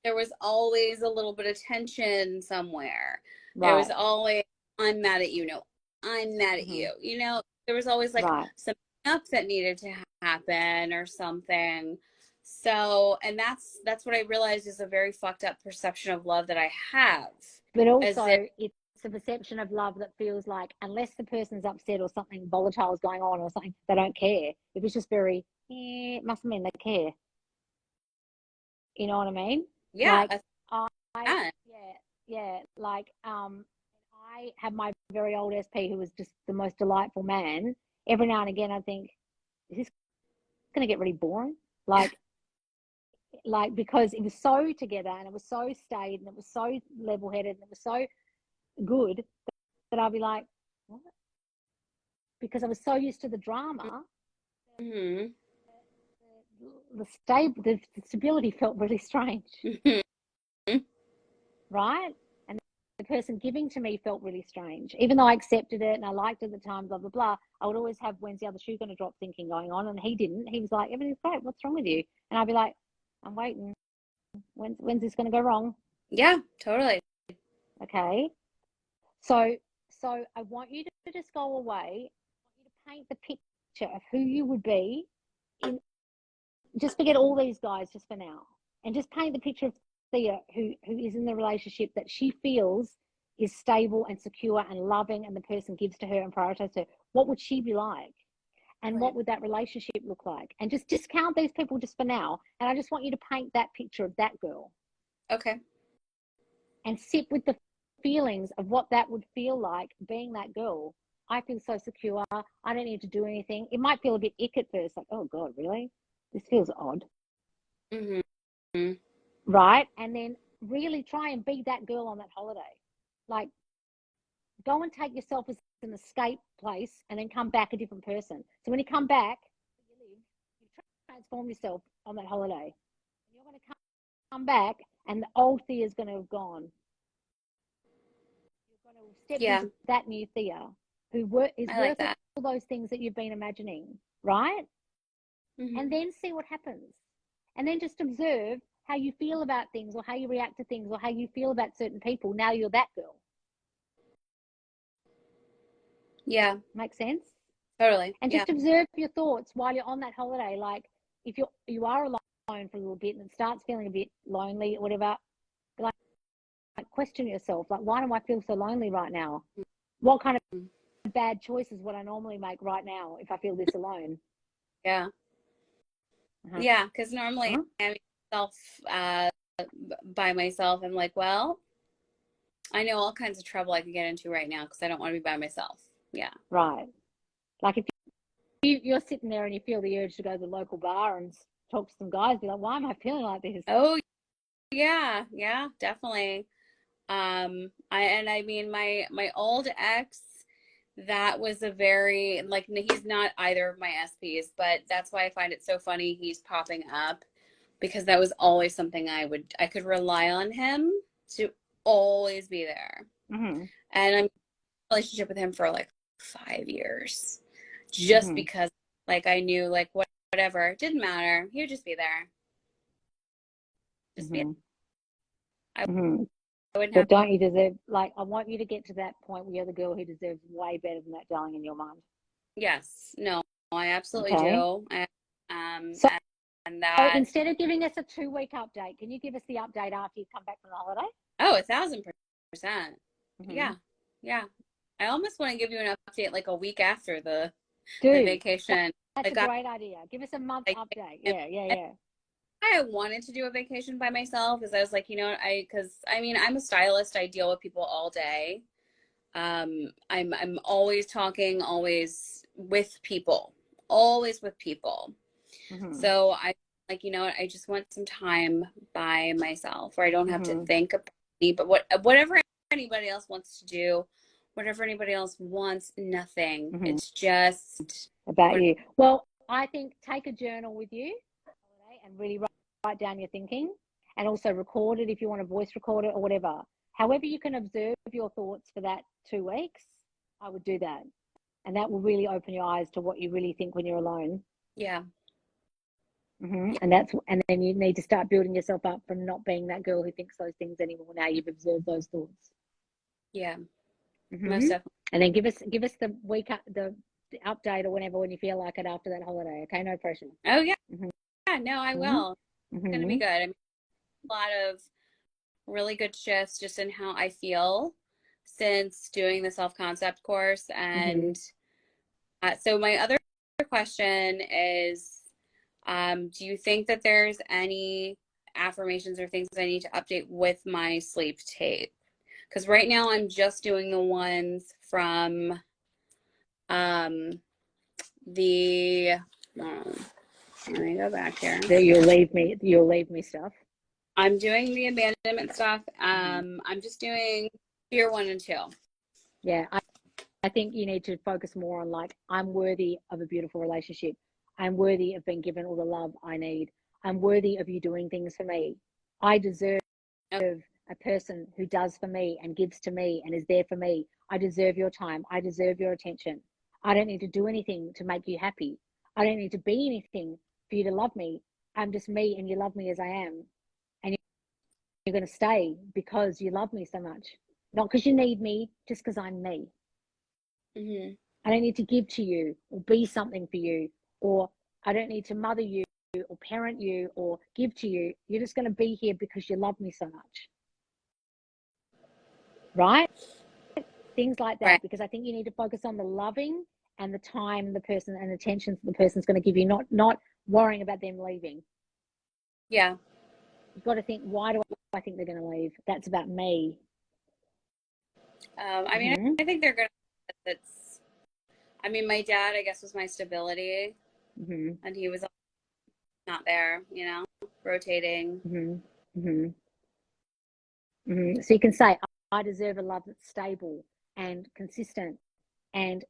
There was always a little bit of tension somewhere. Right. There was always, I'm mad at you. No, I'm mad at you. You know, there was always like something up that needed to happen or something. So, and that's what I realized is a very fucked up perception of love that I have. But also, it's a perception of love that feels like, unless the person's upset or something volatile is going on or something, they don't care. If it's just very, it must mean they care. You know what I mean? Yeah. Like, like, I have my very old SP who was just the most delightful man. Every now and again, I think, is this going to get really boring? Like, because it was so together and it was so staid and it was so level-headed and it was so good that I'll be like, what? Because I was so used to the drama. The stability felt really strange. Right? And the person giving to me felt really strange. Even though I accepted it and I liked it at the time, blah, blah, blah, I would always have, when's the other shoe going to drop thinking going on, and he didn't. He was like, everything's great. What's wrong with you? And I'd be like, I'm waiting. When's this going to go wrong? Yeah, totally. Okay. So I want you to just go away. I want you to paint the picture of who you would be in, just forget all these guys just for now, and just paint the picture of Thea, who is in the relationship that she feels is stable and secure and loving, and the person gives to her and prioritizes her. What would she be like? And what would that relationship look like? And just discount these people just for now. And I just want you to paint that picture of that girl. Okay. And sit with the feelings of what that would feel like being that girl. I feel so secure. I don't need to do anything. It might feel a bit ick at first, like, oh God, really? This feels odd. Right? And then really try and be that girl on that holiday. Like, go and take yourself as an escape place and then come back a different person. So when you come back, you transform yourself on that holiday. You're going to come back and the old Thea is going to have gone. You're going to step into that new Thea who is worth all those things that you've been imagining, right? And then see what happens. And then just observe how you feel about things or how you react to things or how you feel about certain people. Now you're that girl. Yeah. Makes sense? Totally. And just observe your thoughts while you're on that holiday. Like, if you are alone for a little bit and it starts feeling a bit lonely or whatever, like question yourself, like, why do I feel so lonely right now? What kind of bad choices would I normally make right now if I feel this alone? Yeah. Uh-huh. Yeah, because normally Uh-huh. I'm by myself. I'm like, well, I know all kinds of trouble I could get into right now because I don't want to be by myself. Yeah. Right. Like if you're sitting there and you feel the urge to go to the local bar and talk to some guys, be like, why am I feeling like this? Oh, yeah. Yeah, definitely. I mean, my old ex, that was a very, like, he's not either of my SPs, but that's why I find it so funny he's popping up, because that was always something I could rely on him to always be there. Mm-hmm. And I'm in a relationship with him for like 5 years, just because, like, I knew, like, whatever, it didn't matter. He would just be there. Just be, I wouldn't But have, don't you deserve, like, I want you to get to that point where you're the girl who deserves way better than that, darling, in your mind. yes, no, I absolutely Okay. do. So, And that, instead of giving us a 2-week update, can you give us the update after you come back from the holiday? oh, 1,000%. Yeah. Yeah. I almost want to give you an update like a week after the vacation. That's Like, a great idea. Give us a month update. Yeah. I wanted to do a vacation by myself because I was like, because I mean, I'm a stylist. I deal with people all day. I'm always talking, always with people, always with people. So I like, I just want some time by myself where I don't have to think about me, but whatever anybody else wants to do, whatever anybody else wants, nothing. It's just about you. Well, I think take a journal with you and really write down your thinking, and also record it if you want to voice record it or whatever. However you can observe your thoughts for that 2 weeks, I would do that. And that will really open your eyes to what you really think when you're alone. Yeah. And then you need to start building yourself up from not being that girl who thinks those things anymore. Now you've observed those thoughts. Yeah. Most definitely. And then give us the week up, the update or whenever, when you feel like it after that holiday. Okay, no pressure. Oh yeah. Yeah, no, I will. It's gonna be good. I mean, a lot of really good shifts just in how I feel since doing the self-concept course. And so my other question is, do you think that there's any affirmations or things I need to update with my sleep tape? Because right now I'm just doing the ones from the let me go back here. You'll leave me stuff. I'm doing the abandonment stuff. I'm just doing fear 1 and 2. Yeah, I think you need to focus more on, like, I'm worthy of a beautiful relationship. I'm worthy of being given all the love I need. I'm worthy of you doing things for me. I deserve a person who does for me and gives to me and is there for me. I deserve your time. I deserve your attention. I don't need to do anything to make you happy. I don't need to be anything for you to love me. I'm just me, and you love me as I am. And you're going to stay because you love me so much. Not because you need me, just because I'm me. I don't need to give to you or be something for you, or I don't need to mother you or parent you or give to you. You're just going to be here because you love me so much. Right? Things like that, because I think you need to focus on the loving and the time the person and attention the person's going to give you, not worrying about them leaving. Yeah. You've got to think, why do I think they're going to leave? That's about me. I mean, I think they're going to, I mean, my dad, I guess, was my stability, and he was not there, rotating. So you can say, I deserve a love that's stable and consistent and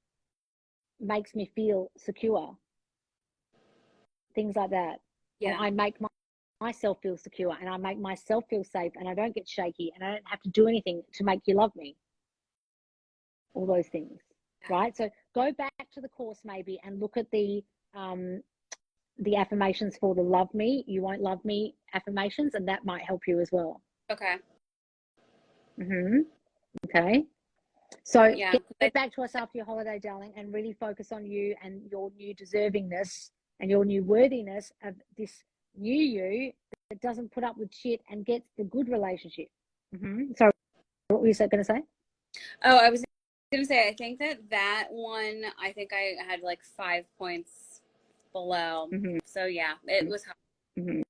makes me feel secure. Things like that. Yeah. And I make myself feel secure, and I make myself feel safe, and I don't get shaky, and I don't have to do anything to make you love me. All those things. Right? So go back to the course maybe and look at the affirmations for the love me, you won't love me affirmations, and that might help you as well. Okay. Okay. So get back to us after your holiday, darling, and really focus on you and your new deservingness and your new worthiness of this new you that doesn't put up with shit and gets the good relationship. So what were you going to say? Oh, I was going to say, I think that one, I think I had like 5 points below. So yeah, it was hard.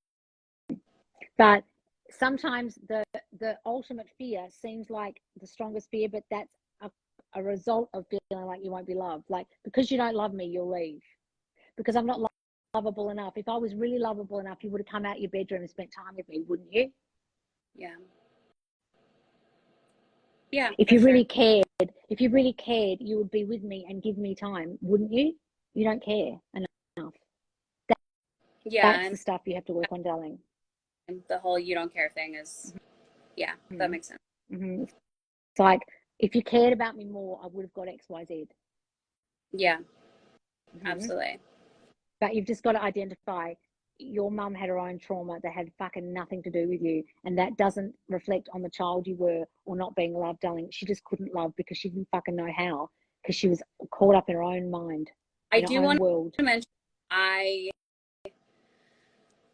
But sometimes the ultimate fear seems like the strongest fear, but that's a result of feeling like you won't be loved. Like, because you don't love me, you'll leave. Because I'm not lovable enough. If I was really lovable enough, you would have come out your bedroom and spent time with me, wouldn't you? Yeah. Yeah. If you really cared, you would be with me and give me time, wouldn't you? You don't care enough. That's the stuff you have to work on, darling. The whole you don't care thing is, yeah, that makes sense. It's like, if you cared about me more, I would have got X, Y, Z. Yeah, absolutely. But you've just got to identify your mum had her own trauma that had fucking nothing to do with you, and that doesn't reflect on the child you were or not being loved, darling. She just couldn't love because she didn't fucking know how, because she was caught up in her own mind, I do want world. to mention,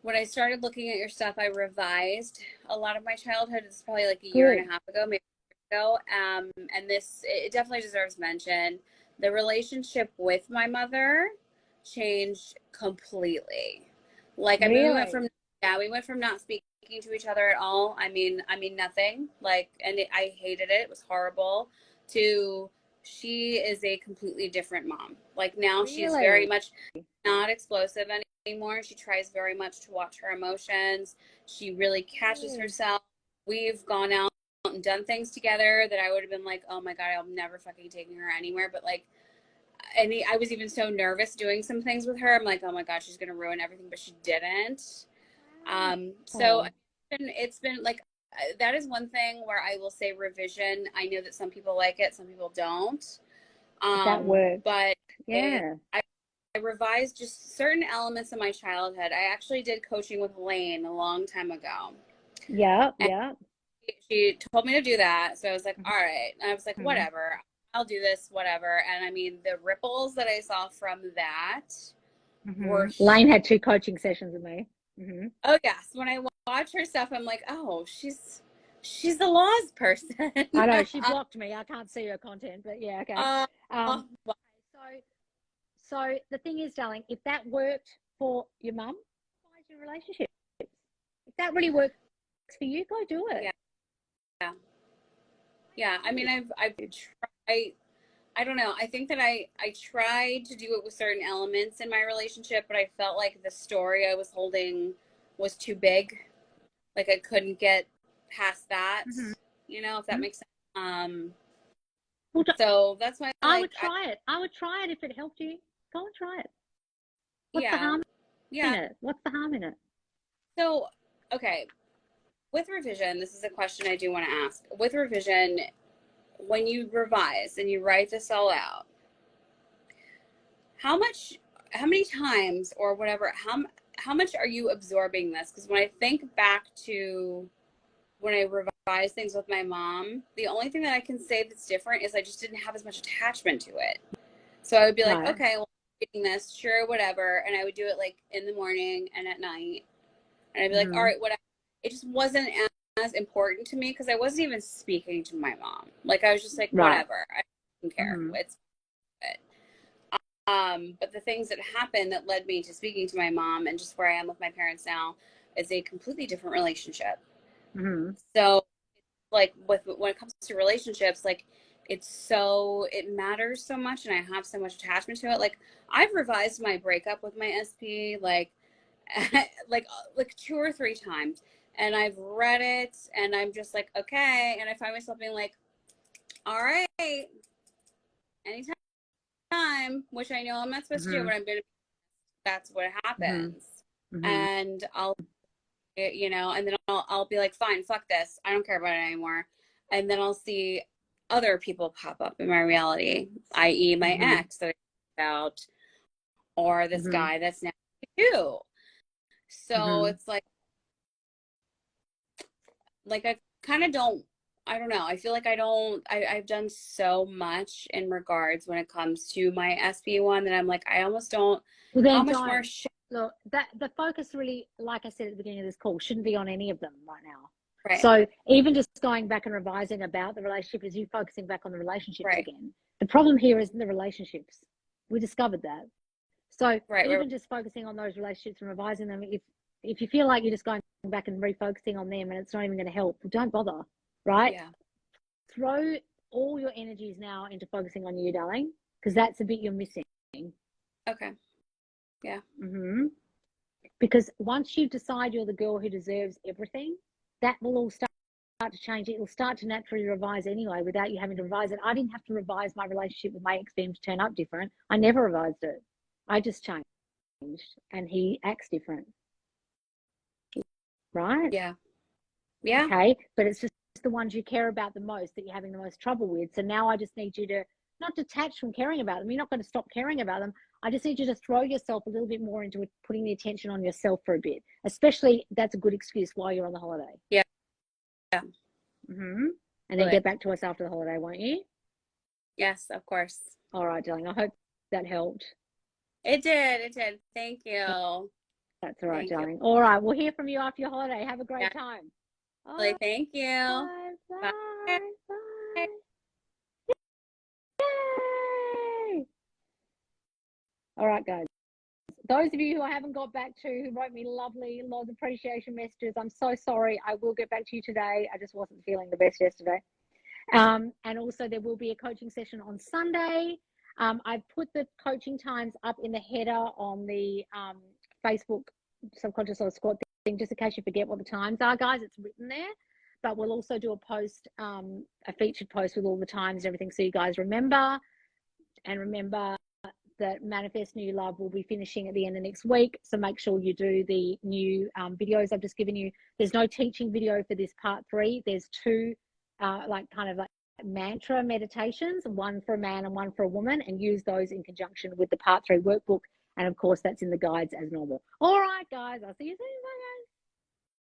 when I started looking at your stuff, I revised a lot of my childhood. It's probably like a year and a half ago, maybe a year ago. And it definitely deserves mention. The relationship with my mother changed completely. Like, I mean, we went from not speaking to each other at all. I mean nothing. Like, and I hated it. It was horrible. To she is a completely different mom. Like, now she's very much not explosive anymore. She tries very much to watch her emotions. She really catches herself. We've gone out and done things together that I would have been like, oh my God, I'm never fucking taking her anywhere. But like, I was even so nervous doing some things with her. I'm like, oh my God, she's going to ruin everything, but she didn't. So it's been like, that is one thing where I will say revision. I know that some people like it, some people don't. That works. But yeah. I revised just certain elements of my childhood. I actually did coaching with Elaine a long time ago. Yeah. She told me to do that. So I was like, all right. And I was like, whatever, I'll do this, whatever. And I mean, the ripples that I saw from that were Elaine had 2 coaching sessions with me. Oh yes. When I watch her stuff, I'm like, oh, she's the laws person. I know, she blocked me. I can't see her content, but yeah, okay. So the thing is, darling, if that worked for your mum, why is your relationship? If that really works for you, go do it. Yeah. I mean, I've tried. I don't know. I think that I tried to do it with certain elements in my relationship, but I felt like the story I was holding was too big. Like, I couldn't get past that, if that makes sense. So that's why I would try it. I would try it if it helped you. Go and try it. What's the harm in it? What's the harm in it? So, okay. With revision, this is a question I do want to ask. With revision, when you revise and you write this all out, how many times or whatever, how much are you absorbing this? Because when I think back to when I revised things with my mom, the only thing that I can say that's different is I just didn't have as much attachment to it. So I would be like, okay, well, I'm reading this, sure, whatever. And I would do it like in the morning and at night. And I'd be like, all right, whatever. It just wasn't as important to me because I wasn't even speaking to my mom. Like, I was just like, whatever. I don't care. It's good. But the things that happened that led me to speaking to my mom and just where I am with my parents now is a completely different relationship. So, like, when it comes to relationships, like, it matters so much and I have so much attachment to it. Like, I've revised my breakup with my SP like 2 or 3 times, and I've read it and I'm just like, okay. And I find myself being like, all right, anytime, which I know I'm not supposed to do, but I'm going to, that's what happens. And I'll, and then I'll be like, fine, fuck this. I don't care about it anymore. And then I'll see other people pop up in my reality, i.e. my ex that I about, or this guy that's now too. So it's like I kind of don't, I don't know. I feel like I've done so much in regards when it comes to my SP1 that I'm like, I almost don't, how much more look, that the focus really, like I said at the beginning of this call, shouldn't be on any of them right now. Right. So even just going back and revising about the relationship is you focusing back on the relationships again. The problem here isn't the relationships. We discovered that. So Right. even just focusing on those relationships and revising them, if you feel like you're just going back and refocusing on them and it's not even going to help, don't bother, right? Yeah. Throw all your energies now into focusing on you, darling, because that's a bit you're missing. Okay. Yeah. Because once you decide you're the girl who deserves everything, that will all start to change. It will start to naturally revise anyway without you having to revise it. I didn't have to revise my relationship with my ex for him to turn up different. I never revised it. I just changed and he acts different. Right? Yeah. Yeah. Okay. But it's just the ones you care about the most that you're having the most trouble with. So now I just need you to not detach from caring about them. You're not going to stop caring about them. I just need you to throw yourself a little bit more into putting the attention on yourself for a bit. Especially that's a good excuse while you're on the holiday. Yeah. Yeah. And then get back to us after the holiday, won't you? Yes, of course. All right, darling. I hope that helped. It did. Thank you. That's all right, Thank darling. All right. We'll hear from you after your holiday. Have a great time. Really, thank you. Bye. Bye. Yay! All right, guys. Those of you who I haven't got back to, who wrote me lovely lots of appreciation messages, I'm so sorry. I will get back to you today. I just wasn't feeling the best yesterday. And also there will be a coaching session on Sunday. I've put the coaching times up in the header on the Facebook Subconscious Soul Squad thing, just in case you forget what the times are, guys. It's written there. But we'll also do a post, a featured post with all the times and everything, so you guys remember. And remember that Manifest New Love will be finishing at the end of next week. So make sure you do the new videos I've just given you. There's no teaching video for this part 3. There's 2 like mantra meditations, one for a man and one for a woman, and use those in conjunction with the part 3 workbook. And of course, that's in the guides as normal. All right, guys, I'll see you soon.